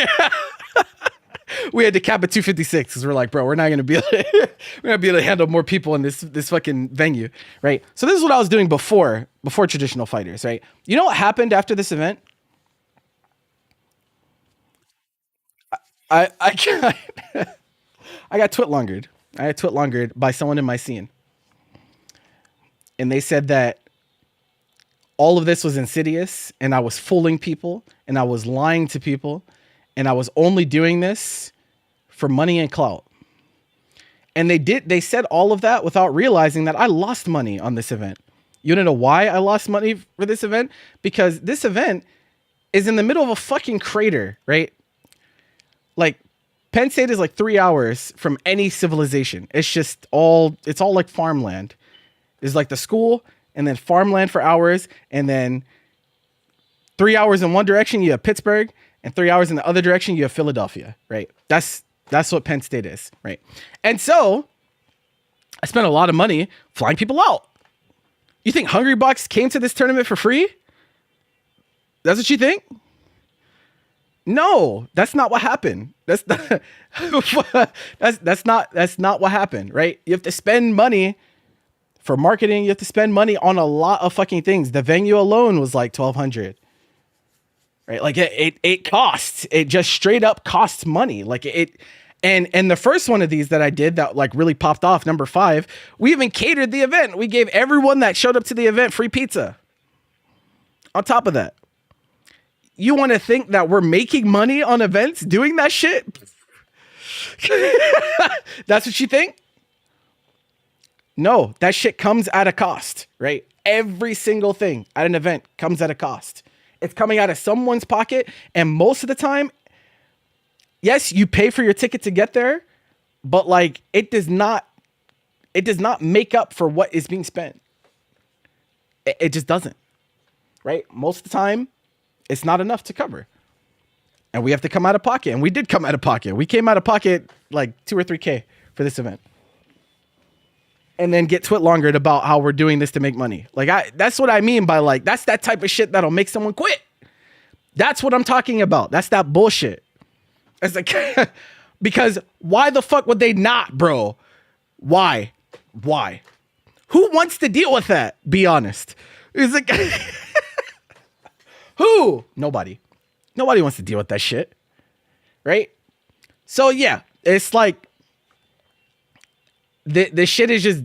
to cap at 256 because we're like, bro, we're not gonna be able to handle more people in this fucking venue, right? So this is what I was doing before traditional fighters, right? You know what happened after this event? I got twit-longered. I got twit-longered by someone in my scene. And they said that all of this was insidious and I was fooling people and I was lying to people and I was only doing this for money and clout. And they said all of that without realizing that I lost money on this event. You wanna know why I lost money for this event? Because this event is in the middle of a fucking crater, right? Like Penn State is like 3 hours from any civilization. It's all like farmland. There's like the school and then farmland for hours. And then 3 hours in one direction, you have Pittsburgh, and 3 hours in the other direction, you have Philadelphia, right? That's what Penn State is, right? And so I spent a lot of money flying people out. You think Hungrybox came to this tournament for free? That's what you think? No, that's not what happened. That's not that's not what happened, right? You have to spend money for marketing. You have to spend money on a lot of fucking things. The venue alone was like $1,200, right? Like it costs. It just straight up costs money. Like it. And the first one of these that I did that like really popped off, number 5, we even catered the event. We gave everyone that showed up to the event free pizza. On top of that. You want to think that we're making money on events doing that shit? That's what you think? No, that shit comes at a cost, right? Every single thing at an event comes at a cost. It's coming out of someone's pocket. And most of the time, yes, you pay for your ticket to get there, but like it does not make up for what is being spent. It just doesn't, right? Most of the time, it's not enough to cover. And we have to come out of pocket. And we did come out of pocket. We came out of pocket like 2 or 3K for this event. and then get twit-longered about how we're doing this to make money. Like, that's what I mean by, like, that's that type of shit that'll make someone quit. That's what I'm talking about. That's that bullshit. It's like, because why the fuck would they not, bro? Why? Who wants to deal with that? Be honest. It's like, who? Nobody wants to deal with that shit. Right? So yeah, it's like, the shit is just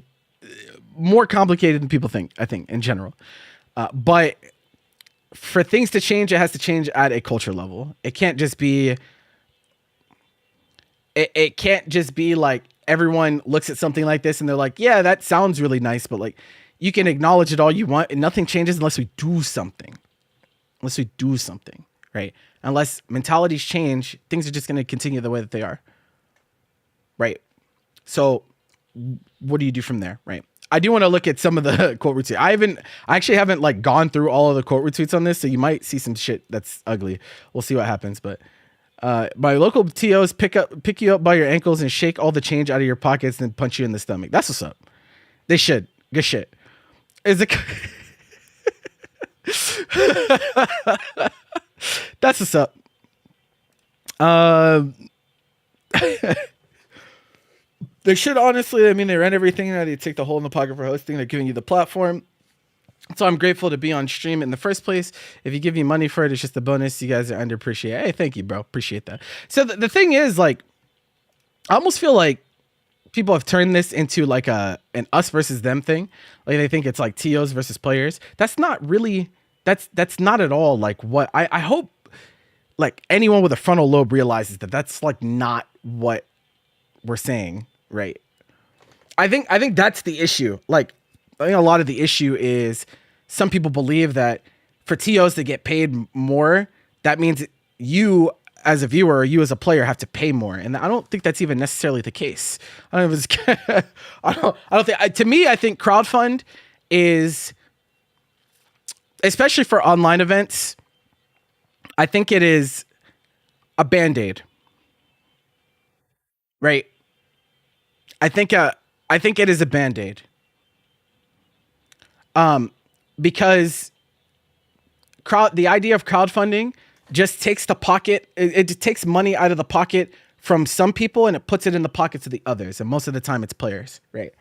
more complicated than people think, I think, in general. But for things to change, it has to change at a culture level. It can't just be like everyone looks at something like this and they're like, yeah, that sounds really nice, but like, you can acknowledge it all you want and nothing changes unless we do something. Right? Unless mentalities change, things are just going to continue the way that they are. Right? So what do you do from there? Right? I do want to look at some of the quote retweets. I actually haven't like gone through all of the quote retweets on this, so you might see some shit that's ugly. We'll see what happens. But my local TOs pick you up by your ankles and shake all the change out of your pockets and punch you in the stomach. That's what's up. They should. Good shit. Is it? That's what's up. They should, honestly. I mean, they run everything. They take the hole in the pocket for hosting. They're giving you the platform. So I'm grateful to be on stream in the first place. If you give me money for it, it's just a bonus. You guys are underappreciated. Hey, thank you, bro. Appreciate that. So the thing is, like, I almost feel like people have turned this into like an us versus them thing. Like, they think it's like TOs versus players. That's not really, that's not at all like what I hope like anyone with a frontal lobe realizes that that's like not what we're saying. Right. I think that's the issue. Like, I think a lot of the issue is some people believe that for TOs to get paid more, that means you as a viewer or you as a player have to pay more. And I don't think that's even necessarily the case. I don't know if it's, I don't think, to me, I think crowdfund is, especially for online events, I think it is a Band-Aid. Right. I think it is a Band-Aid. Because the idea of crowdfunding just takes the pocket. It takes money out of the pocket from some people and it puts it in the pockets of the others. And most of the time it's players. Right.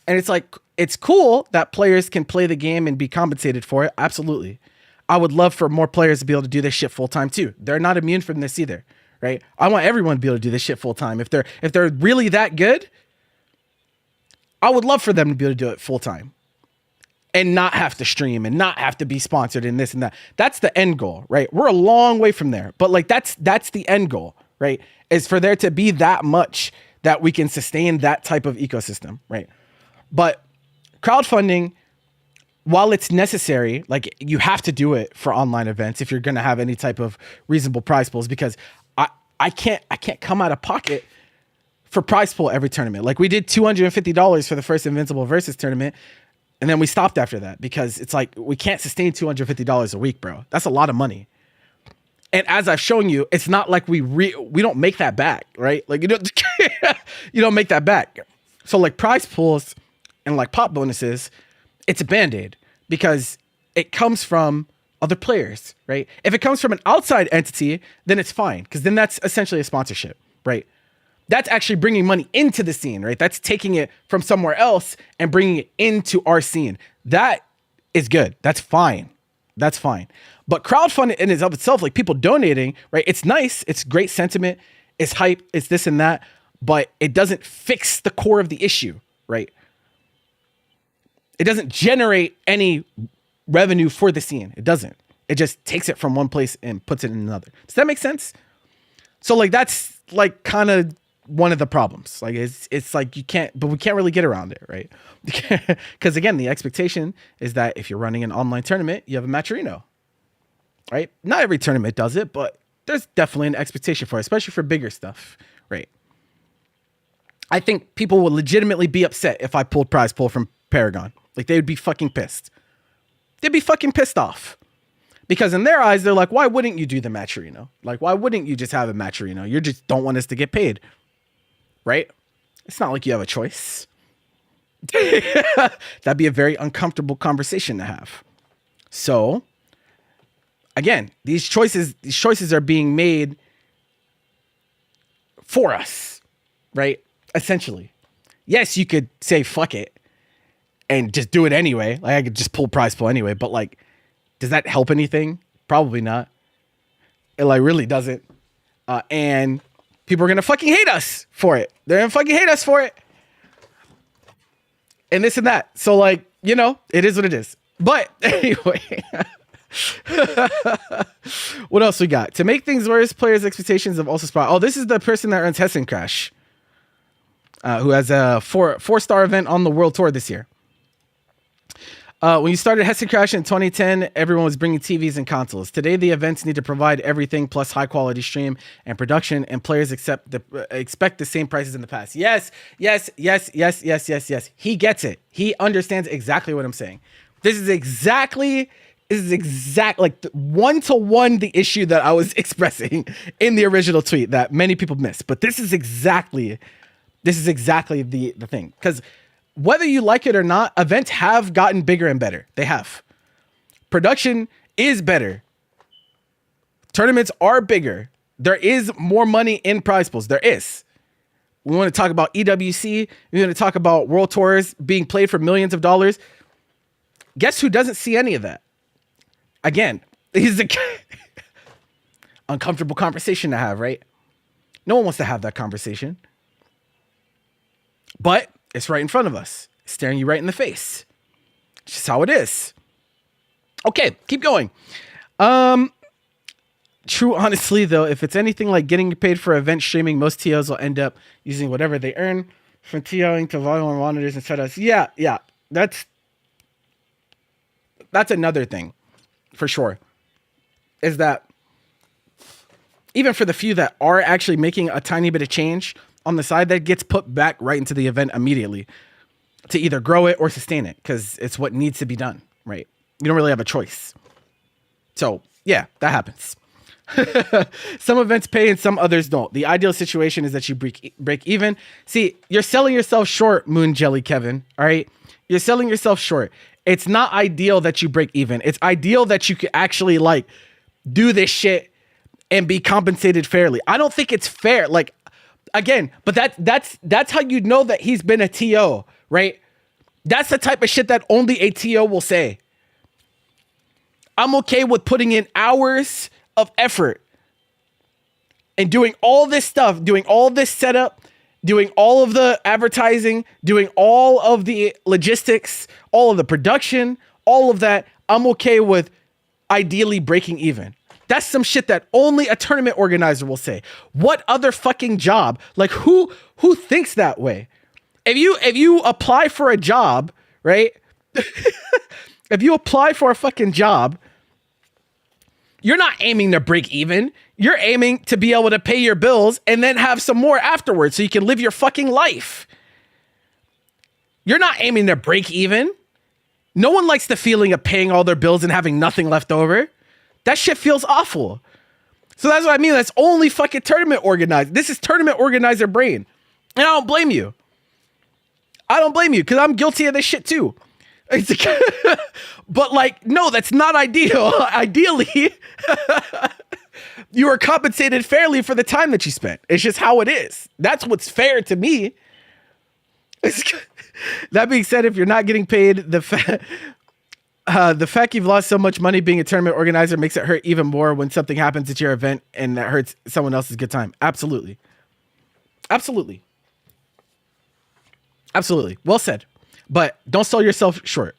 And it's like, it's cool that players can play the game and be compensated for it. Absolutely. I would love for more players to be able to do this shit full time too. They're not immune from this either. Right. I want everyone to be able to do this shit full time. If they're really that good, I would love for them to be able to do it full time and not have to stream and not have to be sponsored and this and that. That's the end goal, right? We're a long way from there, but like that's the end goal, right? Is for there to be that much that we can sustain that type of ecosystem, right? But crowdfunding, while it's necessary, like you have to do it for online events if you're going to have any type of reasonable prize pools, because I can't come out of pocket for prize pool every tournament. Like we did $250 for the first Invincible Versus tournament. And then we stopped after that because it's like, we can't sustain $250 a week, bro. That's a lot of money. And as I've shown you, it's not like we don't make that back, right? Like you don't make that back. So like prize pools and like pop bonuses, it's a Band-Aid because it comes from other players, right? If it comes from an outside entity, then it's fine because then that's essentially a sponsorship, right? That's actually bringing money into the scene, right? That's taking it from somewhere else and bringing it into our scene. That is good. That's fine. That's fine. But crowdfunding in and of itself, like people donating, right? It's nice. It's great sentiment. It's hype. It's this and that. But it doesn't fix the core of the issue, right? It doesn't generate any revenue for the scene. It doesn't. It just takes it from one place and puts it in another. Does that make sense? So like that's like kind of one of the problems. Like it's like we can't really get around it, right? Because again, the expectation is that if you're running an online tournament, you have a matcherino, right? Not every tournament does it, but there's definitely an expectation for it, especially for bigger stuff, right? I think people would legitimately be upset if I pulled prize pool from Paragon. Like they would be fucking pissed. They'd be fucking pissed off. Because in their eyes, they're like, why wouldn't you do the matcherino? Like, why wouldn't you just have a matcherino? You just don't want us to get paid. Right? It's not like you have a choice. That'd be a very uncomfortable conversation to have. So, again, these choices are being made for us, right? Essentially. Yes, you could say fuck it and just do it anyway. Like I could just pull prize pool anyway, but like, does that help anything? Probably not. It like really doesn't. And people are gonna fucking hate us for it. They're gonna fucking hate us for it. And this and that. So like, you know, it is what it is. But anyway. What else we got? To make things worse, players' expectations have also spot. Oh, this is the person that earns Hessen Crash. Who has a four-star event on the World Tour this year. When you started Hessen Crash in 2010, everyone was bringing TVs and consoles. Today, the events need to provide everything plus high-quality stream and production, and players expect the same prices in the past. Yes. He gets it. He understands exactly what I'm saying. This is exact like one-to-one the issue that I was expressing in the original tweet that many people missed. But this is exactly the thing. Because whether you like it or not, events have gotten bigger and better. They have. Production is better. Tournaments are bigger. There is more money in prize pools. There is. We want to talk about EWC. We want to talk about World Tours being played for millions of dollars. Guess who doesn't see any of that? Again, this is a uncomfortable conversation to have, right? No one wants to have that conversation. But it's right in front of us, staring you right in the face. It's just how it is. Okay, keep going. True, honestly, though, if it's anything like getting paid for event streaming, most TOs will end up using whatever they earn from TOing to volume on monitors and setups. Yeah, that's another thing, for sure, is that even for the few that are actually making a tiny bit of change on the side, that gets put back right into the event immediately to either grow it or sustain it, because it's what needs to be done, right? You don't really have a choice. So yeah, that happens. Some events pay and some others don't. The ideal situation is that you break even. See, you're selling yourself short, Moon Jelly Kevin. All right, you're selling yourself short. It's not ideal that you break even. It's ideal that you could actually like do this shit and be compensated fairly. I don't think it's fair. Like, again, but that's how you know that he's been a TO, right? That's the type of shit that only a TO will say. I'm okay with putting in hours of effort and doing all this stuff, doing all this setup, doing all of the advertising, doing all of the logistics, all of the production, all of that. I'm okay with ideally breaking even. That's some shit that only a tournament organizer will say. What other fucking job? Like who thinks that way? If you apply for a job, right? If you apply for a fucking job, you're not aiming to break even. You're aiming to be able to pay your bills and then have some more afterwards so you can live your fucking life. You're not aiming to break even. No one likes the feeling of paying all their bills and having nothing left over. That shit feels awful. So that's what I mean. That's only fucking tournament organizer. This is tournament organizer brain. And I don't blame you. I don't blame you because I'm guilty of this shit too. But like, no, that's not ideal. Ideally, you are compensated fairly for the time that you spent. It's just how it is. That's what's fair to me. That being said, if you're not getting paid, the fact you've lost so much money being a tournament organizer makes it hurt even more when something happens at your event and that hurts someone else's good time. Absolutely. Well said. But don't sell yourself short.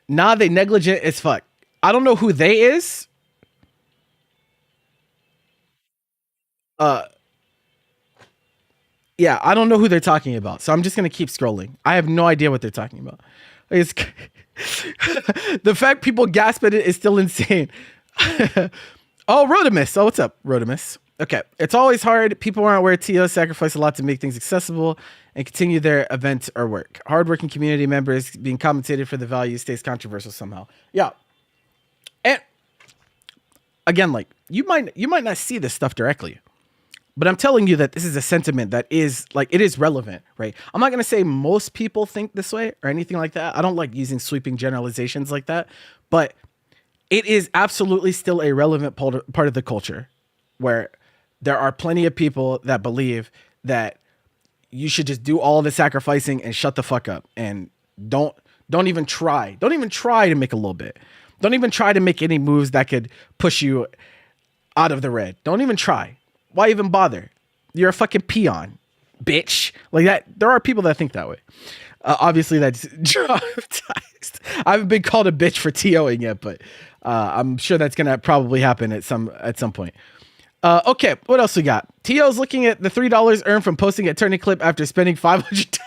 Nah, they negligent as fuck. I don't know who they is. Yeah, I don't know who they're talking about. So I'm just going to keep scrolling. I have no idea what they're talking about. It's the fact people gasp at it is still insane. Oh, Rodimus. Oh, what's up, Rodimus? Okay. It's always hard. People aren't aware TOs sacrifice a lot to make things accessible and continue their event or work. Hardworking community members being compensated for the value stays controversial somehow. Yeah. And again, like you might not see this stuff directly, But I'm telling you that this is a sentiment that is like, it is relevant, right? I'm not going to say most people think this way or anything like that. I don't like using sweeping generalizations like that, but it is absolutely still a relevant part of the culture where there are plenty of people that believe that you should just do all the sacrificing and shut the fuck up and don't even try. Don't even try to make a little bit. Don't even try to make any moves that could push you out of the red. Don't even try. Why even bother? You're a fucking peon, bitch. Like that. There are people that think that way. Obviously, that's traumatized. I haven't been called a bitch for TOing yet, but I'm sure that's gonna probably happen at some point. Okay, what else we got? TO's looking at the $3 earned from posting a turning clip after spending $500.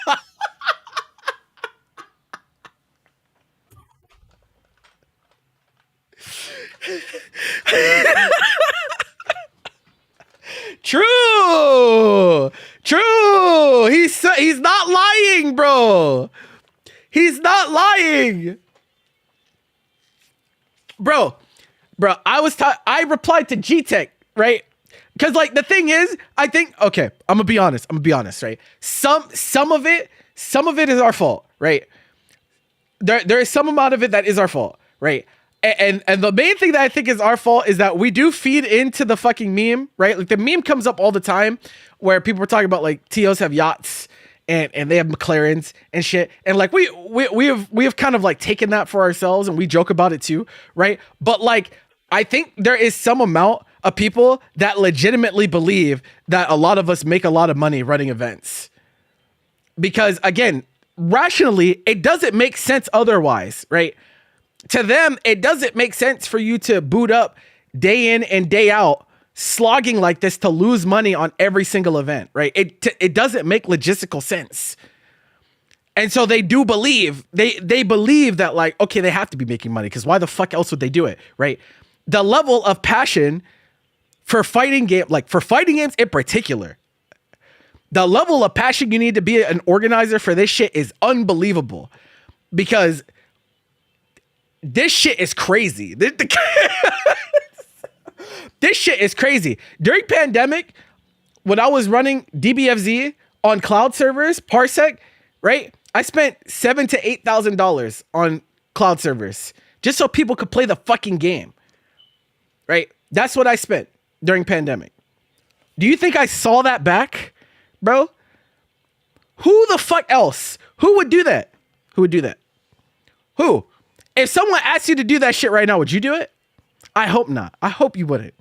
True. He's not lying, bro. He's not lying, bro. I replied to G-Tech, right? Because like the thing is, I think, okay, I'm gonna be honest, right? Some of it is our fault, right? There is some amount of it that is our fault, right? And the main thing that I think is our fault is that we do feed into the fucking meme, right? Like the meme comes up all the time where people are talking about like TOs have yachts and they have McLarens and shit. And like we have kind of like taken that for ourselves and we joke about it too, right? But like I think there is some amount of people that legitimately believe that a lot of us make a lot of money running events. Because again, rationally, it doesn't make sense otherwise, right? To them, it doesn't make sense for you to boot up day in and day out, slogging like this to lose money on every single event, right? It doesn't make logistical sense. And so they do believe, they believe that like, okay, they have to be making money because why the fuck else would they do it, right? The level of passion for fighting games in particular, the level of passion you need to be an organizer for this shit is unbelievable because this shit is crazy. This shit is crazy. During pandemic, when I was running DBFZ on cloud servers, Parsec, right? I spent $7,000 to $8,000 on cloud servers just so people could play the fucking game, right? That's what I spent during pandemic. Do you think I saw that back, bro? Who the fuck else? Who would do that? Who? If someone asked you to do that shit right now, would you do it? I hope not. I hope you wouldn't.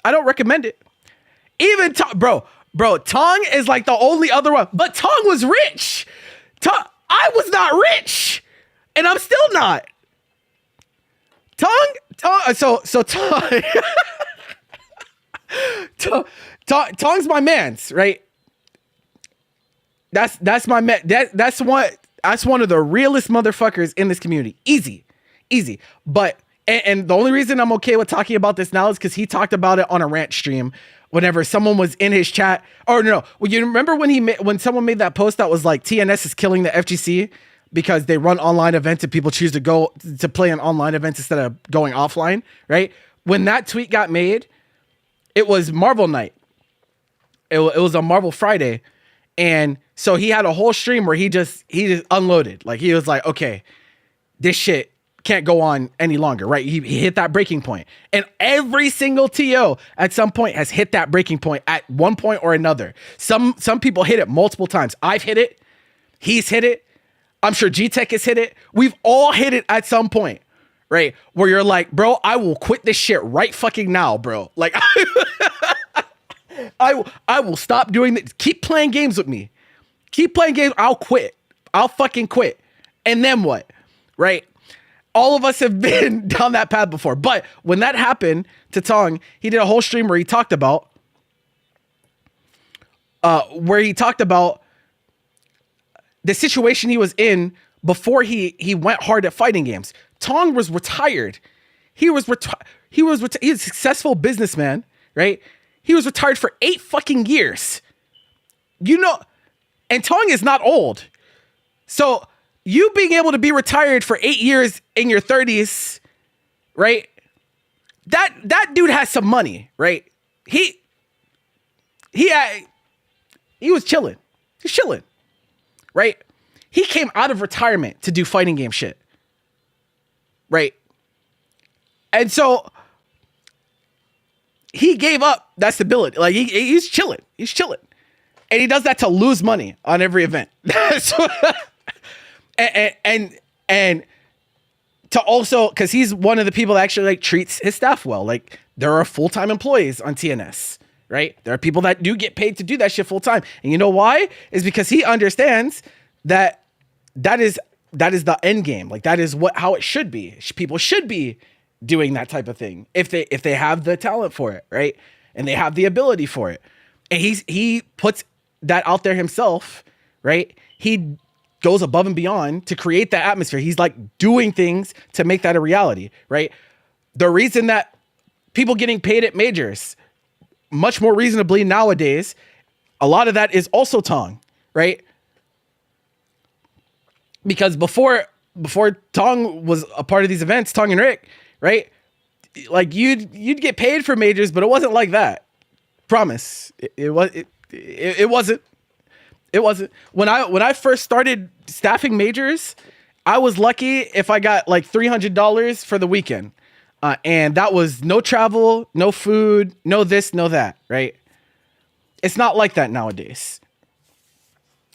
I don't recommend it. Even bro, Tong is like the only other one. But Tong was rich. I was not rich, and I'm still not. Tong's my man's, right? That's my man. That's one of the realest motherfuckers in this community. Easy. But and the only reason I'm okay with talking about this now is because he talked about it on a rant stream whenever someone was in his chat. Or no, well, you remember when someone made that post that was like TNS is killing the FGC because they run online events and people choose to go to play an online event instead of going offline, right? When that tweet got made, it was Marvel Night. It was a Marvel Friday. And so he had a whole stream where he just unloaded. Like he was like, okay, this shit can't go on any longer, right? He hit that breaking point. And every single TO at some point has hit that breaking point at one point or another. Some people hit it multiple times. I've hit it. He's hit it. I'm sure G-Tech has hit it. We've all hit it at some point, right? Where you're like, bro, I will quit this shit right fucking now, bro. Like, I will stop doing this. Keep playing games with me. Keep playing games. I'll quit. I'll fucking quit. And then what? Right? All of us have been down that path before. But when that happened to Tong, he did a whole stream where he talked about the situation he was in before he went hard at fighting games. Tong was retired. He was a successful businessman, right? He was retired for 8 fucking years. You know, and Tong is not old. So you being able to be retired for 8 years in your 30s, right? That dude has some money, right? he was chilling. He's chilling, right? He came out of retirement to do fighting game shit, right? And so he gave up that stability. Like he's chilling. He's chilling. And he does that to lose money on every event. and to also, because he's one of the people that actually like treats his staff well. Like there are full-time employees on TNS, right? There are people that do get paid to do that shit full-time. And you know why? Is because he understands that is the end game. Like that is how it should be. People should be doing that type of thing if they have the talent for it, right? And they have the ability for it. And he puts that out there himself, right? He goes above and beyond to create that atmosphere. He's like doing things to make that a reality, right? The reason that people getting paid at majors much more reasonably nowadays, a lot of that is also Tong, right? Because before Tong was a part of these events, Tong and Rick, right? Like you'd get paid for majors, but it wasn't like that. Promise. It wasn't. When I first started staffing majors, I was lucky if I got like $300 for the weekend. And that was no travel, no food, no this, no that, right? It's not like that nowadays.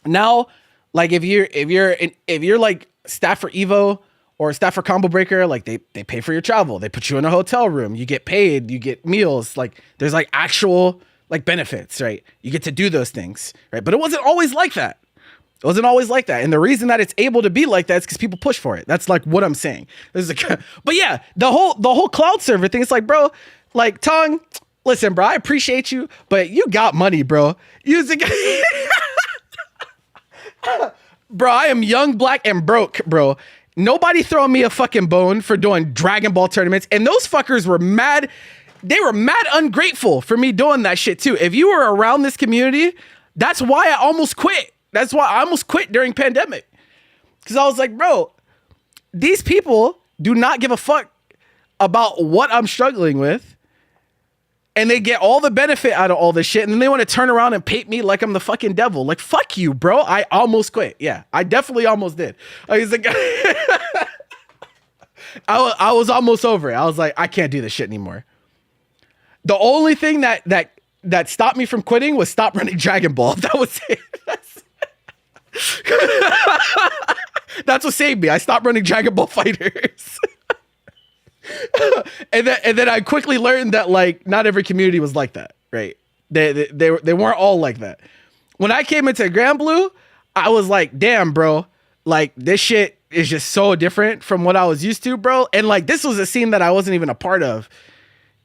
Now, like if you're like staff for Evo or staff for Combo Breaker, like they pay for your travel. They put you in a hotel room. You get paid. You get meals. Like there's like actual like benefits, right? You get to do those things, right? But it wasn't always like that. It wasn't always like that. And the reason that it's able to be like that is because people push for it. That's like what I'm saying. But yeah, the whole cloud server thing, it's like, bro, like Tong, listen, bro, I appreciate you, but you got money, bro. Bro, I am young, black, and broke, bro. Nobody throwing me a fucking bone for doing Dragon Ball tournaments. And those fuckers were mad. They were mad ungrateful for me doing that shit too. If you were around this community, that's why I almost quit. That's why I almost quit during pandemic. Because I was like, bro, these people do not give a fuck about what I'm struggling with. And they get all the benefit out of all this shit. And then they want to turn around and paint me like I'm the fucking devil. Like, fuck you, bro. I almost quit. Yeah, I definitely almost did. I was like, I was almost over it. I was like, I can't do this shit anymore. The only thing that stopped me from quitting was stop running Dragon Ball. That was it. That's what saved me. I stopped running Dragon Ball Fighters. and then I quickly learned that like not every community was like that, right? They weren't all like that. When I came into Grand Blue, I was like, damn, bro, like this shit is just so different from what I was used to, bro. And like this was a scene that I wasn't even a part of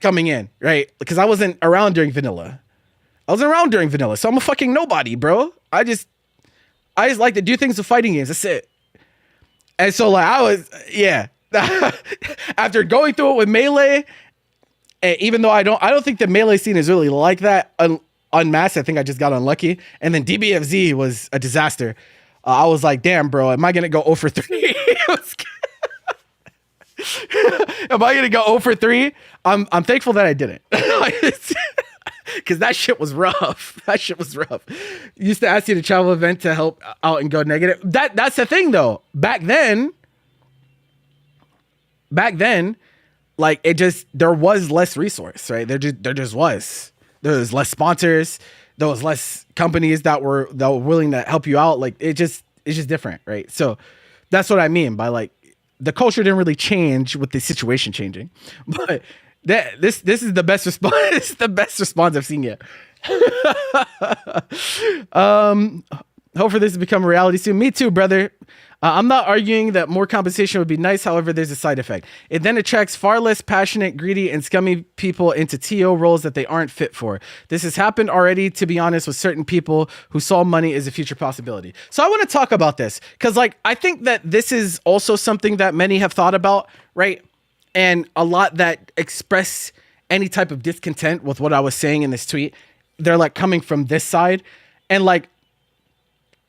coming in, right? Because I wasn't around during vanilla. So I'm a fucking nobody, bro. I just like to do things with fighting games. That's it. And so like I was, yeah. After going through it with Melee, and even though I don't think the Melee scene is really like that unmasked. I think I just got unlucky. And then DBFZ was a disaster. I was like, damn, bro, am I gonna go 0 for 3? Am I gonna go 0 for 3? I'm thankful that I didn't. Because that shit was rough. Used to ask you to travel event to help out and go negative. That's the thing though. Back then, like there was less resource, right? There just was. There was less sponsors. There was less companies that were willing to help you out. Like it's just different, right? So that's what I mean by like the culture didn't really change with the situation changing, but this is the best response. This is the best response I've seen yet. Hope for this to become a reality soon. Me too, brother. I'm not arguing that more compensation would be nice. However, there's a side effect. It then attracts far less passionate, greedy, and scummy people into TO roles that they aren't fit for. This has happened already, to be honest, with certain people who saw money as a future possibility. So I want to talk about this because, like, I think that this is also something that many have thought about, right? And a lot that express any type of discontent with what I was saying in this tweet, they're like coming from this side. And like,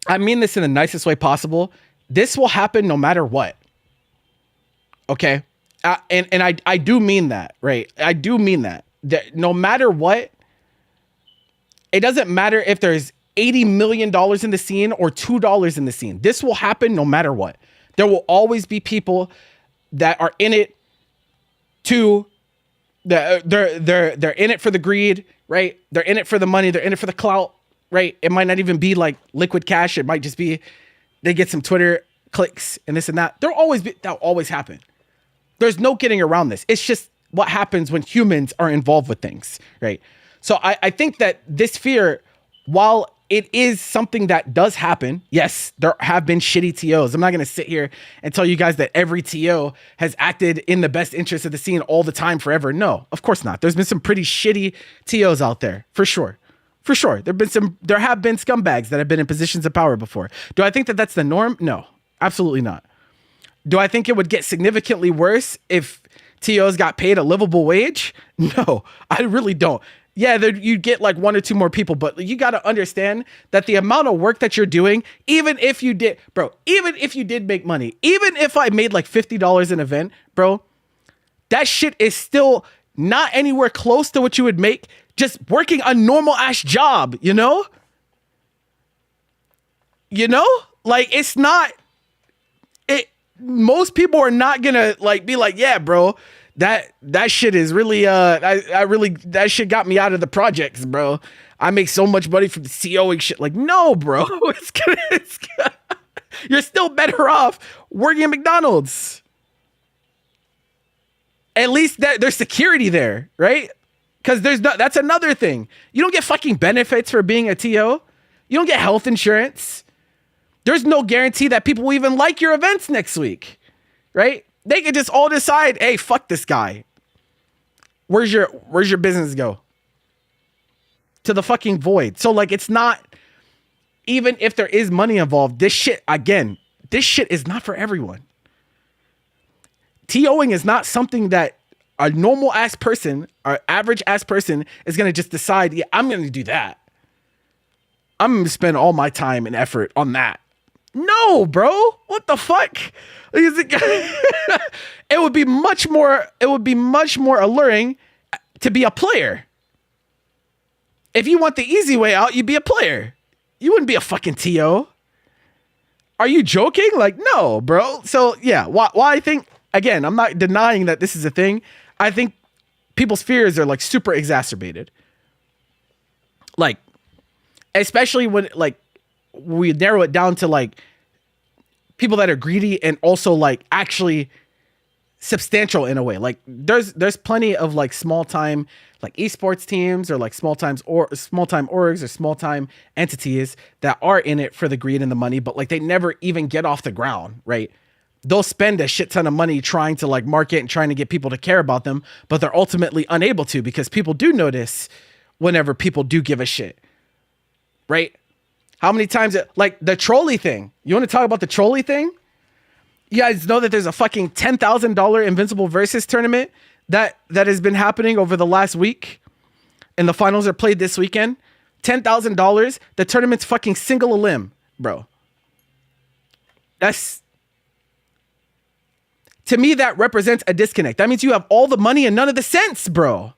I mean this in the nicest way possible. This will happen no matter what. Okay. And I do mean that, right? I do mean that no matter what, It doesn't matter if there's $80 million in the scene or $2 in the scene. This will happen no matter what. There will always be people that are in it to they're in it for the greed, right? They're in it for the money. They're in it for the clout, right? It might not even be like liquid cash. It might just be they get some Twitter clicks and this and that. That'll always happen. There's no getting around this. It's just what happens when humans are involved with things, right? So I think that this fear, while it is something that does happen, yes, there have been shitty TOs. I'm not going to sit here and tell you guys that every TO has acted in the best interest of the scene all the time forever. No, of course not. There's been some pretty shitty TOs out there, for sure. For sure. There have been scumbags that have been in positions of power before. Do I think that that's the norm? No, absolutely not. Do I think it would get significantly worse if TOs got paid a livable wage? No, I really don't. Yeah, you get like 1 or 2 more people, but you got to understand that the amount of work that you're doing, even if you did make money, even if I made like $50 an event, bro, that shit is still not anywhere close to what you would make just working a normal ass job, you know? Like it's not, most people are not gonna like be like, yeah, bro, that shit is really that shit got me out of the projects, bro. I make so much money from the COing shit. Like, no, bro, it's gonna you're still better off working at McDonald's. At least there's security there, right? Because that's another thing. You don't get fucking benefits for being a TO. You don't get health insurance. There's no guarantee that people will even like your events next week, right? They could just all decide, hey, fuck this guy. Where's your business go? To the fucking void. So like, it's not, even if there is money involved, this shit is not for everyone. TOing is not something that a normal ass person or average ass person is going to just decide, yeah, I'm going to do that. I'm going to spend all my time and effort on that. No, bro. What the fuck? It would be much more alluring to be a player. If you want the easy way out, you'd be a player. You wouldn't be a fucking TO. Are you joking? Like, no, bro. So yeah, why I think, again, I'm not denying that this is a thing. I think people's fears are like super exacerbated. Like, especially when like we narrow it down to like people that are greedy and also like actually substantial in a way. Like there's plenty of like small time like esports teams or like small time orgs or small time entities that are in it for the greed and the money, but like they never even get off the ground, right? They'll spend a shit ton of money trying to like market and trying to get people to care about them, but they're ultimately unable to because people do notice whenever people do give a shit, right? How many times, like the trolley thing, you want to talk about the trolley thing? You guys know that there's a fucking $10,000 Invincible Versus tournament that has been happening over the last week, and the finals are played this weekend. $10,000. The tournament's fucking single a limb, bro. To me, that represents a disconnect. That means you have all the money and none of the sense, bro.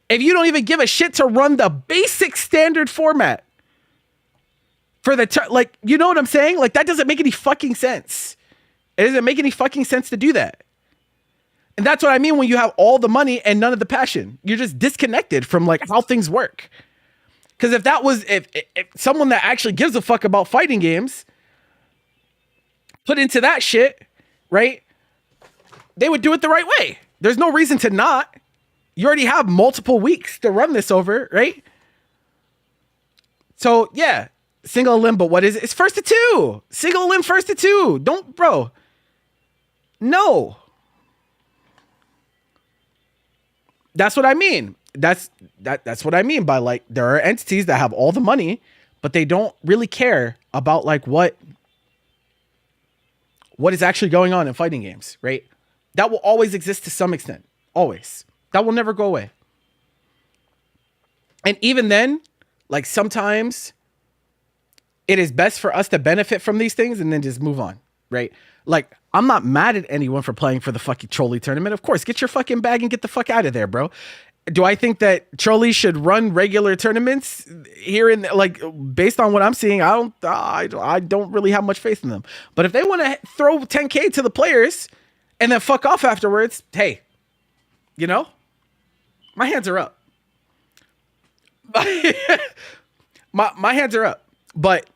If you don't even give a shit to run the basic standard format for the like, you know what I'm saying? Like, that doesn't make any fucking sense. It doesn't make any fucking sense to do that. And that's what I mean when you have all the money and none of the passion. You're just disconnected from like how things work. Because if that was, if someone that actually gives a fuck about fighting games put into that shit, right, they would do it the right way. There's no reason to not. You already have multiple weeks to run this over, right? So yeah, single limb, but what is it? It's first to two. Single limb first to two. Don't, bro. No. That's what I mean. That's what I mean by like, there are entities that have all the money, but they don't really care about like what is actually going on in fighting games, right? That will always exist to some extent. Always. That will never go away. And even then, like sometimes it is best for us to benefit from these things and then just move on, right? Like, I'm not mad at anyone for playing for the fucking trolley tournament. Of course, get your fucking bag and get the fuck out of there, bro. Do I think that Trolli should run regular tournaments here in like based on what I'm seeing? I don't really have much faith in them. But if they want to throw 10K to the players and then fuck off afterwards, hey, you know, my hands are up. my hands are up. But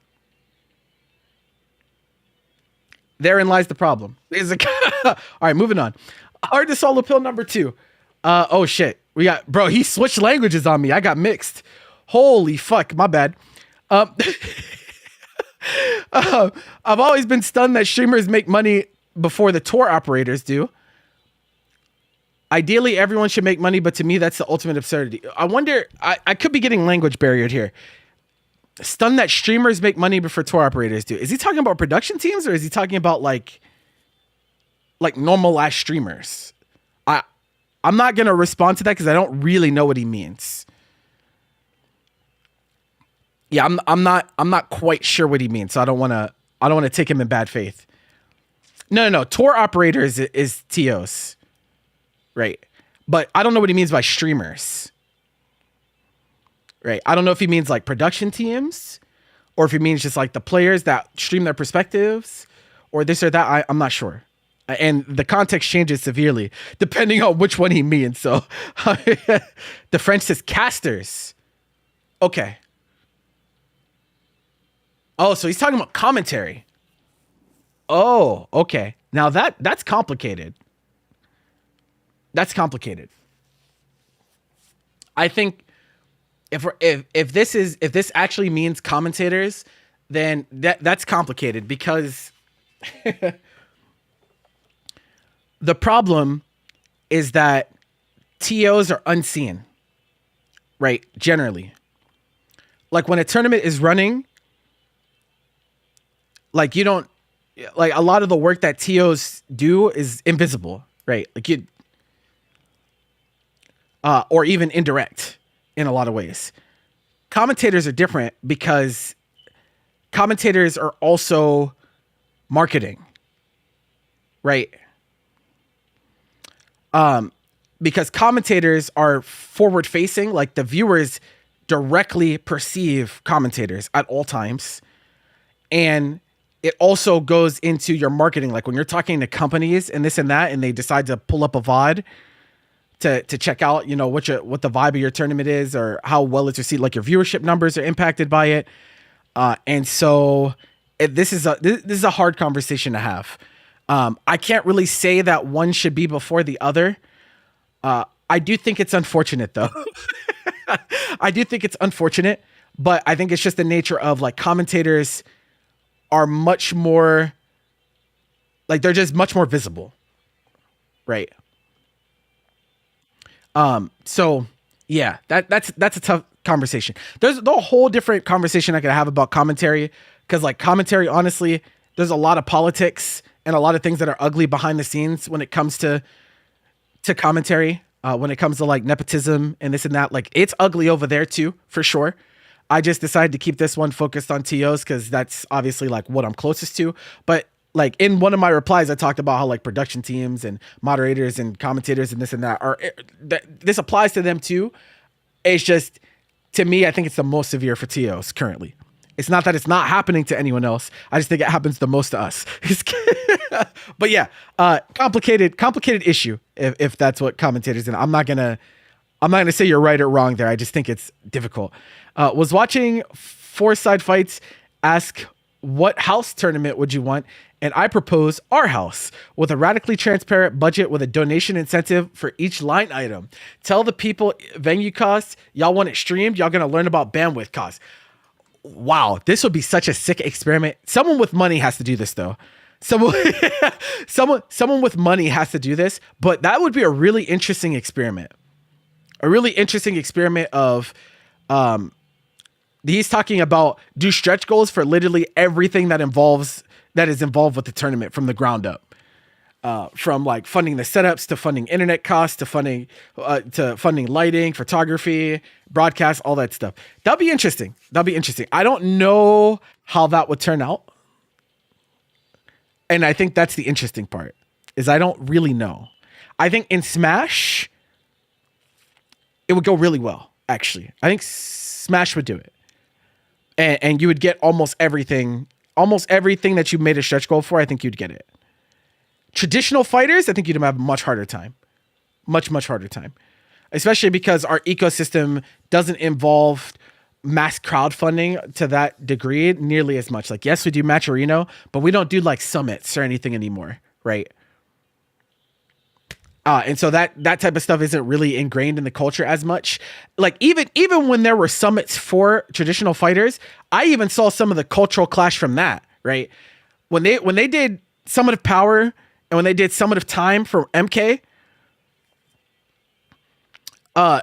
therein lies the problem. All right, moving on. Hard to solo pill number 2. Oh shit. We got, bro, he switched languages on me. I got mixed. Holy fuck, my bad. I've always been stunned that streamers make money before the tour operators do. Ideally, everyone should make money, but to me, that's the ultimate absurdity. I wonder, I could be getting language barriered here. Stunned that streamers make money before tour operators do. Is he talking about production teams or is he talking about like normal ass streamers? I'm not going to respond to that because I don't really know what he means. Yeah, I'm not quite sure what he means, so I don't want to take him in bad faith. No. Tour operators is TOs. Right. But I don't know what he means by streamers. Right. I don't know if he means like production teams or if he means just like the players that stream their perspectives or this or that. I'm not sure. And the context changes severely depending on which one he means. So the French says casters. Okay. Oh, so he's talking about commentary. Oh, okay. Now that's complicated. That's complicated. I think if this actually means commentators, then that's complicated because the problem is that TOs are unseen, right? Generally. Like when a tournament is running, like you don't, like a lot of the work that TOs do is invisible, right? Like you, or even indirect in a lot of ways. Commentators are different because commentators are also marketing, right? Because commentators are forward facing, like the viewers directly perceive commentators at all times. And it also goes into your marketing. Like when you're talking to companies and this and that, and they decide to pull up a VOD to check out, you know, what the vibe of your tournament is or how well it's received, like your viewership numbers are impacted by it. And so this is a hard conversation to have. I can't really say that one should be before the other. I do think it's unfortunate though. I do think it's unfortunate, but I think it's just the nature of like commentators are much more like they're just much more visible. Right. So yeah, that's a tough conversation. There's a whole different conversation I could have about commentary. Cause like commentary, honestly, there's a lot of politics and a lot of things that are ugly behind the scenes when it comes to commentary, when it comes to like nepotism and this and that. Like it's ugly over there too, for sure. I just decided to keep this one focused on TOs because that's obviously like what I'm closest to. But like in one of my replies, I talked about how like production teams and moderators and commentators and this and that are, this applies to them too. It's just, to me, I think it's the most severe for TOs currently. It's not that it's not happening to anyone else. I just think it happens the most to us. But yeah, complicated issue if that's what commentators, and I'm not gonna say you're right or wrong there. I just think it's difficult. Was watching Four Side Fights ask what house tournament would you want, and I propose our house with a radically transparent budget with a donation incentive for each line item. Tell the people venue costs. Y'all want it streamed. Y'all gonna learn about bandwidth costs. Wow, this would be such a sick experiment. Someone with money has to do this though. Someone with money has to do this, but that would be a really interesting experiment. A really interesting experiment of, he's talking about do stretch goals for literally everything that is involved with the tournament from the ground up. From like funding the setups to funding internet costs to funding lighting, photography, broadcast, all that stuff. That'd be interesting. I don't know how that would turn out. And I think that's the interesting part is I don't really know. I think in Smash, it would go really well, actually. I think Smash would do it. And you would get almost everything that you made a stretch goal for, I think you'd get it. Traditional fighters, I think you'd have a much harder time. Much, much harder time. Especially because our ecosystem doesn't involve mass crowdfunding to that degree nearly as much. Like, yes, we do Matcherino, but we don't do like summits or anything anymore, right? And so that type of stuff isn't really ingrained in the culture as much. Like even when there were summits for traditional fighters, I even saw some of the cultural clash from that, right? When they did Summit of Power and when they did Summit of Time for MK, I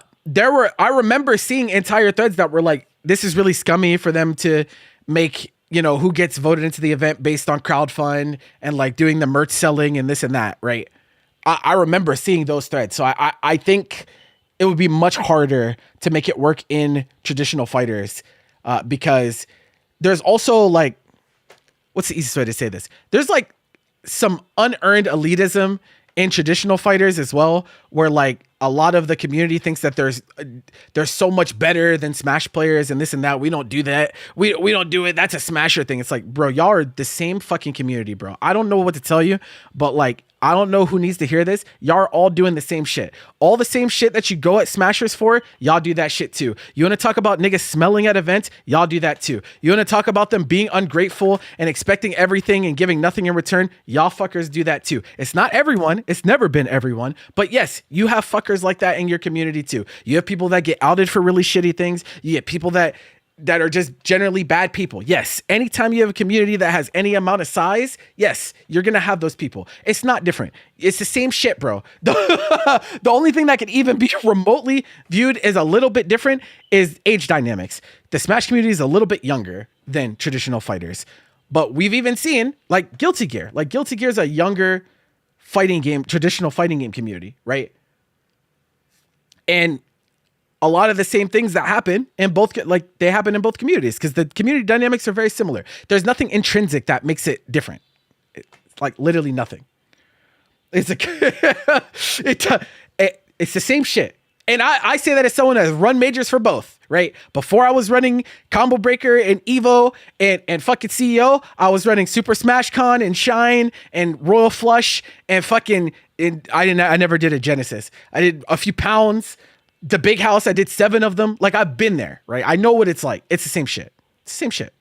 remember seeing entire threads that were like, this is really scummy for them to make, who gets voted into the event based on crowdfund and like doing the merch selling and this and that, right? I remember seeing those threads. So I think it would be much harder to make it work in traditional fighters because there's also like, what's the easiest way to say this? There's like some unearned elitism in traditional fighters as well, where like a lot of the community thinks that there's so much better than Smash players and this and that. We don't do that. We don't do it. That's a Smasher thing. It's like, bro, y'all are the same fucking community, bro. I don't know what to tell you, but like, I don't know who needs to hear this. Y'all are all doing the same shit. All the same shit that you go at Smashers for, y'all do that shit too. You want to talk about niggas smelling at events? Y'all do that too. You want to talk about them being ungrateful and expecting everything and giving nothing in return? Y'all fuckers do that too. It's not everyone. It's never been everyone. But yes, you have fuckers like that in your community too. You have people that get outed for really shitty things. You get people that are just generally bad people. Yes, anytime you have a community that has any amount of size, yes, you're going to have those people. It's not different. It's the same shit, bro. The only thing that could even be remotely viewed as a little bit different is age dynamics. The Smash community is a little bit younger than traditional fighters. But we've even seen like Guilty Gear. Like Guilty Gear is a younger fighting game, traditional fighting game community, right? And a lot of the same things that happen in both, like they happen in both communities because the community dynamics are very similar. There's nothing intrinsic that makes it different. It's like literally nothing. It's it's the same shit. And I say that as someone that has run majors for both, right? Before I was running Combo Breaker and Evo and fucking CEO, I was running Super Smash Con and Shine and Royal Flush and fucking, I never did a Genesis. I did a few pounds. The Big House, I did 7 of them. Like, I've been there, right? I know what it's like. It's the same shit. It's the same shit.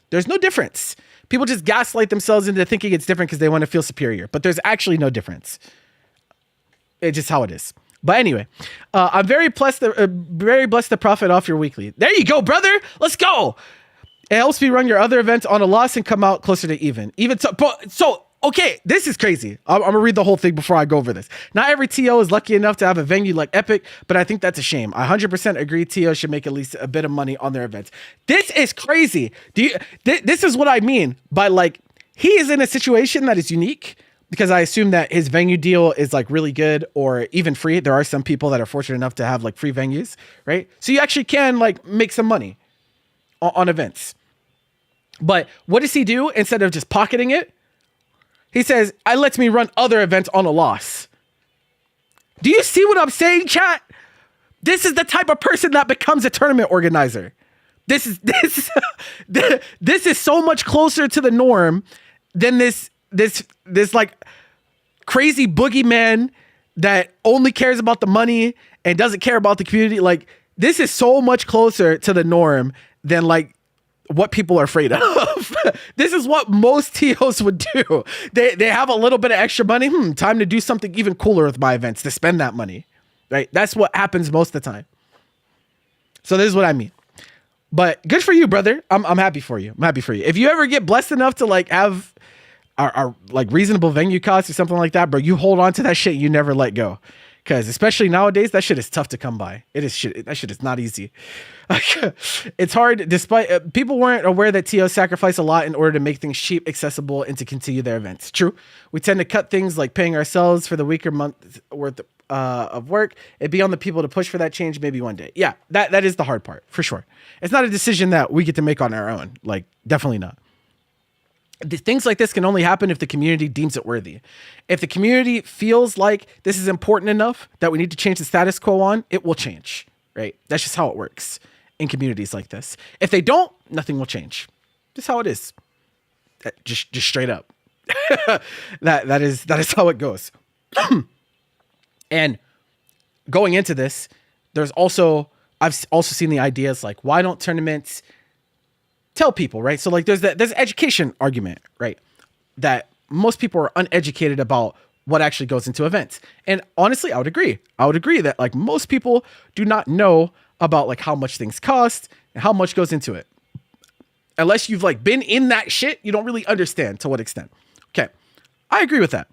There's no difference. People just gaslight themselves into thinking it's different because they want to feel superior. But there's actually no difference. It's just how it is. But anyway, I'm very blessed to profit off your weekly. There you go, brother. Let's go. It helps me run your other events on a loss and come out closer to even. So okay, this is crazy. I'm going to read the whole thing before I go over this. Not every TO is lucky enough to have a venue like Epic, but I think that's a shame. I 100% agree TO should make at least a bit of money on their events. This is crazy. This is what I mean by like, he is in a situation that is unique because I assume that his venue deal is like really good or even free. There are some people that are fortunate enough to have like free venues, right? So you actually can like make some money on events. But what does he do instead of just pocketing it? He says, I lets me run other events on a loss. Do you see what I'm saying, chat? This is the type of person that becomes a tournament organizer. This is so much closer to the norm than this like crazy boogeyman that only cares about the money and doesn't care about the community. Like, this is so much closer to the norm than like what people are afraid of. This is what most TOs would do. They have a little bit of extra money. Time to do something even cooler with my events, to spend that money, right? That's what happens most of the time. So this is what I mean. But good for you, brother. I'm happy for you. I'm happy for you. If you ever get blessed enough to like have our like reasonable venue costs or something like that, bro, you hold on to that shit. You never let go. Because especially nowadays, that shit is tough to come by. It is shit. That shit is not easy. It's hard. Despite people weren't aware that TOs sacrifice a lot in order to make things cheap, accessible, and to continue their events. True. We tend to cut things like paying ourselves for the weaker month worth of work. It'd be on the people to push for that change maybe one day. Yeah, that is the hard part for sure. It's not a decision that we get to make on our own. Like, definitely not. Things like this can only happen if the community deems it worthy. If the community feels like this is important enough that we need to change the status quo on, it will change. right? That's just how it works in communities like this. If they don't, nothing will change. Just how it is. Just straight up. that is how it goes. And going into this, I've also seen the ideas like, why don't tournaments tell people, right? So like there's education argument, right? That most people are uneducated about what actually goes into events. And honestly, I would agree that like most people do not know about like how much things cost and how much goes into it. Unless you've like been in that shit, you don't really understand to what extent. Okay. I agree with that.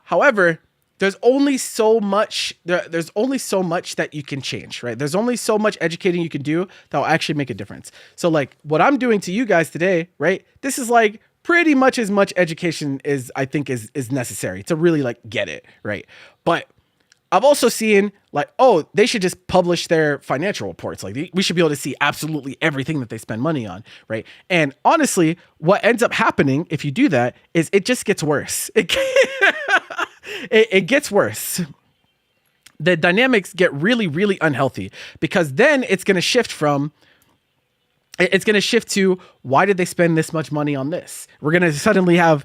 However, there's only so much that you can change, right? There's only so much educating you can do that will actually make a difference. So like what I'm doing to you guys today, right? This is like pretty much as much education as I think is necessary to really like get it, right? But I've also seen like, oh, they should just publish their financial reports. Like we should be able to see absolutely everything that they spend money on, right? And honestly, what ends up happening if you do that is it just gets worse. It gets worse. The dynamics get really, really unhealthy because then it's going to shift to why did they spend this much money on this? We're going to suddenly have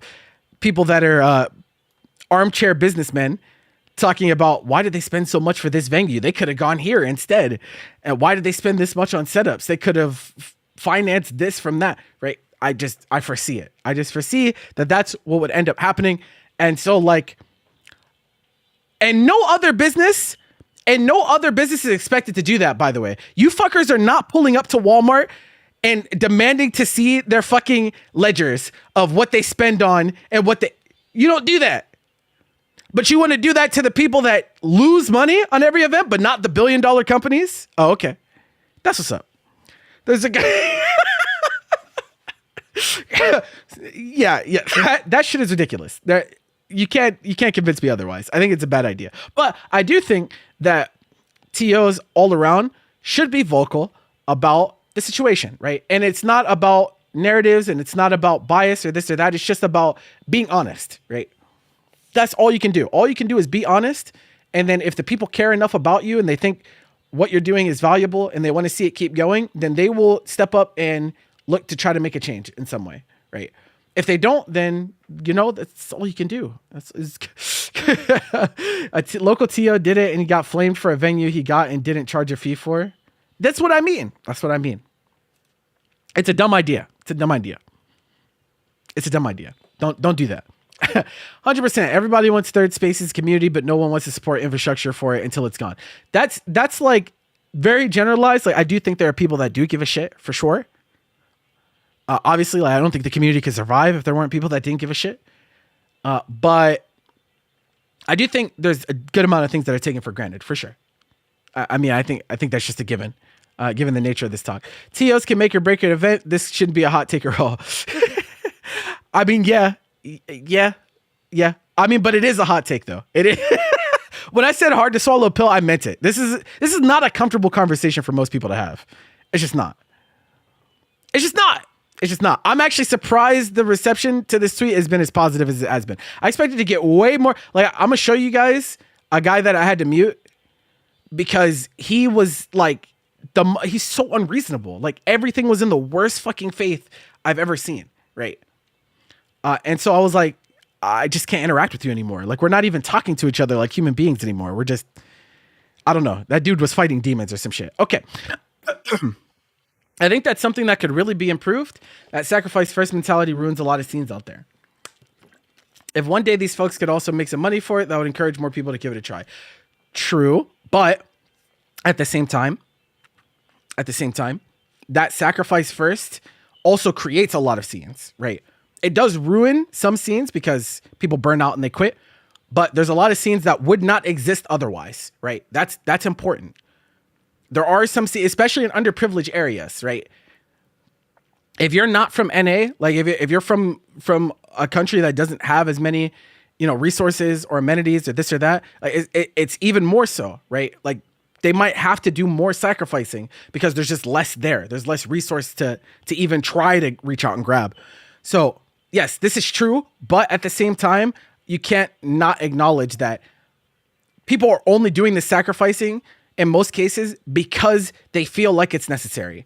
people that are armchair businessmen talking about why did they spend so much for this venue? They could have gone here instead. And why did they spend this much on setups? They could have financed this from that, right? I foresee it. I just foresee that that's what would end up happening. And so like, and no other business is expected to do that, by the way. You fuckers are not pulling up to Walmart and demanding to see their fucking ledgers of what they spend on and you don't do that. But you want to do that to the people that lose money on every event, but not the billion-dollar companies? Oh, okay. That's what's up. There's a guy. yeah. That shit is ridiculous. You can't convince me otherwise. I think it's a bad idea. But I do think that TOs all around should be vocal about the situation, right? And it's not about narratives and it's not about bias or this or that. It's just about being honest, right? That's all you can do. All you can do is be honest. And then if the people care enough about you and they think what you're doing is valuable and they want to see it keep going, then they will step up and look to try to make a change in some way, right? If they don't, then, that's all you can do. Local TO did it and he got flamed for a venue he got and didn't charge a fee for. That's what I mean. It's a dumb idea. Don't do that. 100%. Everybody wants third spaces community, but no one wants to support infrastructure for it until it's gone. That's like very generalized. Like I do think there are people that do give a shit for sure. Obviously, like I don't think the community could survive if there weren't people that didn't give a shit. But I do think there's a good amount of things that are taken for granted for sure. I think that's just a given, given the nature of this talk. TOs can make or break an event. This shouldn't be a hot take at all. I mean, yeah. I mean, but it is a hot take though. It is. When I said hard to swallow a pill, I meant it. This is not a comfortable conversation for most people to have. It's just not. I'm actually surprised the reception to this tweet has been as positive as it has been. I expected to get way more. Like, I'm gonna show you guys a guy that I had to mute because he was like he's so unreasonable. Like everything was in the worst fucking faith I've ever seen. Right. And so I was like, I just can't interact with you anymore. Like we're not even talking to each other like human beings anymore. We're just, I don't know. That dude was fighting demons or some shit. Okay. I think that's something that could really be improved. That sacrifice first mentality ruins a lot of scenes out there. If one day these folks could also make some money for it, that would encourage more people to give it a try. True. But at the same time, that sacrifice first also creates a lot of scenes, right? It does ruin some scenes because people burn out and they quit, but there's a lot of scenes that would not exist otherwise, right? That's important. There are some scenes, especially in underprivileged areas, right? If you're not from NA, like if you're from a country that doesn't have as many, resources or amenities or this or that, like it's even more so, right? Like they might have to do more sacrificing because there's just less there. There's less resource to even try to reach out and grab. So yes, this is true, but at the same time, you can't not acknowledge that people are only doing the sacrificing in most cases because they feel like it's necessary.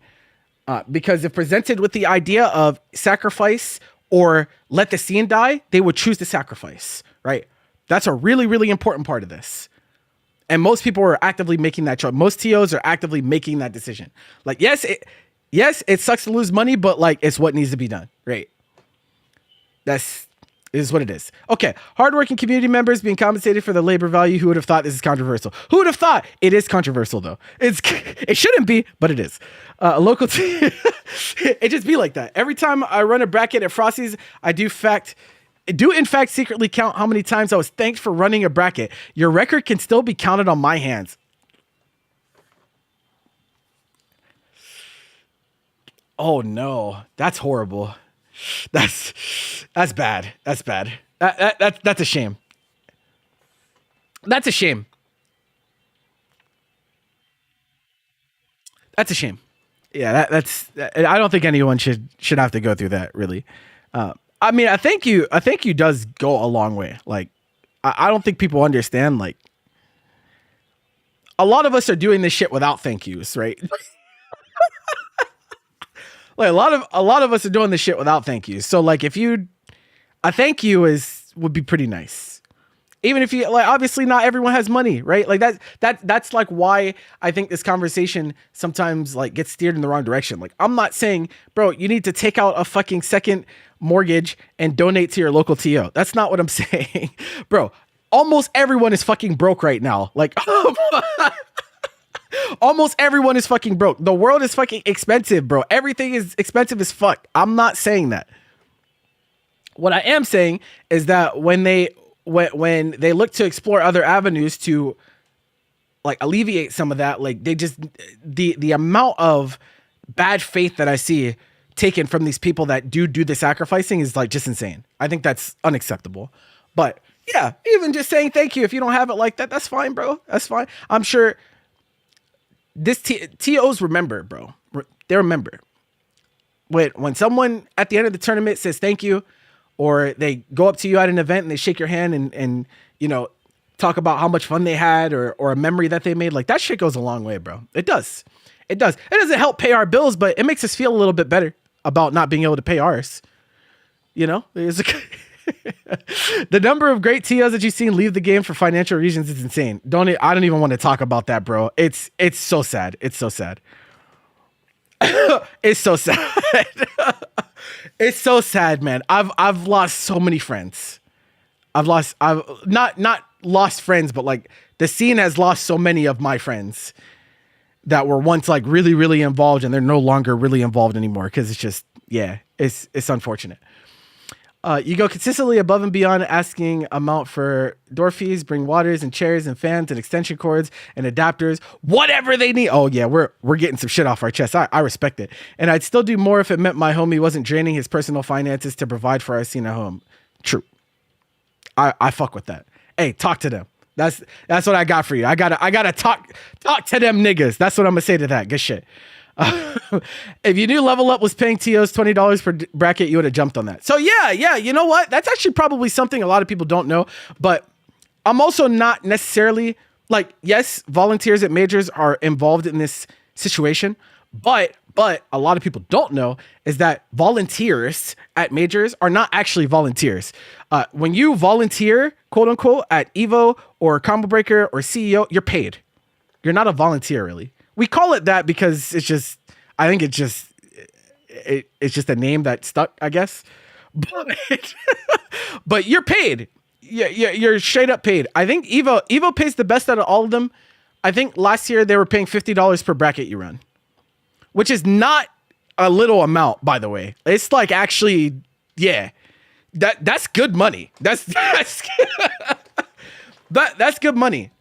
Because if presented with the idea of sacrifice or let the scene die, they would choose to sacrifice, right? That's a really, really important part of this. And most people are actively making that choice. Most TOs are actively making that decision. Like, yes, it sucks to lose money, but like, it's what needs to be done, right? Is what it is. Okay, hardworking community members being compensated for the labor value. Who would have thought this is controversial? Who would have thought? It is controversial though. It shouldn't be, but it is. A local team. It just be like that. Every time I run a bracket at Frosty's, I do in fact secretly count how many times I was thanked for running a bracket. Your record can still be counted on my hands. Oh no, that's horrible. That's bad. That's bad. That's a shame. That's a shame. That's a shame. Yeah, I don't think anyone should have to go through that, really. I mean, I think you does go a long way. Like, I don't think people understand. Like, a lot of us are doing this shit without thank yous, right? Like a lot of us are doing this shit without thank yous. So like, a thank you would be pretty nice. Even if you like, obviously not everyone has money, right? Like that's like why I think this conversation sometimes like gets steered in the wrong direction. Like, I'm not saying, bro, you need to take out a fucking second mortgage and donate to your local TO. That's not what I'm saying, bro. Almost everyone is fucking broke right now. Like, almost everyone is fucking broke. The world is fucking expensive, bro. Everything is expensive as fuck. I'm not saying that. What I am saying is that when they look to explore other avenues to like alleviate some of that, like they just the amount of bad faith that I see taken from these people that do the sacrificing is like just insane. I think that's unacceptable. But yeah, even just saying thank you if you don't have it like that, that's fine, bro. That's fine. I'm sure this TOs remember, bro. They remember when someone at the end of the tournament says thank you, or they go up to you at an event and they shake your hand and you know, talk about how much fun they had or a memory that they made. Like, that shit goes a long way, bro. It does. It does. It doesn't help pay our bills, but it makes us feel a little bit better about not being able to pay ours. You know, the number of great TOs that you've seen leave the game for financial reasons is insane. I don't even want to talk about that, bro. It's so sad. It's so sad. It's so sad. It's so sad, man. I've lost so many friends. I've not lost friends, but like the scene has lost so many of my friends that were once like really, really involved, and they're no longer really involved anymore. Cause it's just, yeah, it's unfortunate. You go consistently above and beyond asking amount for door fees, bring waters and chairs and fans and extension cords and adapters, whatever they need. Oh yeah, we're getting some shit off our chest. I respect it. And I'd still do more if it meant my homie wasn't draining his personal finances to provide for our scene at home. True. I fuck with that. Hey, talk to them. That's what I got for you. I gotta talk to them niggas. That's what I'm gonna say to that. Good shit. If you knew Level Up was paying TOs $20 per bracket, you would have jumped on that. So yeah, you know what? That's actually probably something a lot of people don't know, but I'm also not necessarily like, yes, volunteers at majors are involved in this situation, but a lot of people don't know is that volunteers at majors are not actually volunteers. When you volunteer, quote unquote, at Evo or Combo Breaker or CEO, you're paid. You're not a volunteer, really. We call it that because it's just, I think it's just a name that stuck, I guess. But you're paid. You're straight up paid. I think Evo pays the best out of all of them. I think last year they were paying $50 per bracket you run, which is not a little amount, by the way. It's like actually, yeah, that's good money. That's good money.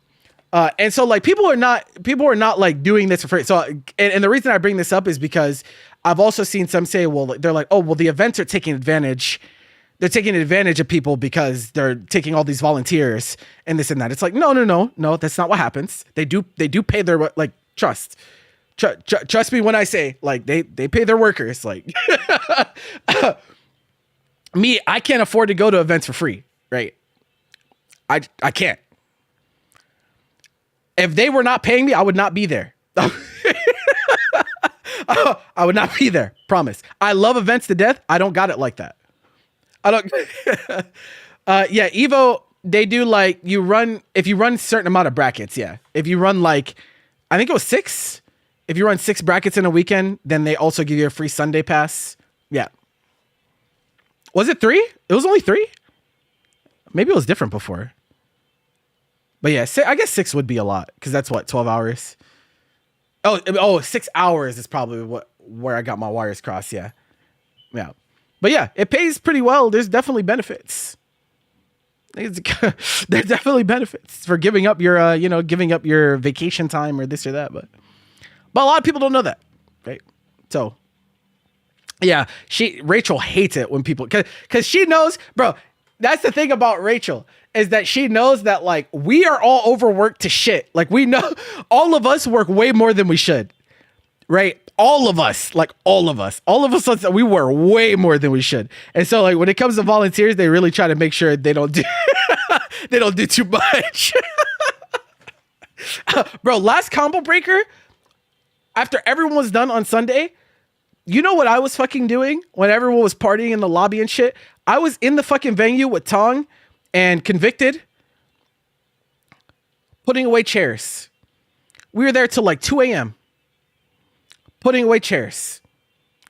And so like people are not like doing this for free. So and the reason I bring this up is because I've also seen some say, well, they're like, oh, well, the events are taking advantage. They're taking advantage of people because they're taking all these volunteers and this and that. It's like, no, that's not what happens. They do pay their, like, trust me when I say, like, they pay their workers. Like, me, I can't afford to go to events for free, right? I can't. If they were not paying me, I would not be there. I would not be there. Promise. I love events to death. I don't got it like that. I don't. Yeah, Evo, they do like you run, if you run a certain amount of brackets. Yeah. If you run like, I think it was 6. If you run 6 brackets in a weekend, then they also give you a free Sunday pass. Yeah. Was it 3? It was only 3? Maybe it was different before. But yeah, I guess 6 would be a lot because that's what, 12 hours. Oh, 6 hours is probably where I got my wires crossed. Yeah. Yeah. But yeah, it pays pretty well. There's definitely benefits. There's definitely benefits for giving up your, giving up your vacation time or this or that. But a lot of people don't know that. Right. So yeah, Rachel hates it when people, cause she knows, bro, that's the thing about Rachel is that she knows that like we are all overworked to shit. Like we know all of us work way more than we should. Right. All of us, we work way more than we should. And so like when it comes to volunteers, they really try to make sure they don't do, they don't do too much. Bro, last combo breaker, after everyone was done on Sunday, you know what I was fucking doing when everyone was partying in the lobby and shit? I was in the fucking venue with Tong and Convicted, putting away chairs. We were there till like 2 a.m. putting away chairs.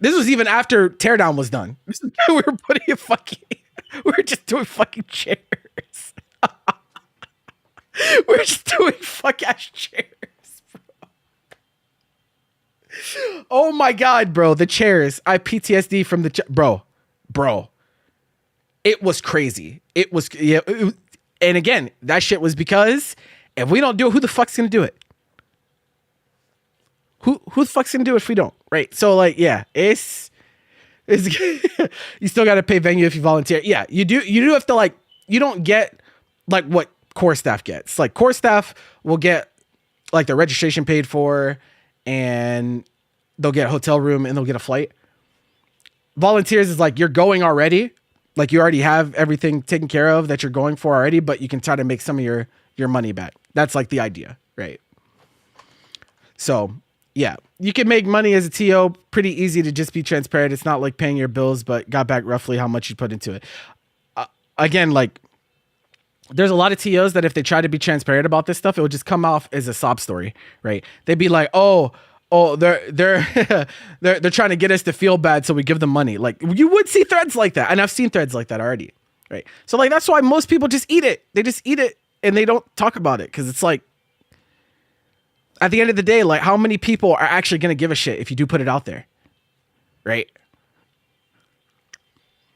This was even after Teardown was done. We were putting we were just doing fucking chairs. We were just doing fuck ass chairs. Oh my God, bro. The chairs. I PTSD from the bro. It was crazy. It was, yeah. And again, that shit was because if we don't do it, who the fuck's going to do it? Who the fuck's going to do it if we don't? Right. So like, yeah, it's you still got to pay venue if you volunteer. Yeah, you do have to like, you don't get like what core staff gets. Like core staff will get like the registration paid for and they'll get a hotel room and they'll get a flight. Volunteers is like, you're going already. Like you already have everything taken care of that you're going for already, but you can try to make some of your money back. That's like the idea. Right. So yeah, you can make money as a TO pretty easy to just be transparent. It's not like paying your bills, but got back roughly how much you put into it. Again, like there's a lot of TOs that if they try to be transparent about this stuff, it would just come off as a sob story, right? They'd be like, oh, they're trying to get us to feel bad, so we give them money. Like you would see threads like that, and I've seen threads like that already, right? So like that's why most people just eat it. They just eat it and they don't talk about it because it's like at the end of the day, like how many people are actually gonna give a shit if you do put it out there, right?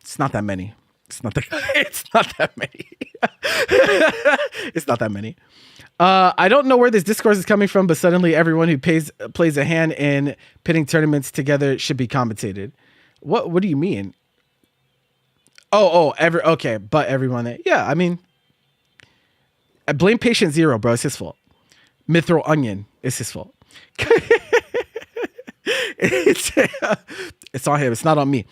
It's not that many. It's not that many. It's not that many. I don't know where this discourse is coming from, but suddenly everyone who plays a hand in pitting tournaments together should be compensated. What do you mean? Okay, but everyone that, yeah, I mean, I blame Patient Zero, bro. It's his fault. Mithril Onion, it's his fault. It's on him. It's not on me.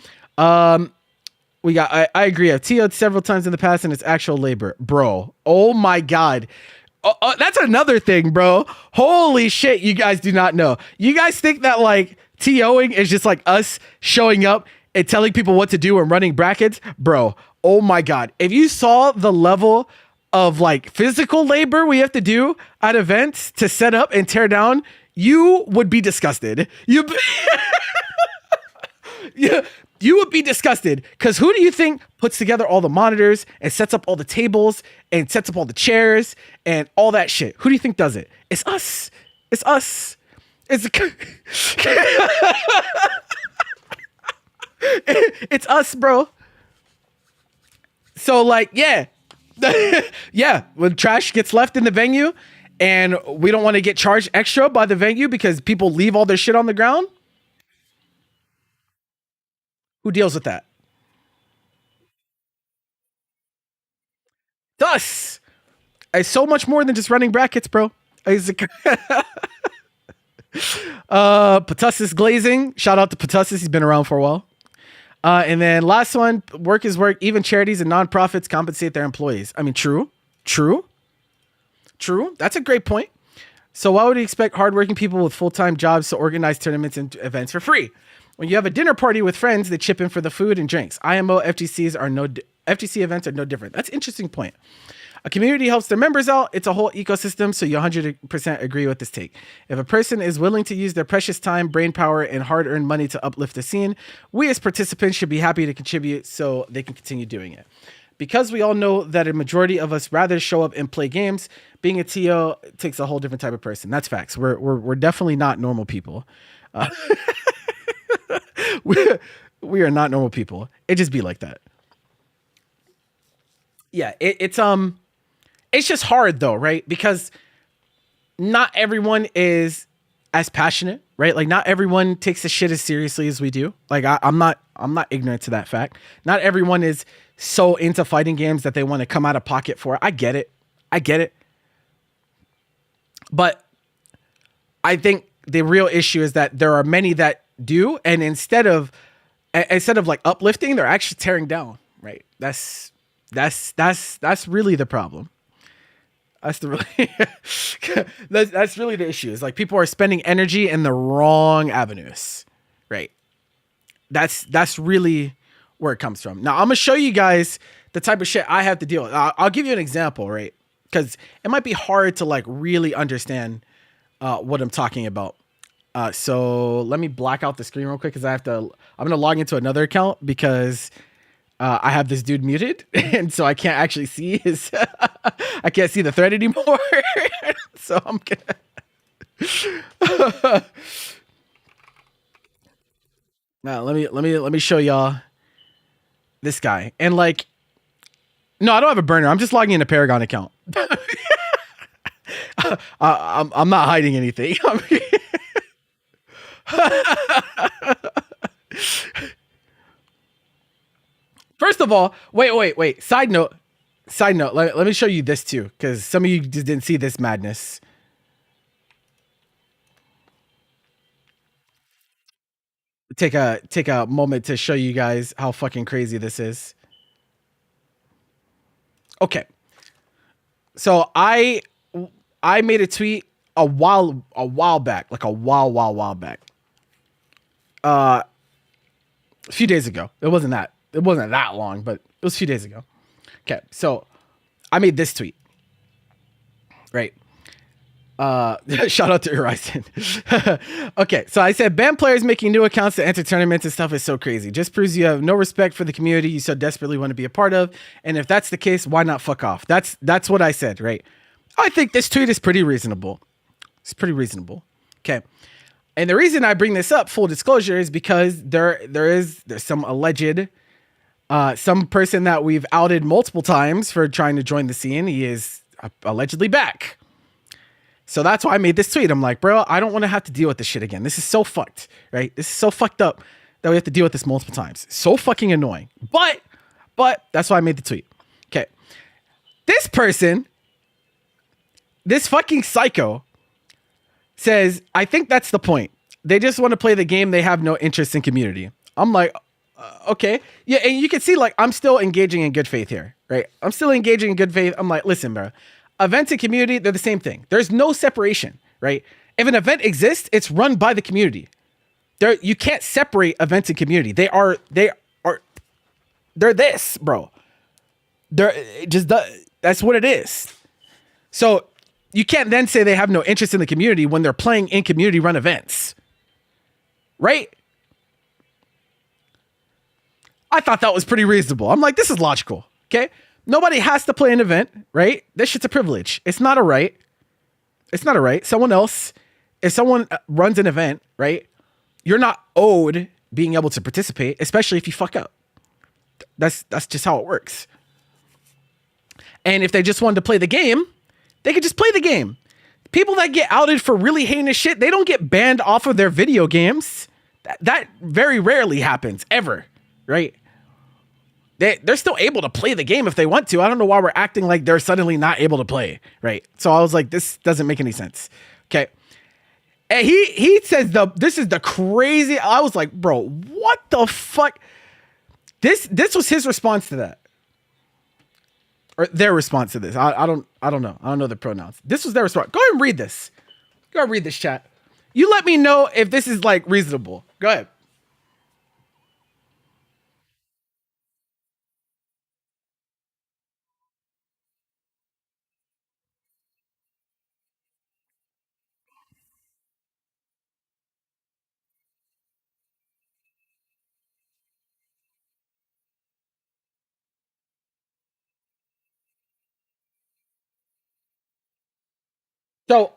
We got, I agree. I've TO'd several times in the past and it's actual labor, bro. Oh my God. That's another thing, bro. Holy shit. You guys do not know. You guys think that like TOing is just like us showing up and telling people what to do and running brackets, bro. Oh my God. If you saw the level of like physical labor we have to do at events to set up and tear down, you would be disgusted. You would be disgusted because who do you think puts together all the monitors and sets up all the tables and sets up all the chairs and all that shit? Who do you think does it? It's us. It's us. It's us, bro. So like, yeah. Yeah, when trash gets left in the venue and we don't want to get charged extra by the venue because people leave all their shit on the ground. Who deals with that? Thus, it's so much more than just running brackets, bro. Patussis Glazing. Shout out to Patussis. He's been around for a while. And then last one, work is work. Even charities and nonprofits compensate their employees. I mean, true. That's a great point. So why would you expect hardworking people with full-time jobs to organize tournaments and events for free? When you have a dinner party with friends, they chip in for the food and drinks. IMO FGC events are no different. That's an interesting point. A community helps their members out. It's a whole ecosystem, so you 100% agree with this take. If a person is willing to use their precious time, brain power, and hard-earned money to uplift the scene, we as participants should be happy to contribute so they can continue doing it. Because we all know that a majority of us rather show up and play games, being a TO takes a whole different type of person. That's facts. We're definitely not normal people. We are not normal people. It just be like that. Yeah, it's just hard though, right? Because not everyone is as passionate, right? Like not everyone takes the shit as seriously as we do. Like I'm not ignorant to that fact. Not everyone is so into fighting games that they want to come out of pocket for it. I get it. But I think the real issue is that there are many that do, and instead of like uplifting, they're actually tearing down, right? That's really the problem. That's really the issue. Is like people are spending energy in the wrong avenues, right? That's really where it comes from. Now I'm gonna show you guys the type of shit I have to deal with. I'll give you an example, right? Because it might be hard to like really understand what I'm talking about. So let me black out the screen real quick because I'm gonna log into another account because I have this dude muted, and so I can't actually see his. I can't see the thread anymore. So I'm gonna. Now let me show y'all this guy, and like, no, I don't have a burner. I'm just logging in a Paragon account. I'm not hiding anything. First of all, wait. Side note. Let me show you this too, because some of you just didn't see this madness. Take a moment to show you guys how fucking crazy this is. Okay. So I made a tweet a while back, like a while back. A few days ago. It wasn't that long, but it was a few days ago. Okay, so I made this tweet. Right. Shout out to Horizon. Okay, so I said ban players making new accounts to enter tournaments and stuff is so crazy. Just proves you have no respect for the community you so desperately want to be a part of. And if that's the case, why not fuck off? That's what I said, right? I think this tweet is pretty reasonable. It's pretty reasonable. Okay. And the reason I bring this up, full disclosure, is because there's some alleged some person that we've outed multiple times for trying to join the scene. He is allegedly back. So that's why I made this tweet. I'm like, bro, I don't want to have to deal with this shit again. This is so fucked, right? This is so fucked up that we have to deal with this multiple times. So fucking annoying. But that's why I made the tweet. Okay. This person, this fucking psycho, says, I think that's the point. They just want to play the game. They have no interest in community. I'm like, okay. Yeah, and you can see, like, I'm still engaging in good faith here, right? I'm still engaging in good faith. I'm like, listen, bro. Events and community, they're the same thing. There's no separation, right? If an event exists, it's run by the community. You can't separate events and community. They're this, bro. That's what it is. So you can't then say they have no interest in the community when they're playing in community run events, right? I thought that was pretty reasonable. I'm like, this is logical, okay? Nobody has to play an event, right? This shit's a privilege. It's not a right. It's not a right. If someone runs an event, right, you're not owed being able to participate, especially if you fuck up. That's just how it works. And if they just wanted to play the game, they could just play the game. People that get outed for really heinous shit, they don't get banned off of their video games. That very rarely happens, ever, right? They're still able to play the game if they want to. I don't know why we're acting like they're suddenly not able to play, right? So I was like, this doesn't make any sense. Okay. And he says this is the crazy. I was like, bro, what the fuck? This was his response to that. Or their response to this. I don't know. I don't know the pronouns. This was their response. Go ahead and read this. Go ahead, read this chat. You let me know if this is like reasonable. Go ahead. So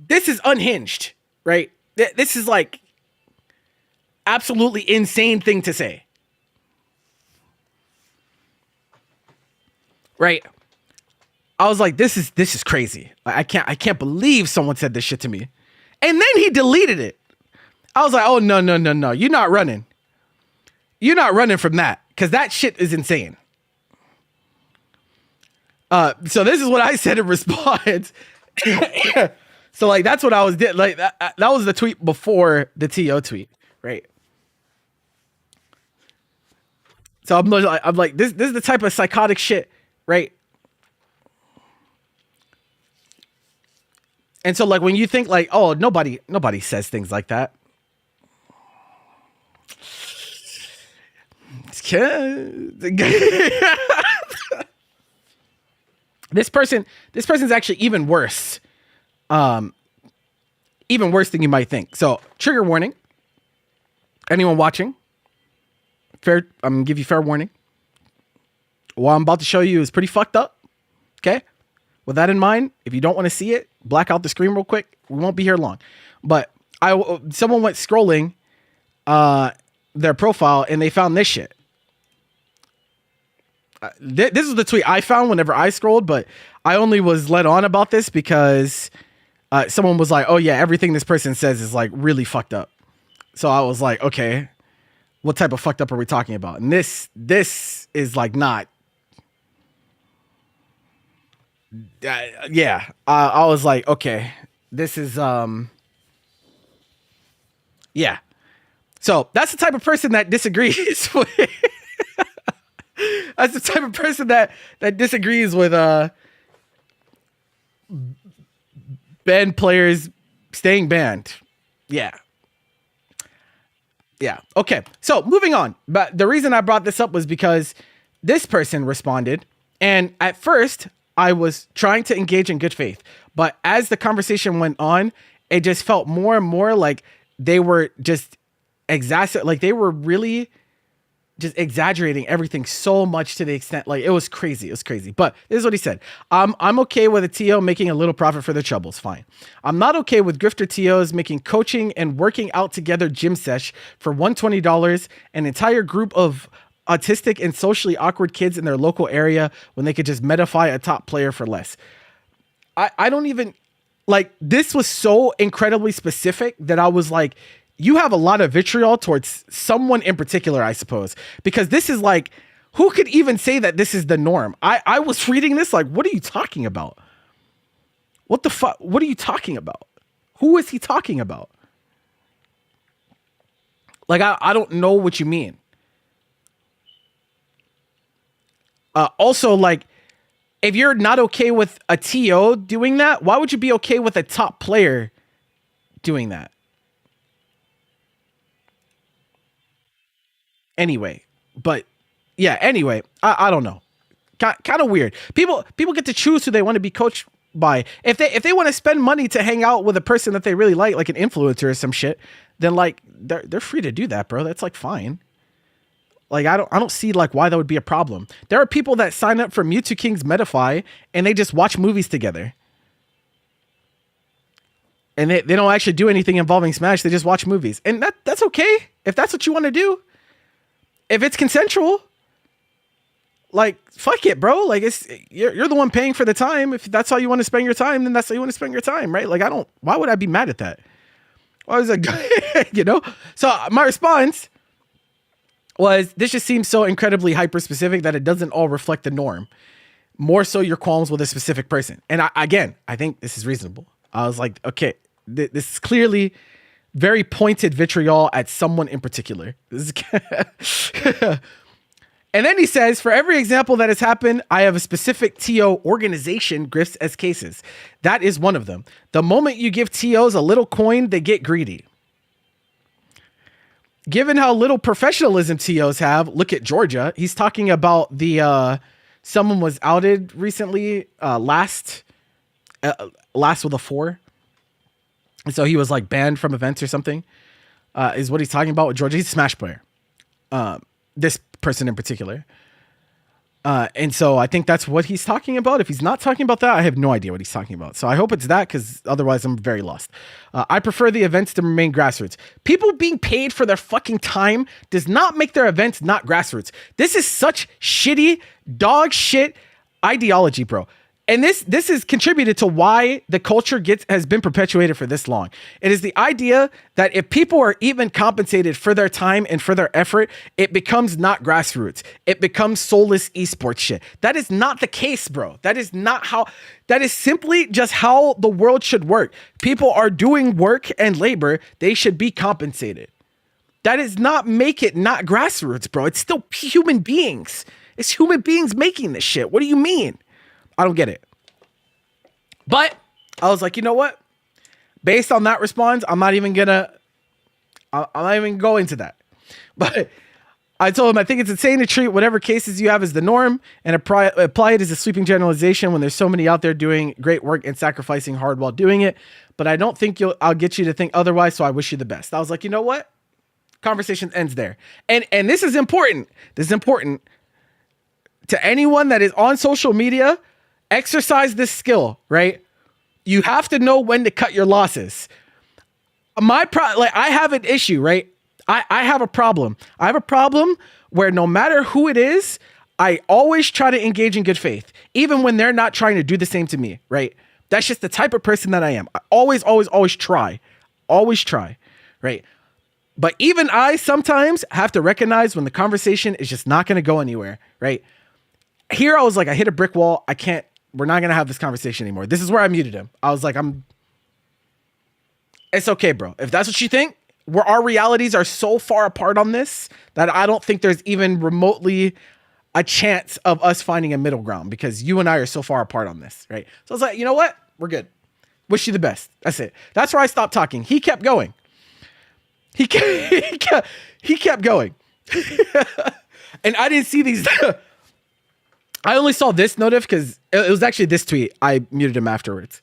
this is unhinged, right? This is like absolutely insane thing to say. Right? I was like, this is crazy. I can't believe someone said this shit to me. And then he deleted it. I was like, oh no. You're not running. You're not running from that. Because that shit is insane. So this is what I said in response. So like that's what I was did. Like that was the tweet before the TO tweet, right? So I'm like this is the type of psychotic shit, right? And so like when you think like, oh, nobody says things like that. This person's actually even worse. Even worse than you might think. So trigger warning. Anyone watching? I'm gonna give you fair warning. What I'm about to show you is pretty fucked up. Okay? With that in mind, if you don't want to see it, black out the screen real quick. We won't be here long. But someone went scrolling their profile and they found this shit. This is the tweet I found whenever I scrolled, but I only was led on about this because someone was like, oh yeah, everything this person says is like really fucked up. So I was like, okay, what type of fucked up are we talking about? And this is like not. Yeah, I was like, okay, this is yeah. So that's the type of person that disagrees with. That's the type of person that disagrees with band players staying banned. Yeah. Okay. So moving on. But the reason I brought this up was because this person responded, and at first I was trying to engage in good faith, but as the conversation went on, it just felt more and more like they were just like they were really just exaggerating everything so much to the extent like it was crazy. But this is what he said. I'm okay with a TO making a little profit for their troubles. Fine. I'm not okay with grifter TOs making coaching and working out together gym sesh for $120, an entire group of autistic and socially awkward kids in their local area when they could just medify a top player for less. I don't even like, this was so incredibly specific that I was like, you have a lot of vitriol towards someone in particular, I suppose, because this is like, who could even say that this is the norm? I was reading this like, what are you talking about? What the fuck? What are you talking about? Who is he talking about? Like, I don't know what you mean. Also, like, if you're not okay with a TO doing that, why would you be okay with a top player doing that? Anyway, but yeah, anyway, I don't know. Kind of weird. People get to choose who they want to be coached by. If they want to spend money to hang out with a person that they really like an influencer or some shit, then like they're free to do that, bro. That's like fine. Like I don't see like why that would be a problem. There are people that sign up for Mewtwo King's Medify and they just watch movies together. And they don't actually do anything involving Smash. They just watch movies. And that's okay. If that's what you want to do. If it's consensual, like, fuck it, bro. Like, you're the one paying for the time. If that's how you want to spend your time, then that's how you want to spend your time, right? Like, why would I be mad at that? Why was that, you know? So my response was, this just seems so incredibly hyper-specific that it doesn't all reflect the norm. More so your qualms with a specific person. And I think this is reasonable. I was like, okay, this is clearly very pointed vitriol at someone in particular. And And then he says, for every example that has happened, I have a specific TO organization grifts as cases. That is one of them. The moment you give TOs a little coin, they get greedy. Given how little professionalism TOs have, look at Georgia. He's talking about the someone was outed recently, last with a 4. And so he was like banned from events or something, is what he's talking about with Georgia. He's a Smash player. This person in particular. And so I think that's what he's talking about. If he's not talking about that, I have no idea what he's talking about. So I hope it's that, because otherwise I'm very lost. I prefer the events to remain grassroots. People being paid for their fucking time does not make their events not grassroots. This is such shitty, dog shit ideology, bro. And this has contributed to why the culture has been perpetuated for this long. It is the idea that if people are even compensated for their time and for their effort, it becomes not grassroots. It becomes soulless esports shit. That is not the case, bro. That is simply just how the world should work. People are doing work and labor. They should be compensated. That does not make it not grassroots, bro. It's still human beings. It's human beings making this shit. What do you mean? I don't get it. But I was like, you know what? Based on that response, I'm not even gonna go into that. But I told him I think it's insane to treat whatever cases you have as the norm and apply it as a sweeping generalization when there's so many out there doing great work and sacrificing hard while doing it. But I don't think I'll get you to think otherwise, so I wish you the best. I was like, you know what? Conversation ends there. And this is important. This is important to anyone that is on social media. Exercise this skill, right? You have to know when to cut your losses. I have an issue, right? I have a problem. I have a problem where no matter who it is, I always try to engage in good faith, even when they're not trying to do the same to me, right? That's just the type of person that I am. I always try, right? But even I sometimes have to recognize when the conversation is just not going to go anywhere, right? Here I was like, I hit a brick wall. We're not going to have this conversation anymore. This is where I muted him. I was like, it's okay, bro. If that's what you think, where our realities are so far apart on this that I don't think there's even remotely a chance of us finding a middle ground, because you and I are so far apart on this, right? So I was like, you know what? We're good. Wish you the best. That's it. That's where I stopped talking. He kept going. He kept going. And I didn't see these... I only saw this notif because it was actually this tweet. I muted him afterwards.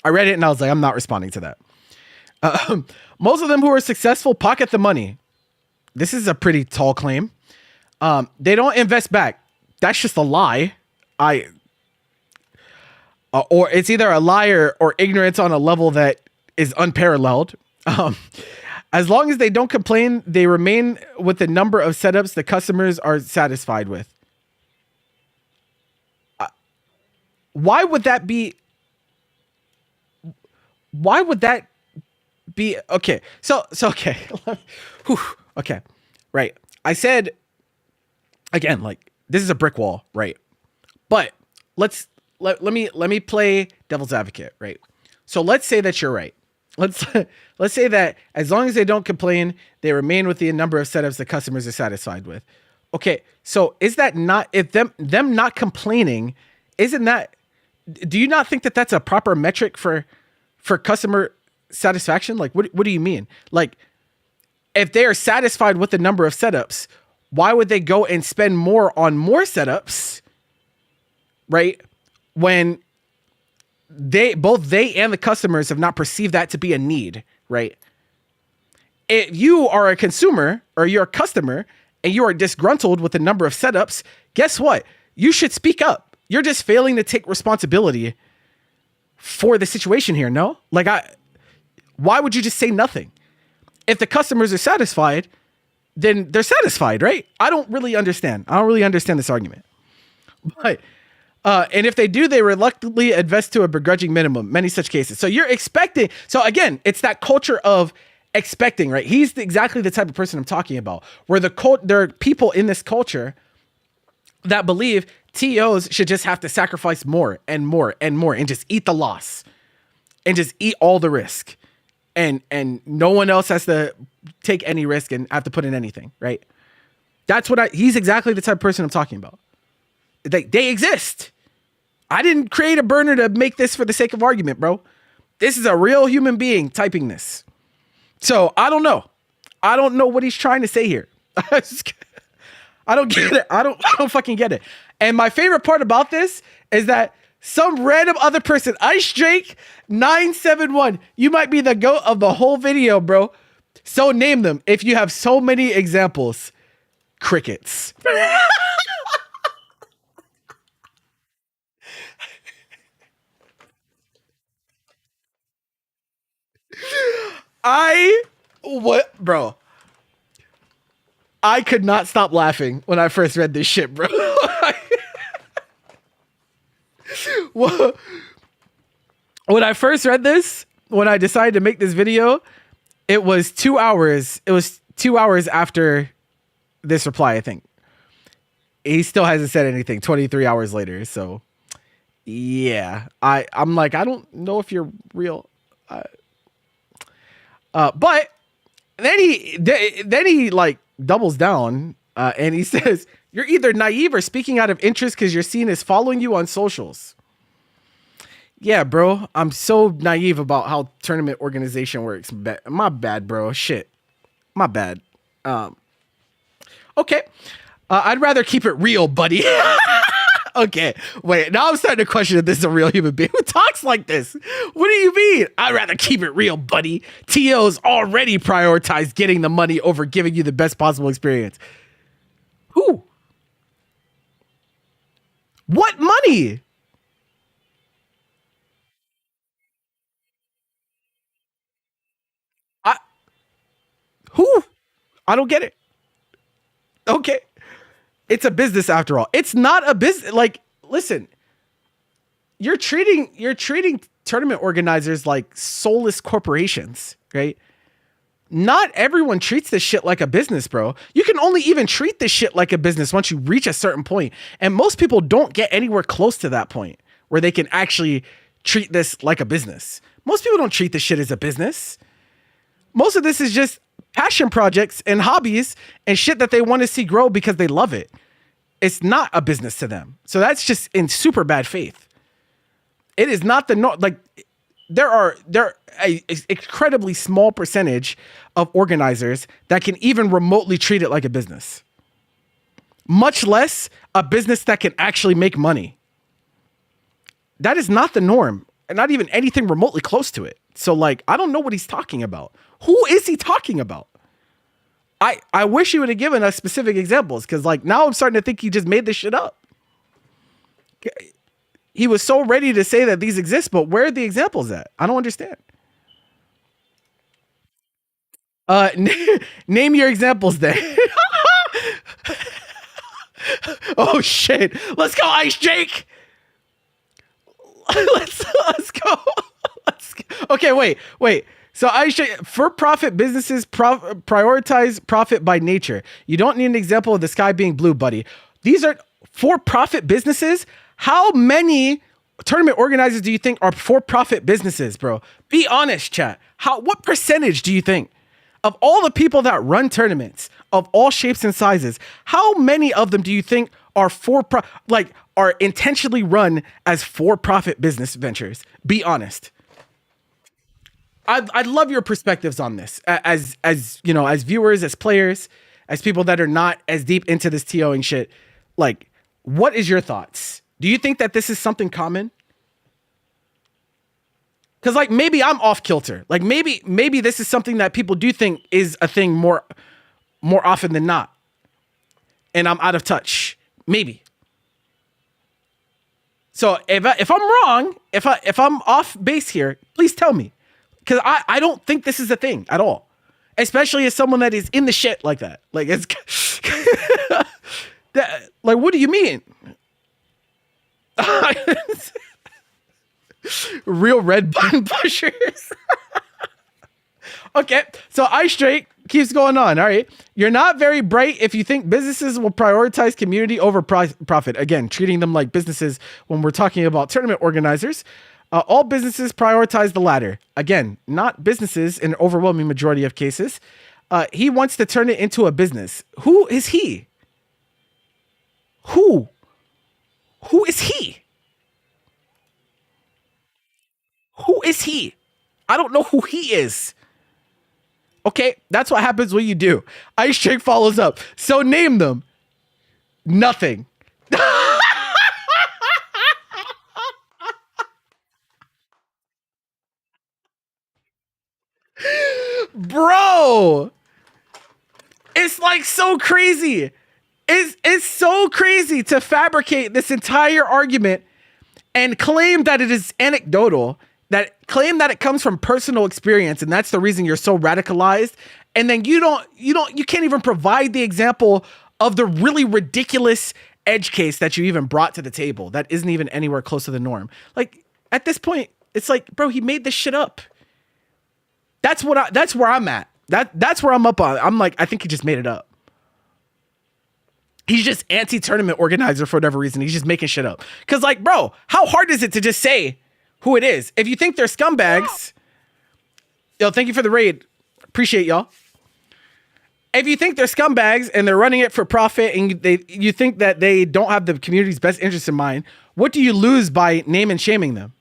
I read it and I was like, I'm not responding to that. Most of them who are successful pocket the money. This is a pretty tall claim. They don't invest back. That's just a lie. Or it's either a liar or ignorance on a level that is unparalleled. As long as they don't complain, they remain with the number of setups the customers are satisfied with. Why would that be? Why would that be? Okay. So okay. Okay. Right. I said, again, like, this is a brick wall, right? But let me play devil's advocate, right? So let's say that you're right. Let's say that as long as they don't complain, they remain with the number of setups the customers are satisfied with. Okay. So is that not, if them not complaining, isn't that, do you not think that that's a proper metric for customer satisfaction? Like, what do you mean? Like, if they are satisfied with the number of setups, why would they go and spend more on more setups, right? When both they and the customers have not perceived that to be a need, right? If you are a consumer or you're a customer and you are disgruntled with the number of setups, guess what? You should speak up. You're just failing to take responsibility for the situation here, no? Like, why would you just say nothing? If the customers are satisfied, then they're satisfied, right? I don't really understand this argument. But, and if they do, they reluctantly invest to a begrudging minimum, many such cases. So you're expecting, so again, it's that culture of expecting, right? He's exactly the type of person I'm talking about, where there are people in this culture that believe TOs should just have to sacrifice more and more and more and just eat the loss and just eat all the risk. And no one else has to take any risk and have to put in anything, right? He's exactly the type of person I'm talking about. They exist. I didn't create a burner to make this for the sake of argument, bro. This is a real human being typing this. So I don't know. I don't know what he's trying to say here. I don't get it. I don't fucking get it. And my favorite part about this is that some random other person, Ice Drake 971, you might be the goat of the whole video, bro. So name them if you have so many examples. Crickets. Bro? I could not stop laughing when I first read this shit, bro. Well, when I first read this, when I decided to make this video, it was 2 hours. It was 2 hours after this reply, I think. He still hasn't said anything 23 hours later. So yeah, I'm like, I don't know if you're real. But then he like doubles down and he says, you're either naive or speaking out of interest because you're seen as following you on socials. Yeah, bro. I'm so naive about how tournament organization works. My bad, bro. Shit. My bad. Okay. I'd rather keep it real, buddy. Okay. Wait, now I'm starting to question if this is a real human being who talks like this. What do you mean? I'd rather keep it real, buddy. TO's already prioritized getting the money over giving you the best possible experience. Who? What money? Who? I don't get it. Okay. It's a business after all. It's not a business. Like, listen, you're treating tournament organizers like soulless corporations, right? Not everyone treats this shit like a business, bro. You can only even treat this shit like a business once you reach a certain point. And most people don't get anywhere close to that point where they can actually treat this like a business. Most people don't treat this shit as a business. Most of this is just passion projects and hobbies and shit that they want to see grow because they love it. It's not a business to them. So that's just in super bad faith. It is not the like there are a incredibly small percentage of organizers that can even remotely treat it like a business. Much less a business that can actually make money. That is not the norm, and not even anything remotely close to it. So like, I don't know what he's talking about. Who is he talking about? I wish he would have given us specific examples, because like now I'm starting to think he just made this shit up. He was so ready to say that these exist, but where are the examples at? I don't understand. Name your examples then. Oh shit. Let's go, Ice Jake. Let's go. Let's go. Okay, wait. So for-profit businesses prioritize profit by nature. You don't need an example of the sky being blue, buddy. These are for-profit businesses. How many tournament organizers do you think are for-profit businesses, bro? Be honest, chat. What percentage do you think of all the people that run tournaments of all shapes and sizes? How many of them do you think are are intentionally run as for-profit business ventures? Be honest. I'd love your perspectives on this as you know, as viewers, as players, as people that are not as deep into this TOing shit. Like, what is your thoughts? Do you think that this is something common? Because like maybe I'm off kilter. Like maybe this is something that people do think is a thing more often than not, and I'm out of touch. Maybe. So if I'm wrong, if I'm off base here, please tell me. Because I don't think this is a thing at all. Especially as someone that is in the shit like that. Like, it's... like, what do you mean? Real red button pushers. Okay, so Ice Drake keeps going on. All right. You're not very bright if you think businesses will prioritize community over profit. Again, treating them like businesses when we're talking about tournament organizers. All businesses prioritize the latter. Again, not businesses in an overwhelming majority of cases. He wants to turn it into a business. Who is he? Who? Who is he? Who is he? I don't know who he is. Okay, that's what happens when you do. Ice Drake follows up. So name them. Nothing. Bro, it's like so crazy. It's so crazy to fabricate this entire argument and claim that it is anecdotal, that claim that it comes from personal experience, and that's the reason you're so radicalized. And then you can't even provide the example of the really ridiculous edge case that you even brought to the table that isn't even anywhere close to the norm. Like, at this point, it's like, bro, he made this shit up. That's where I'm at. That's where I'm up on. I'm like, I think he just made it up. He's just anti-tournament organizer for whatever reason. He's just making shit up. Cause like, bro, how hard is it to just say who it is? If you think they're scumbags, yo, thank you for the raid. Appreciate y'all. If you think they're scumbags and they're running it for profit and you think that they don't have the community's best interest in mind, what do you lose by name and shaming them?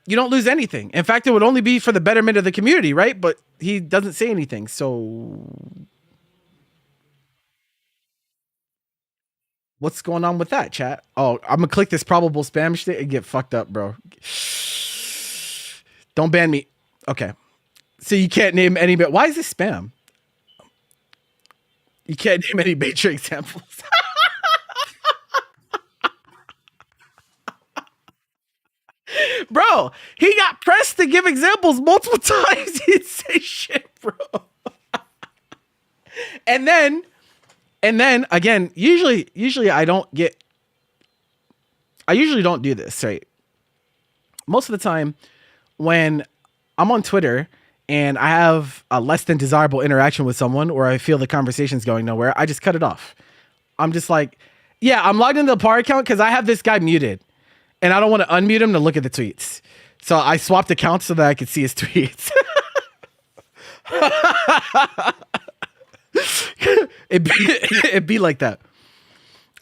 You don't lose anything. In fact, it would only be for the betterment of the community, right? But he doesn't say anything, so what's going on with that, chat? Oh, I'm gonna click this probable spam shit and get fucked up, bro. Don't ban me. Okay. So you can't name any, but why is this spam? You can't name any major examples. Bro, he got pressed to give examples multiple times. He didn't say shit, bro. And then again, usually I usually don't do this, right? Most of the time when I'm on Twitter and I have a less than desirable interaction with someone or I feel the conversation's going nowhere, I just cut it off. I'm just like, yeah, I'm logged into the PAR account because I have this guy muted. And I don't want to unmute him to look at the tweets. So I swapped accounts so that I could see his tweets. It'd be like that.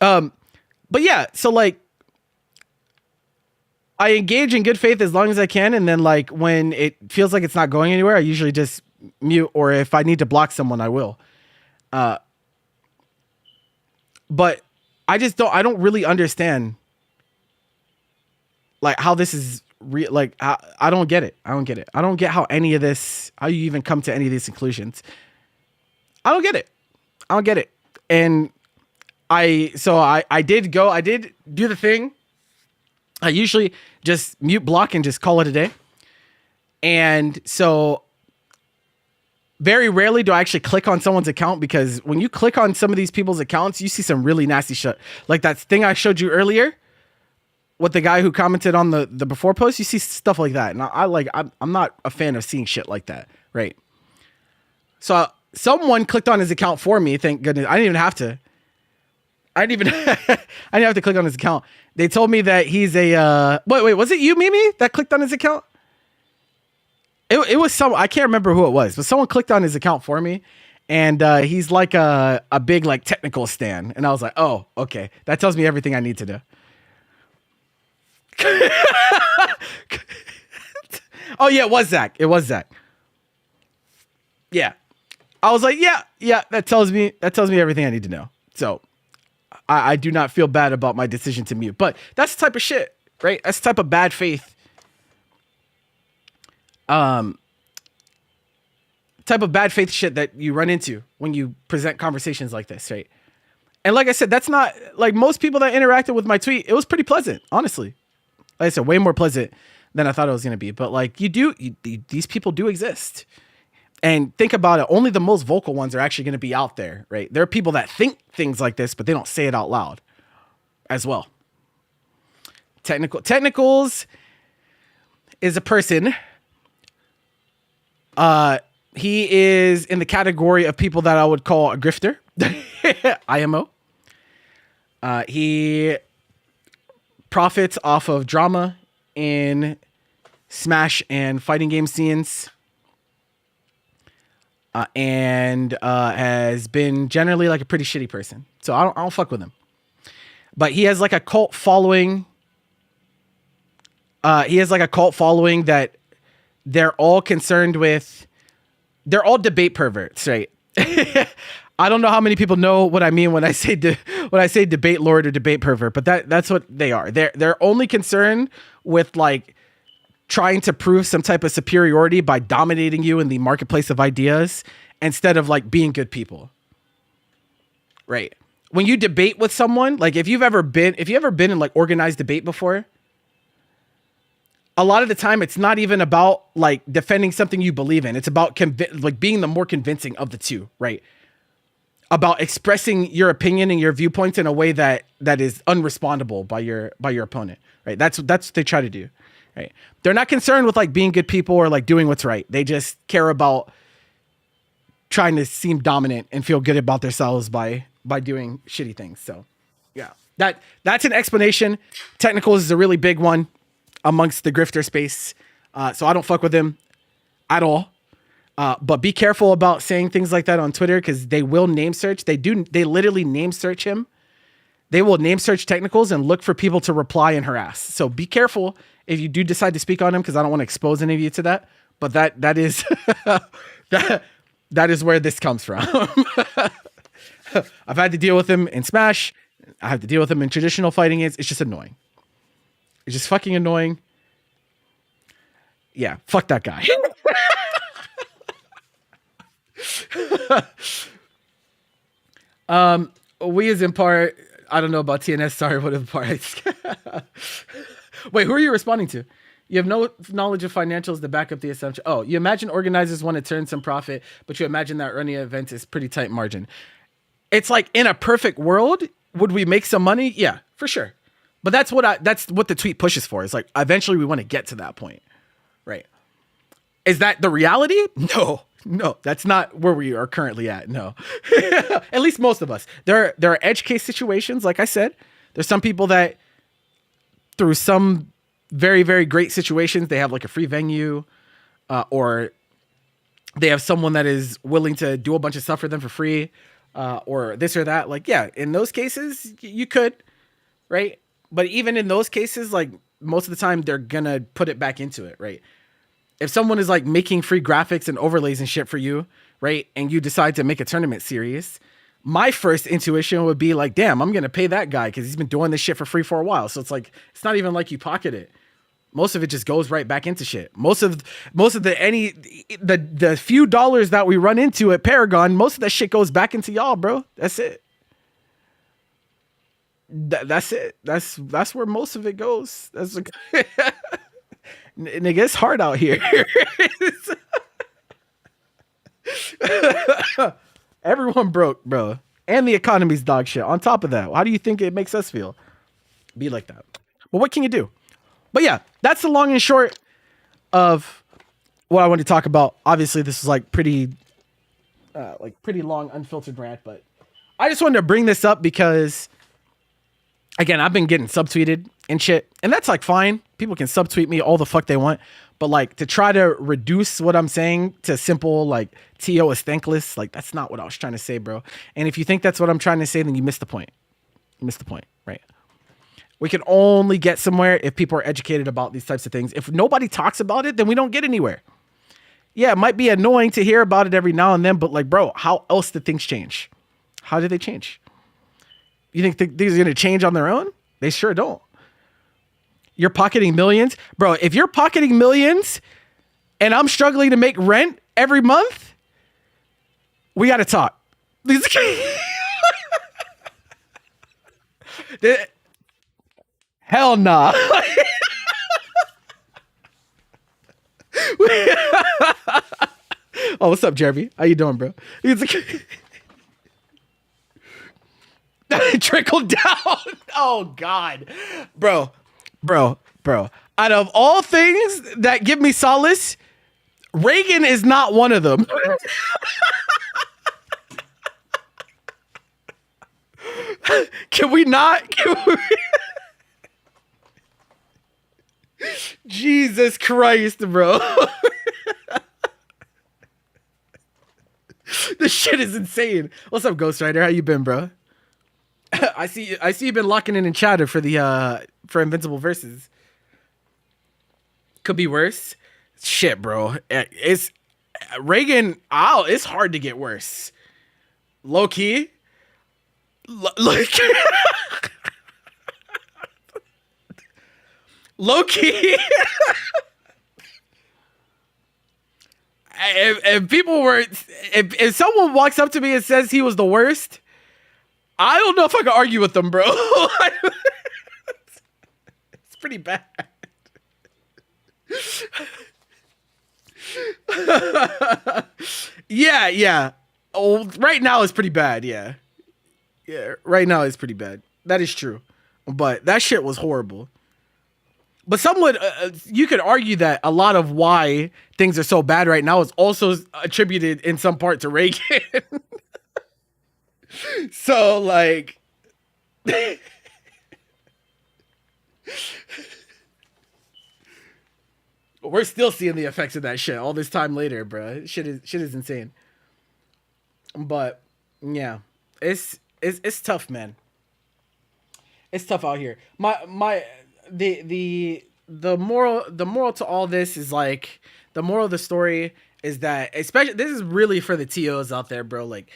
But yeah, so like I engage in good faith as long as I can. And then like when it feels like it's not going anywhere, I usually just mute, or if I need to block someone, I will. But I don't really understand like how this is real. Like I don't get it. I don't get it. I don't get how any of this, how you even come to any of these conclusions. I don't get it. I don't get it. And I did do the thing. I usually just mute, block, and just call it a day. And so very rarely do I actually click on someone's account, because when you click on some of these people's accounts, you see some really nasty shit. Like that thing I showed you earlier with the guy who commented on the before post, you see stuff like that. And I'm not a fan of seeing shit like that. Right. So someone clicked on his account for me. Thank goodness. I didn't even have to. I didn't have to click on his account. They told me that he's a, wait, was it you, Mimi, that clicked on his account? It was I can't remember who it was, but someone clicked on his account for me. And he's like a big like technical stan. And I was like, oh, okay. That tells me everything I need to know. Oh yeah, it was Zach. Yeah. I was like, yeah, that tells me everything I need to know. So I do not feel bad about my decision to mute. But that's the type of shit, right? That's the type of bad faith. Type of bad faith shit that you run into when you present conversations like this, right? And like I said, that's not like most people that interacted with my tweet. It was pretty pleasant, honestly. Like I said, way more pleasant than I thought it was going to be. But like these people do exist. And think about it. Only the most vocal ones are actually going to be out there, right? There are people that think things like this, but they don't say it out loud as well. Technicals is a person. He is in the category of people that I would call a grifter. IMO. He profits off of drama in Smash and fighting game scenes. and has been generally like a pretty shitty person. So I don't fuck with him. But he has like a cult following. He has like a cult following that they're all concerned with. They're all debate perverts, right? I don't know how many people know what I mean when I say debate lord or debate pervert, but that's what they are. They're only concerned with like trying to prove some type of superiority by dominating you in the marketplace of ideas instead of like being good people. Right. When you debate with someone, like if you've ever been in like organized debate before, a lot of the time it's not even about like defending something you believe in. It's about like being the more convincing of the two, right? About expressing your opinion and your viewpoints in a way that is unrespondable by your opponent, right? That's what they try to do, right? They're not concerned with like being good people or like doing what's right. They just care about trying to seem dominant and feel good about themselves by doing shitty things. So yeah, that's an explanation. Technicals is a really big one amongst the grifter space. So I don't fuck with him at all. But be careful about saying things like that on Twitter because they will name search. They literally name search him. They will name search technicals and look for people to reply and harass. So be careful if you do decide to speak on him because I don't want to expose any of you to that. But that is that is where this comes from. I've had to deal with him in Smash. I have to deal with him in traditional fighting games. It's just annoying. It's just fucking annoying. Yeah, fuck that guy. We is in part. I don't know about TNS. Sorry, what are the parts? Wait, who are you responding to? You have no knowledge of financials to back up the assumption. Oh, you imagine organizers want to turn some profit, but you imagine that running an event is pretty tight margin. It's like in a perfect world, would we make some money? Yeah, for sure. But that's what the tweet pushes for. It's like eventually we want to get to that point, right? Is that the reality? No, that's not where we are currently at. No, at least most of us. There are edge case situations. Like I said, there's some people that through some very, very great situations, they have like a free venue, or they have someone that is willing to do a bunch of stuff for them for free, or this or that. Like, yeah, in those cases, you could, right? But even in those cases, like most of the time, they're gonna put it back into it, right? If someone is like making free graphics and overlays and shit for you, right? And you decide to make a tournament series, my first intuition would be like, damn, I'm going to pay that guy because he's been doing this shit for free for a while. So it's like, it's not even like you pocket it. Most of it just goes right back into shit. Most of the few dollars that we run into at Paragon, most of that shit goes back into y'all, bro. That's it. That's it. That's where most of it goes. That's like, nigga, it's hard out here. Everyone broke, bro. And the economy's dog shit. On top of that, how do you think it makes us feel? Be like that. But what can you do? But yeah, that's the long and short of what I wanted to talk about. Obviously, this is like pretty long, unfiltered rant, but I just wanted to bring this up because, again, I've been getting subtweeted and shit, and that's like fine. People can subtweet me all the fuck they want, but like to try to reduce what I'm saying to simple like TO is thankless, like that's not what I was trying to say, bro. And if you think that's what I'm trying to say, then you missed the point. You missed the point, right? We can only get somewhere if people are educated about these types of things. If nobody talks about it, then we don't get anywhere. Yeah, it might be annoying to hear about it every now and then, but like, bro, how else did things change? How did they change? You think things are going to change on their own? They sure don't. You're pocketing millions. Bro, if you're pocketing millions and I'm struggling to make rent every month, we got to talk. Hell nah. Oh, what's up, Jeremy? How you doing, bro? He's like, trickle down. Oh, God. Bro. Out of all things that give me solace, Reagan is not one of them. Can we not? Jesus Christ, bro. this shit is insane. What's up, Ghost Rider? How you been, bro? I see you've been locking in chatter for the for Invincible Versus. Could be worse. Shit, bro. It's Reagan. It's hard to get worse. Low key. Like low key. If people were, if someone walks up to me and says he was the worst, I don't know if I can argue with them, bro. It's pretty bad. Yeah. Oh, right now is pretty bad. Yeah, right now is pretty bad. That is true, but that shit was horrible. But you could argue that a lot of why things are so bad right now is also attributed in some part to Reagan. So, like, we're still seeing the effects of that shit all this time later, bro. Shit is insane. But yeah, it's tough, man. It's tough out here. The moral to all this is like, the moral of the story is that, especially, this is really for the TOs out there, bro. Like,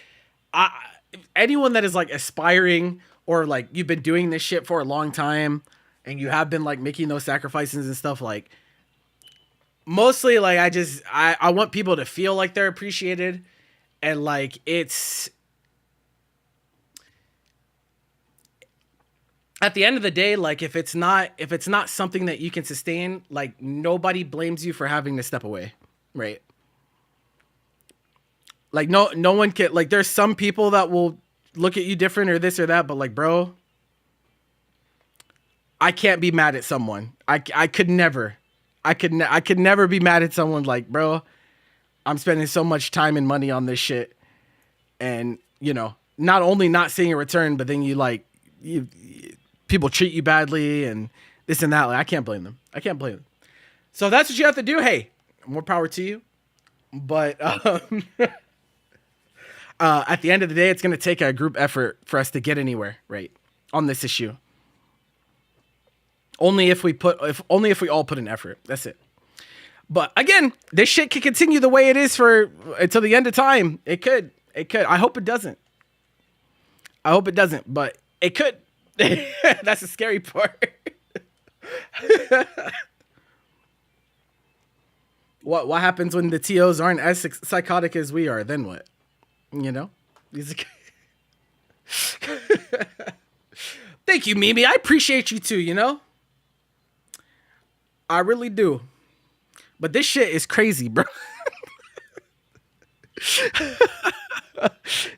anyone that is like aspiring, or like you've been doing this shit for a long time and you have been like making those sacrifices and stuff, like, mostly like I want people to feel like they're appreciated, and like it's at the end of the day, like if it's not something that you can sustain, like nobody blames you for having to step away, right? Like no one can, like, there's some people that will look at you different or this or that, but like, bro, I can't be mad at someone. I could never be mad at someone like, bro, I'm spending so much time and money on this shit, and you know, not only not seeing a return, but then people treat you badly and this and that. Like, I can't blame them. So if that's what you have to do, hey, more power to you. But at the end of the day, it's going to take a group effort for us to get anywhere, right, on this issue. Only if we all put an effort. That's it. But again, this shit could continue the way it is until the end of time. It could. I hope it doesn't. But it could. That's the scary part. What happens when the TOs aren't as psychotic as we are? Then what? You know? Thank you, Mimi. I appreciate you too, you know? I really do. But this shit is crazy, bro.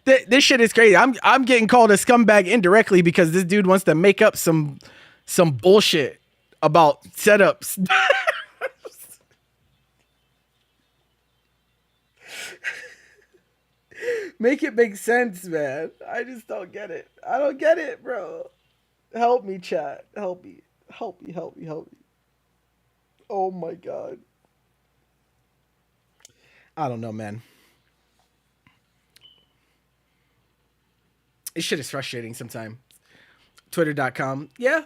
This shit is crazy. I'm getting called a scumbag indirectly because this dude wants to make up some bullshit about setups. Make it make sense, man. I just don't get it. I don't get it, bro. Help me, chat. Help me. Oh my god. I don't know, man. This shit is frustrating sometimes. Twitter.com. Yeah.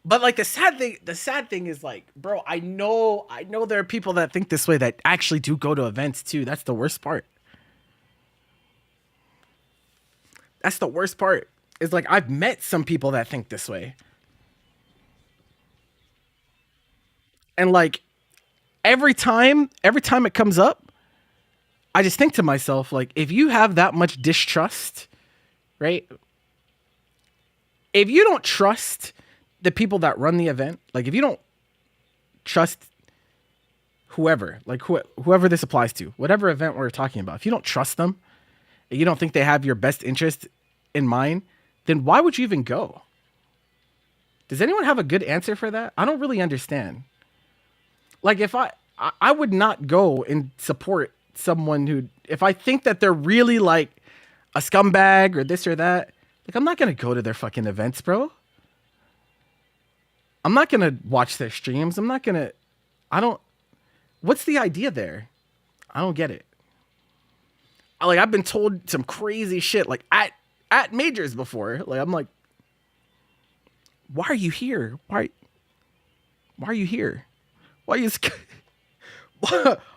But like the sad thing is, like, bro, I know there are people that think this way that actually do go to events too. That's the worst part. It's like, I've met some people that think this way. And like every time it comes up, I just think to myself, like, if you have that much distrust, right? If you don't trust the people that run the event, like if you don't trust whoever, like whoever this applies to, whatever event we're talking about, if you don't trust them, and you don't think they have your best interest in mind, then why would you even go? Does anyone have a good answer for that? I don't really understand. Like, if I would not go and support someone who, if I think that they're really like a scumbag or this or that, like, I'm not going to go to their fucking events, bro. I'm not going to watch their streams. What's the idea there? I don't get it. like I've been told some crazy shit like at majors before. Like I'm like, why are you here? Why are you here? Why are you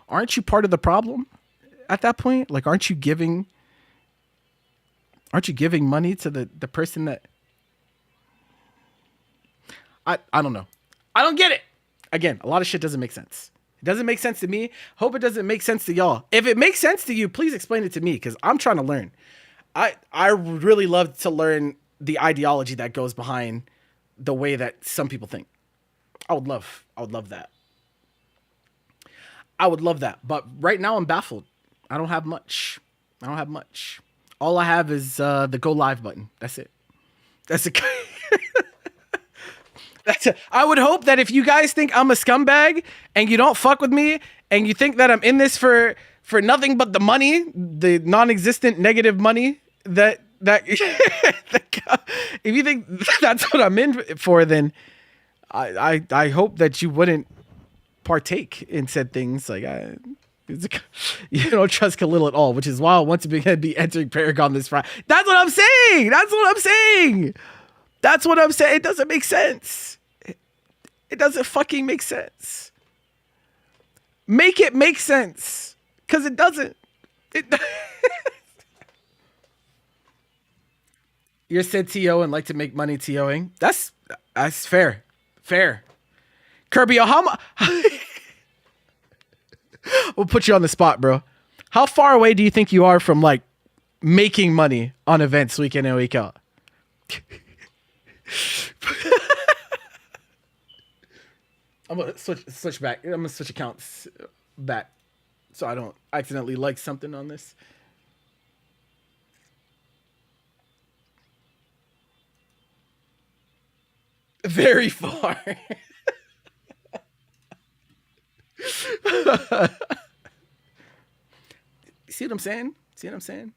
aren't you part of the problem at that point? Like aren't you giving money to the person that I don't know. I don't get it. Again, a lot of shit doesn't make sense. It doesn't make sense to me. Hope it doesn't make sense to y'all. If it makes sense to you, please explain it to me because I'm trying to learn. I really love to learn the ideology that goes behind the way that some people think. I would love that. I would love that. But right now I'm baffled. I don't have much. All I have is the go live button. That's it. That's it. That's it. I would hope that if you guys think I'm a scumbag and you don't fuck with me and you think that I'm in this for nothing but the money, the non-existent negative money that if you think that's what I'm in for, then I hope that you wouldn't partake in said things. Like you don't trust Khalil at all, which is why once again be entering Paragon this Friday. That's what I'm saying. It doesn't make sense. It doesn't fucking make sense. Make it make sense. Because it doesn't. You're said TO and like to make money TOing. That's fair. Fair. Kirby, how much? We'll put you on the spot, bro. How far away do you think you are from like making money on events week in and week out? I'm gonna switch back. I'm gonna switch accounts back so I don't accidentally like something on this. Very far. See what I'm saying?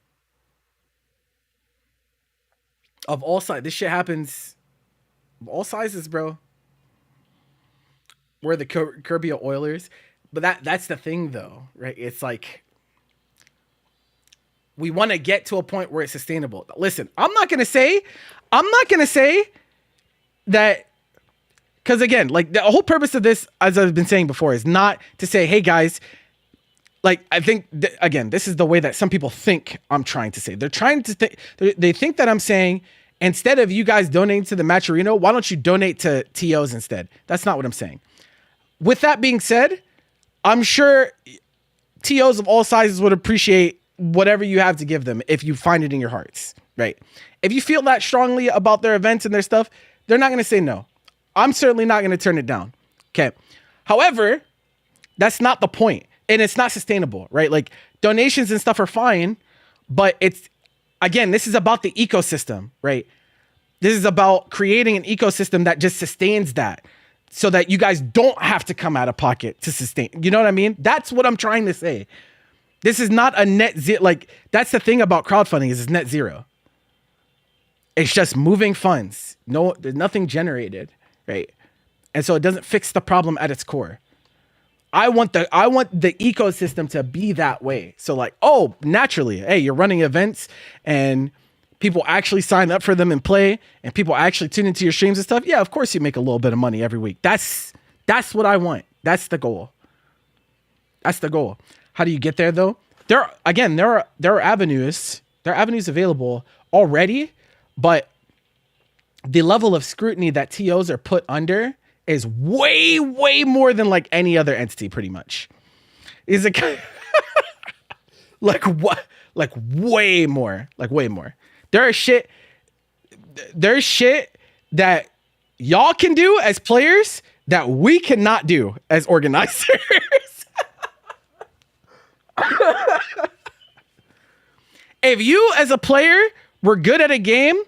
Of all sizes, this shit happens. Of all sizes, bro. We're the Kirby Oilers, but that's the thing, though, right? It's like we want to get to a point where it's sustainable. Listen, I'm not gonna say that, because again, like the whole purpose of this, as I've been saying before, is not to say, hey guys, like I think again, this is the way that some people think I'm trying to say. They're trying to think. They think that I'm saying, instead of you guys donating to the Matcherino, why don't you donate to TOs instead? That's not what I'm saying. With that being said, I'm sure TOs of all sizes would appreciate whatever you have to give them if you find it in your hearts, right? If you feel that strongly about their events and their stuff, they're not going to say no. I'm certainly not going to turn it down. Okay. However, that's not the point, and it's not sustainable, right? Like donations and stuff are fine, but it's, again, this is about the ecosystem, right? This is about creating an ecosystem that just sustains that, so that you guys don't have to come out of pocket to sustain. You know what I mean? That's what I'm trying to say. This is not a net zero. Like, that's the thing about crowdfunding, is it's net zero. It's just moving funds. No, there's nothing generated, right? And so it doesn't fix the problem at its core. I want the ecosystem to be that way. So like, oh, naturally, hey, you're running events and people actually sign up for them and play, and people actually tune into your streams and stuff. Yeah, of course you make a little bit of money every week. That's what I want. That's the goal. How do you get there though? There are avenues. There are avenues available already, but the level of scrutiny that TOs are put under is way, way more than like any other entity, pretty much. Is it like what? Like way more. There's shit that y'all can do as players that we cannot do as organizers. If you as a player were good at a game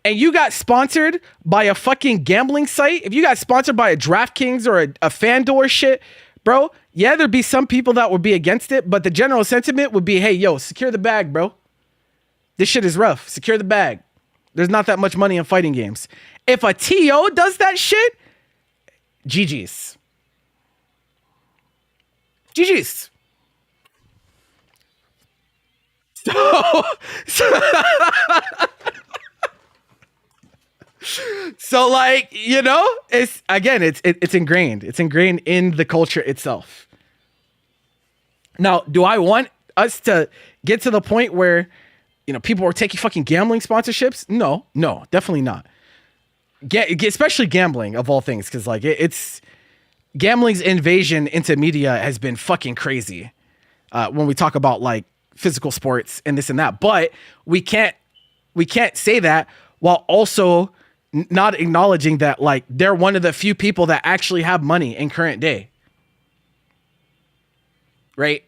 and you got sponsored by a fucking gambling site, if you got sponsored by a DraftKings or a FanDuel or shit, bro, yeah, there'd be some people that would be against it, but the general sentiment would be, hey, yo, secure the bag, bro. This shit is rough. Secure the bag. There's not that much money in fighting games. If a TO does that shit, GG's. So, so like, you know, it's again, it's ingrained. It's ingrained in the culture itself. Now, do I want us to get to the point where, you know, people are taking fucking gambling sponsorships? No, definitely not. Especially gambling of all things, because like it's gambling's invasion into media has been fucking crazy. When we talk about like physical sports and this and that, but we can't say that while also not acknowledging that like they're one of the few people that actually have money in current day. Right?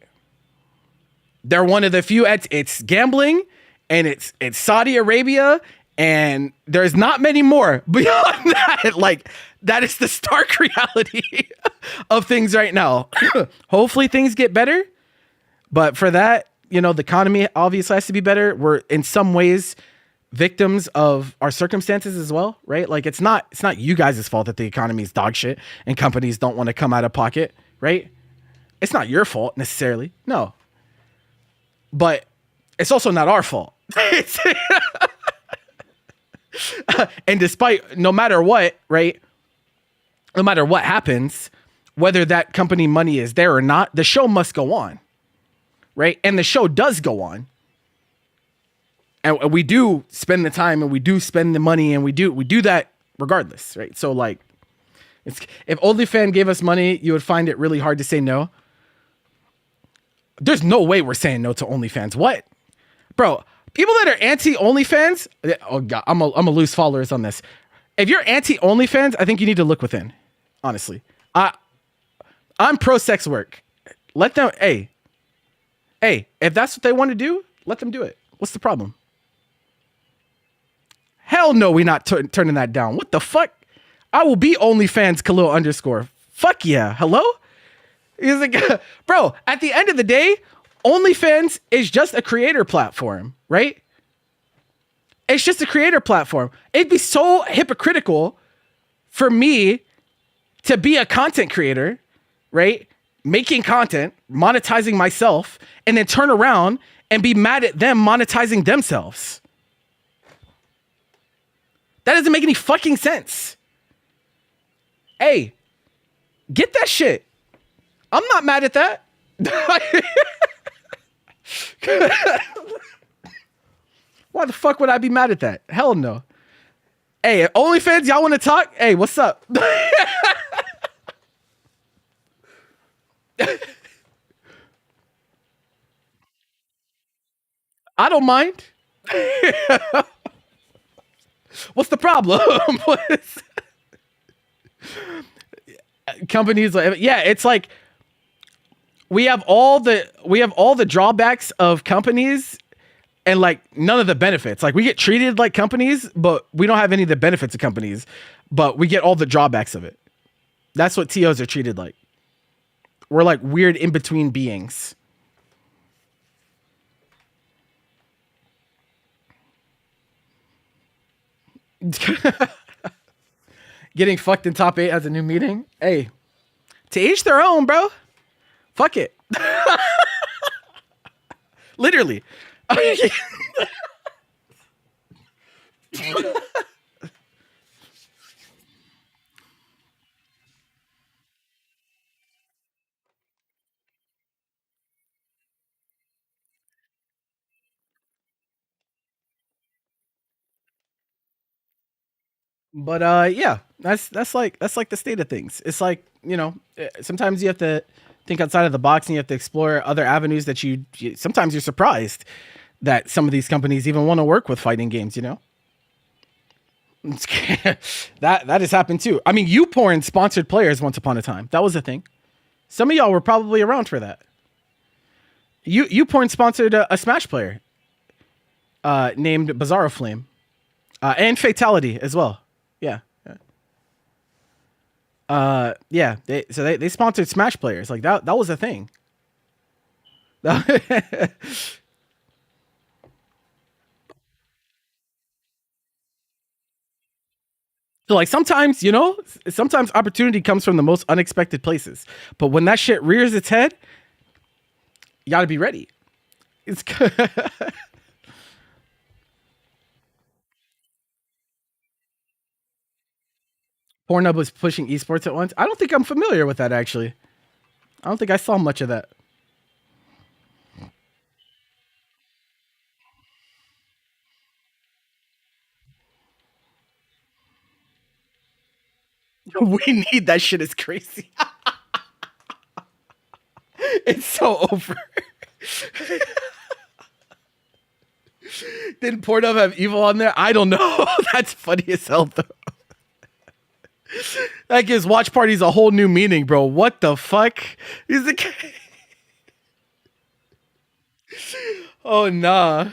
They're one of the few. It's gambling, and it's Saudi Arabia, and there's not many more beyond that. Like that is the stark reality of things right now. Hopefully things get better, but for that, you know, the economy obviously has to be better. We're in some ways victims of our circumstances as well, right? Like it's not you guys' fault that the economy is dog shit and companies don't want to come out of pocket, right? It's not your fault necessarily, no. But it's also not our fault. And despite, no matter what, right? No matter what happens, whether that company money is there or not, the show must go on, right? And the show does go on. And we do spend the time and we do spend the money and we do that regardless, right? So like, if OnlyFans gave us money, you would find it really hard to say no. There's no way we're saying no to OnlyFans. What? Bro, people that are anti-OnlyFans, oh God, I'm gonna lose followers on this. If you're anti-OnlyFans, I think you need to look within, honestly. I'm pro-sex work. Let them, hey, if that's what they want to do, let them do it. What's the problem? Hell no, we not turning that down. What the fuck? I will be OnlyFans Khalil _. Fuck yeah. Hello? He's like, bro, at the end of the day, OnlyFans is just a creator platform, right? It's just a creator platform. It'd be so hypocritical for me to be a content creator, right? Making content, monetizing myself, and then turn around and be mad at them monetizing themselves. That doesn't make any fucking sense. Hey, get that shit. I'm not mad at that. Why the fuck would I be mad at that? Hell no. Hey, OnlyFans, y'all want to talk? Hey, what's up? I don't mind. What's the problem? Companies like, yeah, it's like we have all the drawbacks of companies and like none of the benefits. Like we get treated like companies, but we don't have any of the benefits of companies, but we get all the drawbacks of it. That's what TOs are treated like. We're like weird in between beings. Getting fucked in top 8 as a new meeting. Hey, to each their own, bro. Fuck it. Literally. But yeah, that's like the state of things. It's like, you know, sometimes you have to think outside of the box and you have to explore other avenues that you sometimes you're surprised that some of these companies even want to work with fighting games, you know? that has happened too. I mean, YouPorn sponsored players once upon a time. That was a thing. Some of y'all were probably around for that. YouPorn sponsored a Smash player named Bizarro Flame. And Fatality as well. Yeah. Yeah. They sponsored Smash players. Like that was a thing. So like sometimes, you know, sometimes opportunity comes from the most unexpected places. But when that shit rears its head, you gotta be ready. It's Pornhub was pushing esports at once. I don't think I'm familiar with that actually. I don't think I saw much of that. We need that shit is crazy. It's so over. Didn't Pornhub have evil on there? I don't know. That's funny as hell though. That gives watch parties a whole new meaning, bro. What the fuck? Is it? Oh nah.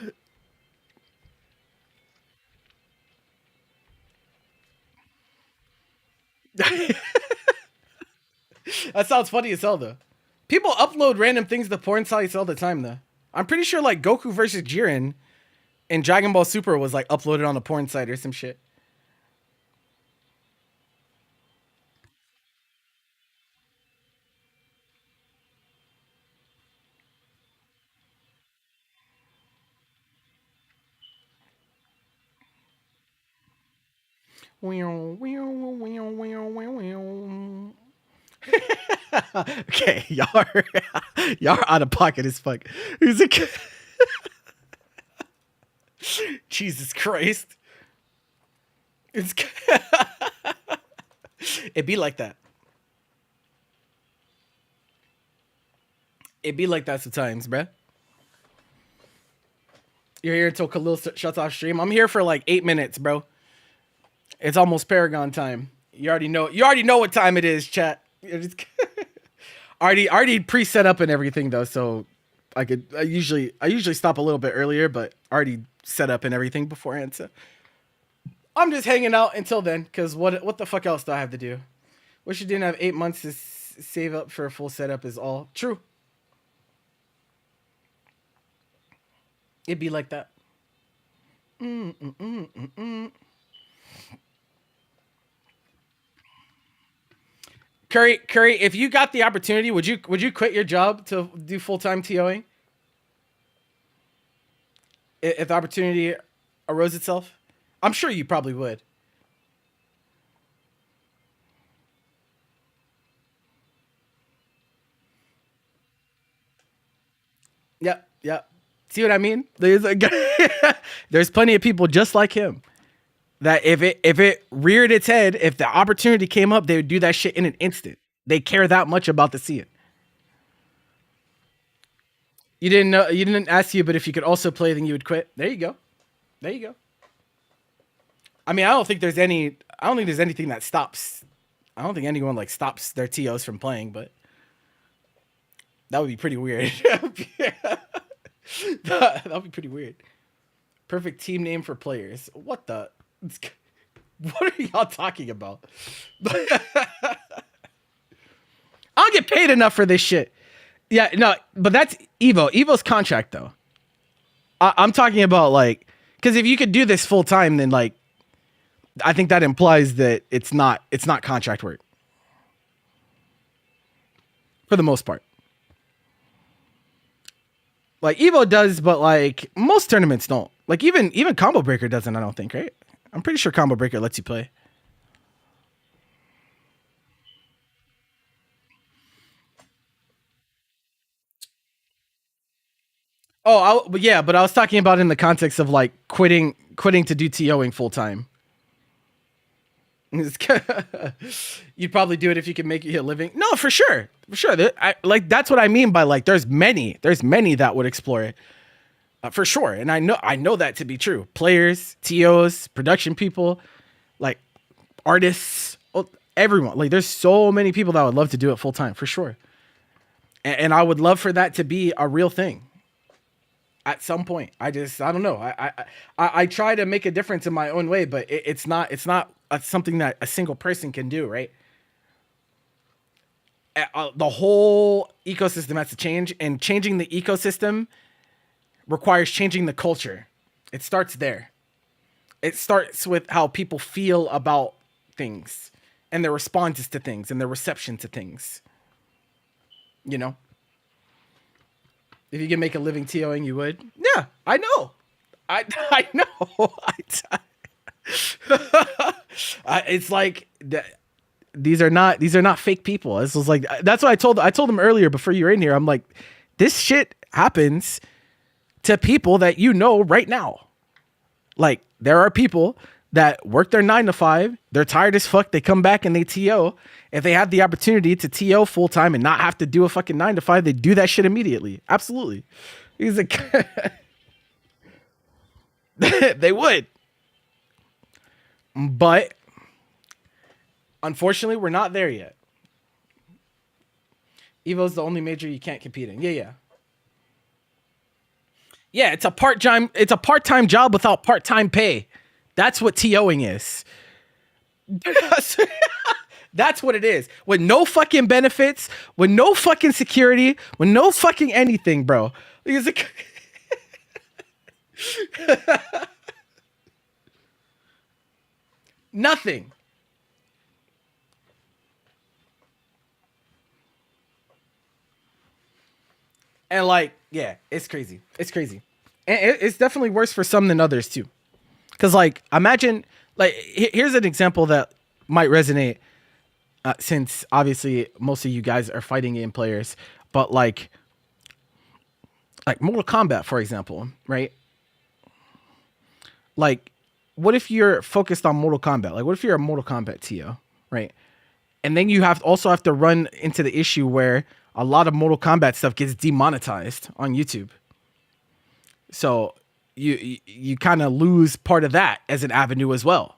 That sounds funny as hell though. People upload random things to porn sites all the time though. I'm pretty sure like Goku versus Jiren in Dragon Ball Super was like uploaded on a porn site or some shit. Okay, y'all are out of pocket as fuck. Who's it? Jesus Christ. It's it be like that. It be like that sometimes, bruh. You're here until Khalil shuts off stream. I'm here for like 8 minutes, bro. It's almost Paragon time. You already know what time it is, chat. already pre-set up and everything though, so I usually stop a little bit earlier, but already set up and everything beforehand. So I'm just hanging out until then, because what the fuck else do I have to do? Wish you didn't have 8 months to save up for a full setup is all. True. It'd be like that. Curry, if you got the opportunity, would you quit your job to do full-time TOing? If the opportunity arose itself? I'm sure you probably would. Yep. See what I mean? There's plenty of people just like him that if it reared its head, if the opportunity came up, they would do that shit in an instant. They care that much about the scene. You didn't know. You didn't ask you, but if you could also play, then you would quit. There you go. I mean, I don't think there's anything that stops. I don't think anyone like stops their TOs from playing, but that would be pretty weird. That would be pretty weird. Perfect team name for players. What the? What are y'all talking about? I don't get paid enough for this shit. Yeah, no, but that's Evo. Evo's contract though. I'm talking about like, because if you could do this full time, then like, I think that implies that it's not contract work for the most part. Like Evo does, but like most tournaments don't. Like even Combo Breaker doesn't, I don't think, right? I'm pretty sure Combo Breaker lets you play. Oh, yeah, but I was talking about in the context of like quitting to do TOing full time. You'd probably do it if you could make a living. No, for sure. Like that's what I mean by like there's many that would explore it. For sure. And I know that to be true. Players, TOs, production people, like artists, everyone. Like there's so many people that would love to do it full time, for sure. And I would love for that to be a real thing. At some point, I don't know. I try to make a difference in my own way, but it's not something that a single person can do, right? The whole ecosystem has to change, and changing the ecosystem requires changing the culture. It starts there. It starts with how people feel about things and their responses to things and their reception to things. You know? If you can make a living TOing, you would. Yeah, I know. I know. It's like these are not fake people. This was like that's what I told them earlier before you were in here. I'm like, this shit happens to people that you know right now. Like there are people that work their 9 to 5. They're tired as fuck. They come back and they TO. If they have the opportunity to TO full time and not have to do a fucking 9 to 5, they do that shit immediately. Absolutely. He's like, they would. But unfortunately, we're not there yet. Evo's the only major you can't compete in. Yeah. Yeah, it's a part-time job without part-time pay. That's what TOing is. That's what it is. With no fucking benefits, with no fucking security, with no fucking anything, bro. It's like nothing. And like, yeah, it's crazy. It's crazy. And it's definitely worse for some than others too. Cause like, imagine, like, here's an example that might resonate since obviously most of you guys are fighting game players, but like Mortal Kombat, for example, right? Like, what if you're focused on Mortal Kombat? Like, what if you're a Mortal Kombat TO, right? And then you also have to run into the issue where a lot of Mortal Kombat stuff gets demonetized on YouTube. So you kind of lose part of that as an avenue as well.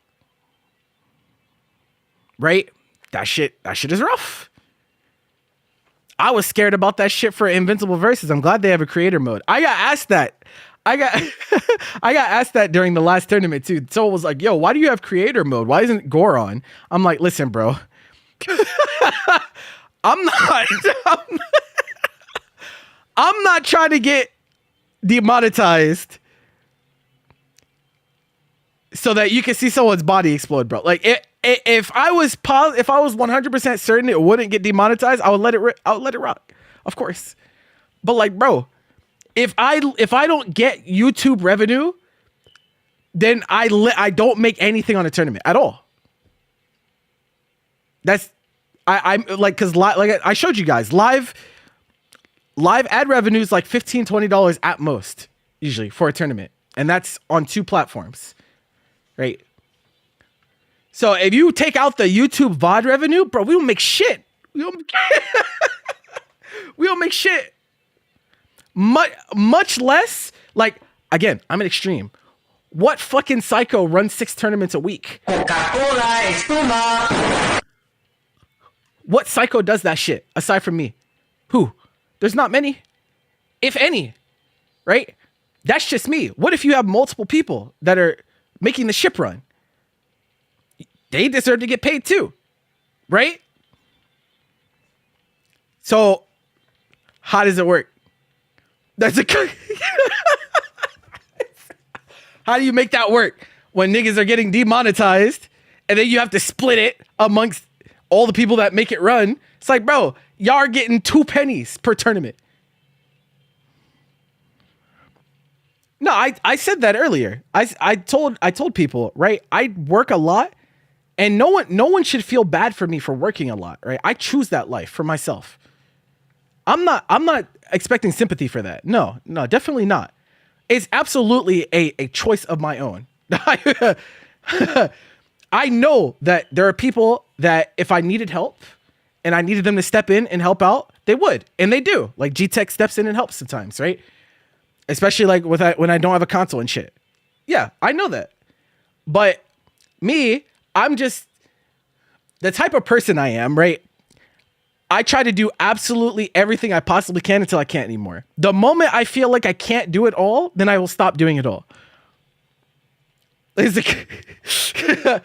Right? That shit is rough. I was scared about that shit for Invincible Versus. I'm glad they have a creator mode. I got asked that. I got asked that during the last tournament too. Someone was like, yo, why do you have creator mode? Why isn't Gore on? I'm like, listen, bro. I'm not trying to get demonetized so that you can see someone's body explode, bro. Like if I was 100% certain it wouldn't get demonetized, I would let it rock, of course. But like, bro, if I don't get YouTube revenue, then I don't make anything on a tournament at all. That's I'm like, cause like I showed you guys, live ad revenue is like $15-20 at most usually for a tournament, and that's on 2 platforms, right? So if you take out the YouTube VOD revenue, bro, we don't make shit. We don't make shit. Much less, like, again, I'm an extreme. What fucking psycho runs 6 tournaments a week? Coca-Cola, espuma. What psycho does that shit aside from me? Who? There's not many, if any, right? That's just me. What if you have multiple people that are making the ship run? They deserve to get paid too, right? So how does it work? That's a how do you make that work when niggas are getting demonetized and then you have to split it amongst all the people that make it run? It's like, bro, y'all are getting 2 pennies per tournament. No, I said that earlier. I told people, right? I work a lot, and no one should feel bad for me for working a lot, right? I choose that life for myself. I'm not expecting sympathy for that. No, definitely not. It's absolutely a choice of my own. I know that there are people that if I needed help and I needed them to step in and help out, they would. And they do. Like G-Tech steps in and helps sometimes, right? Especially like when I don't have a console and shit. Yeah, I know that. But me, I'm just the type of person I am, right? I try to do absolutely everything I possibly can until I can't anymore. The moment I feel like I can't do it all, then I will stop doing it all. The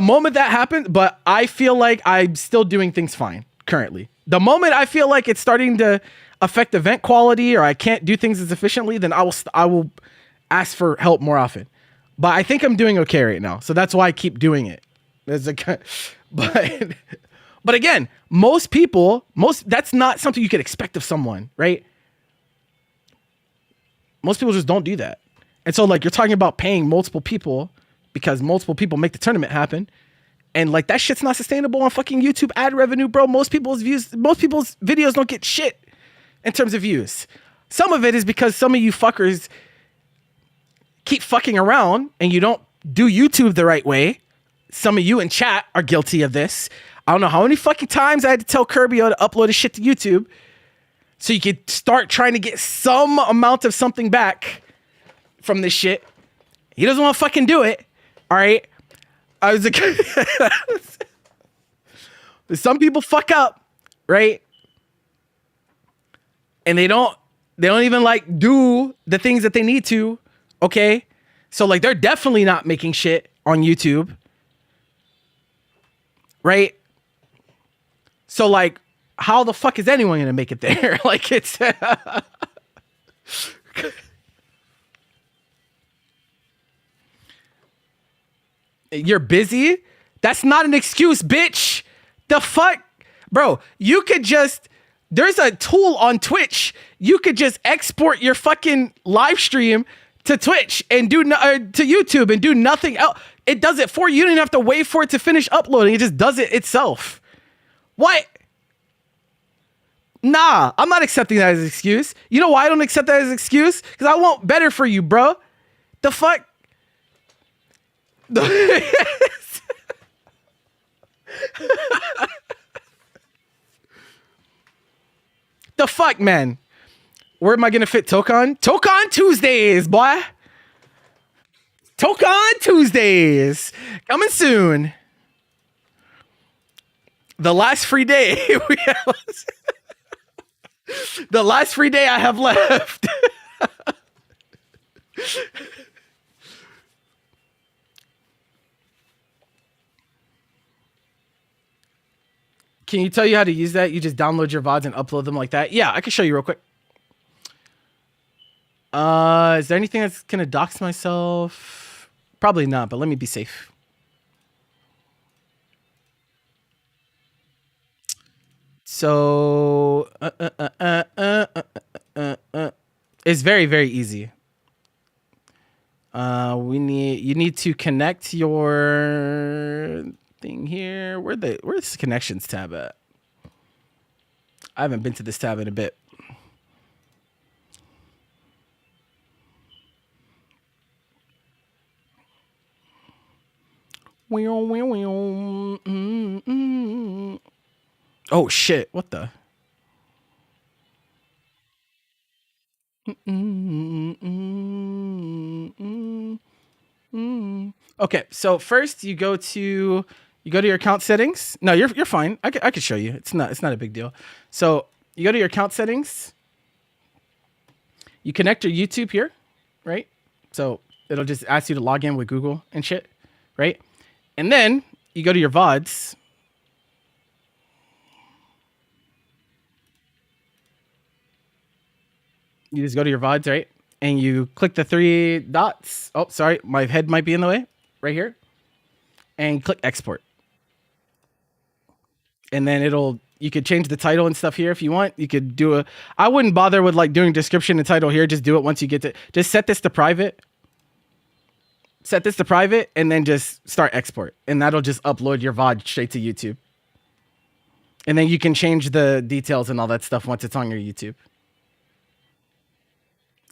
moment that happens, but I feel like I'm still doing things fine currently. The moment I feel like it's starting to affect event quality or I can't do things as efficiently, then I will ask for help more often. But I think I'm doing okay right now, so that's why I keep doing it. But again, most people, that's not something you could expect of someone, right? Most people just don't do that. And so like you're talking about paying multiple people because multiple people make the tournament happen. And like that shit's not sustainable on fucking YouTube ad revenue, bro. Most people's videos don't get shit in terms of views. Some of it is because some of you fuckers keep fucking around and you don't do YouTube the right way. Some of you in chat are guilty of this. I don't know how many fucking times I had to tell Kirbio to upload his shit to YouTube so you could start trying to get some amount of something back from this shit. He doesn't want to fucking do it. All right. I was like, some people fuck up, right? And they don't even like do the things that they need to. Okay. So like they're definitely not making shit on YouTube. Right? So like, how the fuck is anyone gonna make it there? Like it's you're busy? That's not an excuse, bitch. The fuck? Bro, you could just, there's a tool on Twitch. You could just export your fucking live stream to Twitch and to YouTube and do nothing else. It does it for you. You don't even have to wait for it to finish uploading. It just does it itself. What? Nah, I'm not accepting that as an excuse. You know why I don't accept that as an excuse? Because I want better for you, bro. The fuck? The fuck, man? Where am I gonna fit Tokon? Tokon Tuesdays, boy. Tokon Tuesdays coming soon. The last free day the last free day I have left. Can you tell you how to use that? You just download your VODs and upload them like that? Yeah, I can show you real quick. Is there anything that's gonna dox myself? Probably not, but let me be safe. So it's very, very easy. You need to connect your thing here. Where's the connections tab at? I haven't been to this tab in a bit. Oh shit, what the? Okay, so first you go to your account settings. No, you're fine. I could show you. It's not a big deal. So you go to your account settings. You connect your YouTube here, right? So it'll just ask you to log in with Google and shit, right? And then you go to your VODs. You just go to your VODs, right? And you click the three dots. Oh, sorry. My head might be in the way. Right here. And click export. And then you could change the title and stuff here if you want. You could do I wouldn't bother with like doing description and title here. Just do it once you get to, just set this to private. Set this to private and then just start export. And that'll just upload your VOD straight to YouTube. And then you can change the details and all that stuff once it's on your YouTube.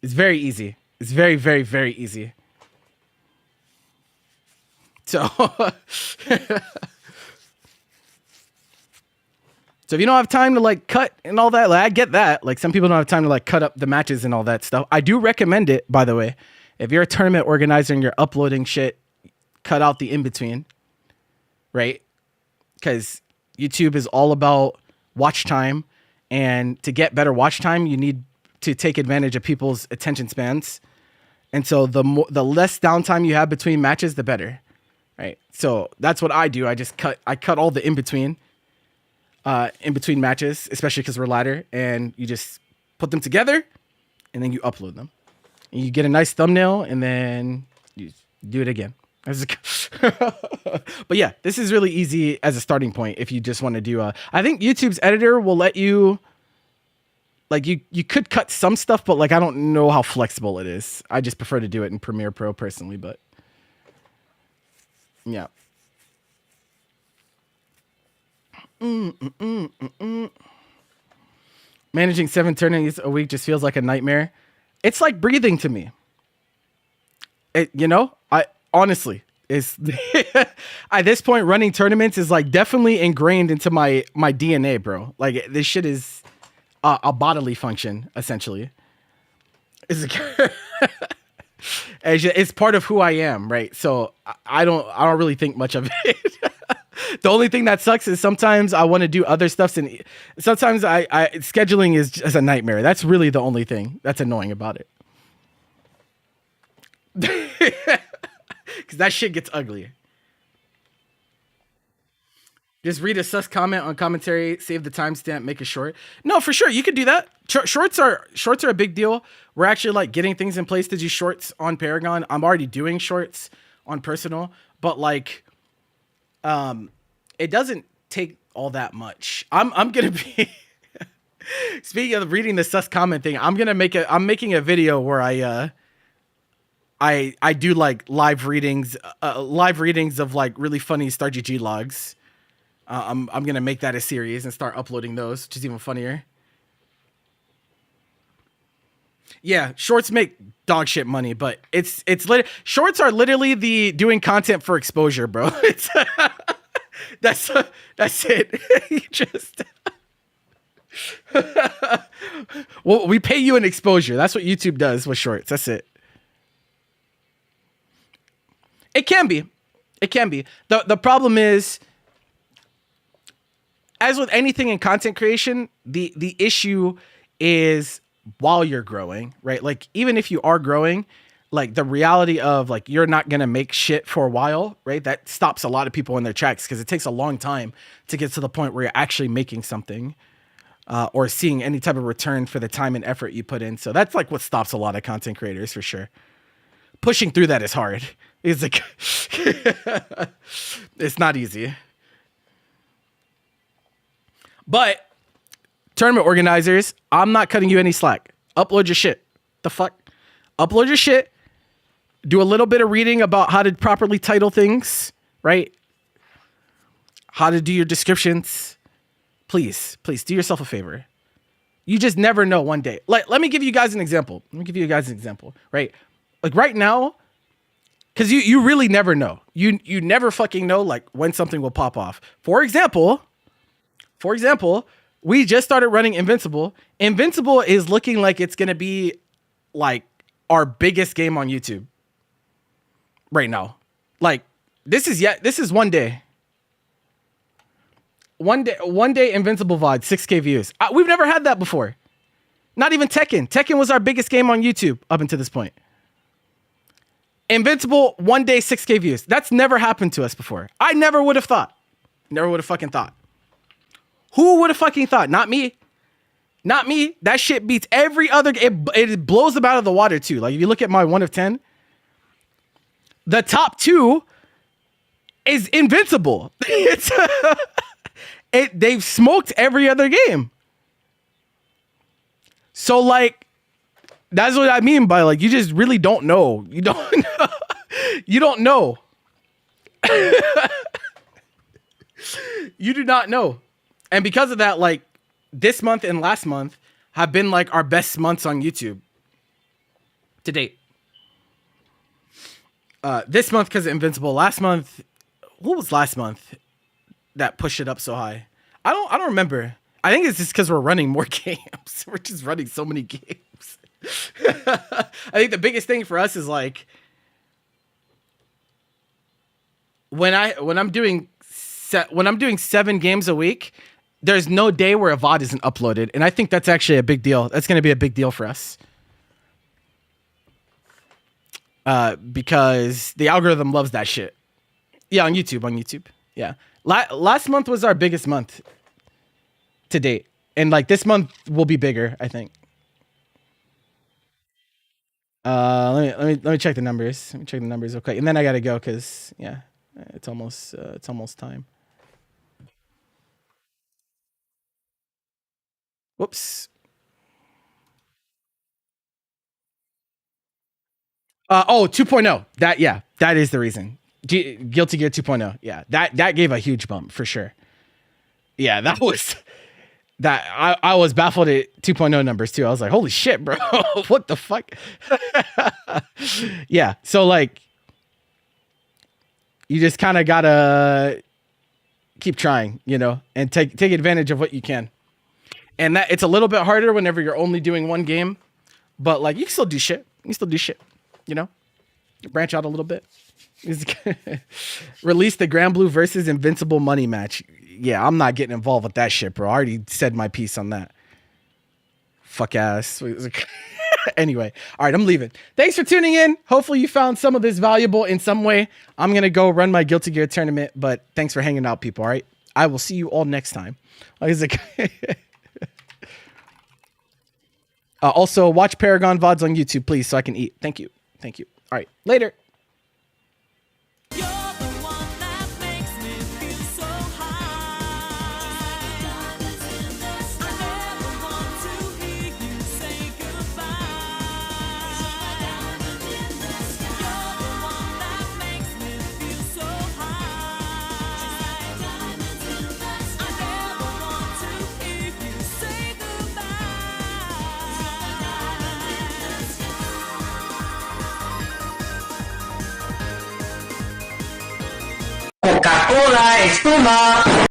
It's very easy. It's very, very, very easy. So, so if you don't have time to like cut and all that, like I get that. Like some people don't have time to like cut up the matches and all that stuff. I do recommend it, by the way. If you're a tournament organizer and you're uploading shit, cut out the in-between, right? Because YouTube is all about watch time. And to get better watch time, you need to take advantage of people's attention spans. And so the less downtime you have between matches, the better, right? So that's what I do. I cut all the in-between matches, especially because we're ladder, and you just put them together and then you upload them. And you get a nice thumbnail and then you do it again. But yeah, this is really easy as a starting point if you just want to do I think YouTube's editor will let you Like you could cut some stuff, but like I don't know how flexible it is. I just prefer to do it in Premiere Pro personally, but yeah. Managing 7 tournaments a week just feels like a nightmare. It's like breathing to me. I honestly is at this point running tournaments is like definitely ingrained into my DNA, bro. Like this shit is a bodily function essentially. It's part of who I am, right? So I don't really think much of it. The only thing that sucks is sometimes I want to do other stuff, and sometimes I scheduling is just a nightmare. That's really the only thing that's annoying about it. Because that shit gets ugly. Just read a sus comment on commentary, save the timestamp, make a short. No, for sure, you could do that. Shorts are a big deal. We're actually like getting things in place to do shorts on Paragon. I'm already doing shorts on personal, but like, it doesn't take all that much. I'm gonna be speaking of reading the sus comment thing. I'm making a video where I do like live readings of like really funny Star GG logs. I'm gonna make that a series and start uploading those, which is even funnier. Yeah, shorts make dog shit money, but shorts are literally the doing content for exposure, bro. It's that's it. You just well, we pay you an exposure. That's what YouTube does with shorts. That's it. It can be. The problem is, as with anything in content creation, the issue is while you're growing, right? Like even if you are growing, like the reality of like you're not gonna make shit for a while, right? That stops a lot of people in their tracks because it takes a long time to get to the point where you're actually making something or seeing any type of return for the time and effort you put in. So that's like what stops a lot of content creators for sure. Pushing through that is hard. It's like it's not easy. But tournament organizers, I'm not cutting you any slack. Upload your shit. The fuck? Upload your shit. Do a little bit of reading about how to properly title things, right? How to do your descriptions. Please do yourself a favor. You just never know one day. Like, let me give you guys an example. Right? Like right now, because you really never know. You never fucking know like when something will pop off. For example, we just started running Invincible. Invincible is looking like it's going to be like our biggest game on YouTube right now. Like this is one day. One day Invincible VOD, 6K views. We've never had that before. Not even Tekken. Tekken was our biggest game on YouTube up until this point. Invincible, one day, 6K views. That's never happened to us before. I never would have thought. Never would have fucking thought. Who would have fucking thought? Not me. Not me. That shit beats every other. It blows them out of the water too. Like if you look at my 1 of 10, the top 2 is Invincible. They've smoked every other game. So like, that's what I mean by like, you just really don't know. You don't know. You don't know. You do not know. And because of that, like this month and last month have been like our best months on YouTube to date. This month because of Invincible. Last month, what was last month that pushed it up so high? I don't remember. I think it's just because we're running more games. We're just running so many games. I think the biggest thing for us is like when I'm doing 7 games a week, there's no day where a VOD isn't uploaded, and I think that's actually a big deal. That's going to be a big deal for us. Because the algorithm loves that shit. Yeah, on YouTube. Yeah. Last month was our biggest month to date. And like this month will be bigger, I think. Let me check the numbers. Let me check the numbers real quick. And then I gotta go because yeah, it's almost time. Whoops. Oh, 2.0. That is the reason. Guilty Gear 2.0. Yeah, that gave a huge bump for sure. Yeah, that was that. I was baffled at 2.0 numbers too. I was like, holy shit, bro, what the fuck? Yeah, so like, you just kind of gotta keep trying, you know, and take advantage of what you can. And that it's a little bit harder whenever you're only doing one game, but like you can still do shit. You know, branch out a little bit. Release the Grand Blue versus Invincible money match. Yeah, I'm not getting involved with that shit, bro. I already said my piece on that. Fuck ass. Anyway, all right, I'm leaving. Thanks for tuning in. Hopefully you found some of this valuable in some way. I'm going to go run my Guilty Gear tournament, but thanks for hanging out, people, all right? I will see you all next time. Also, watch Paragon VODs on YouTube, please, so I can eat. Thank you. All right, later. Coca-Cola, espuma.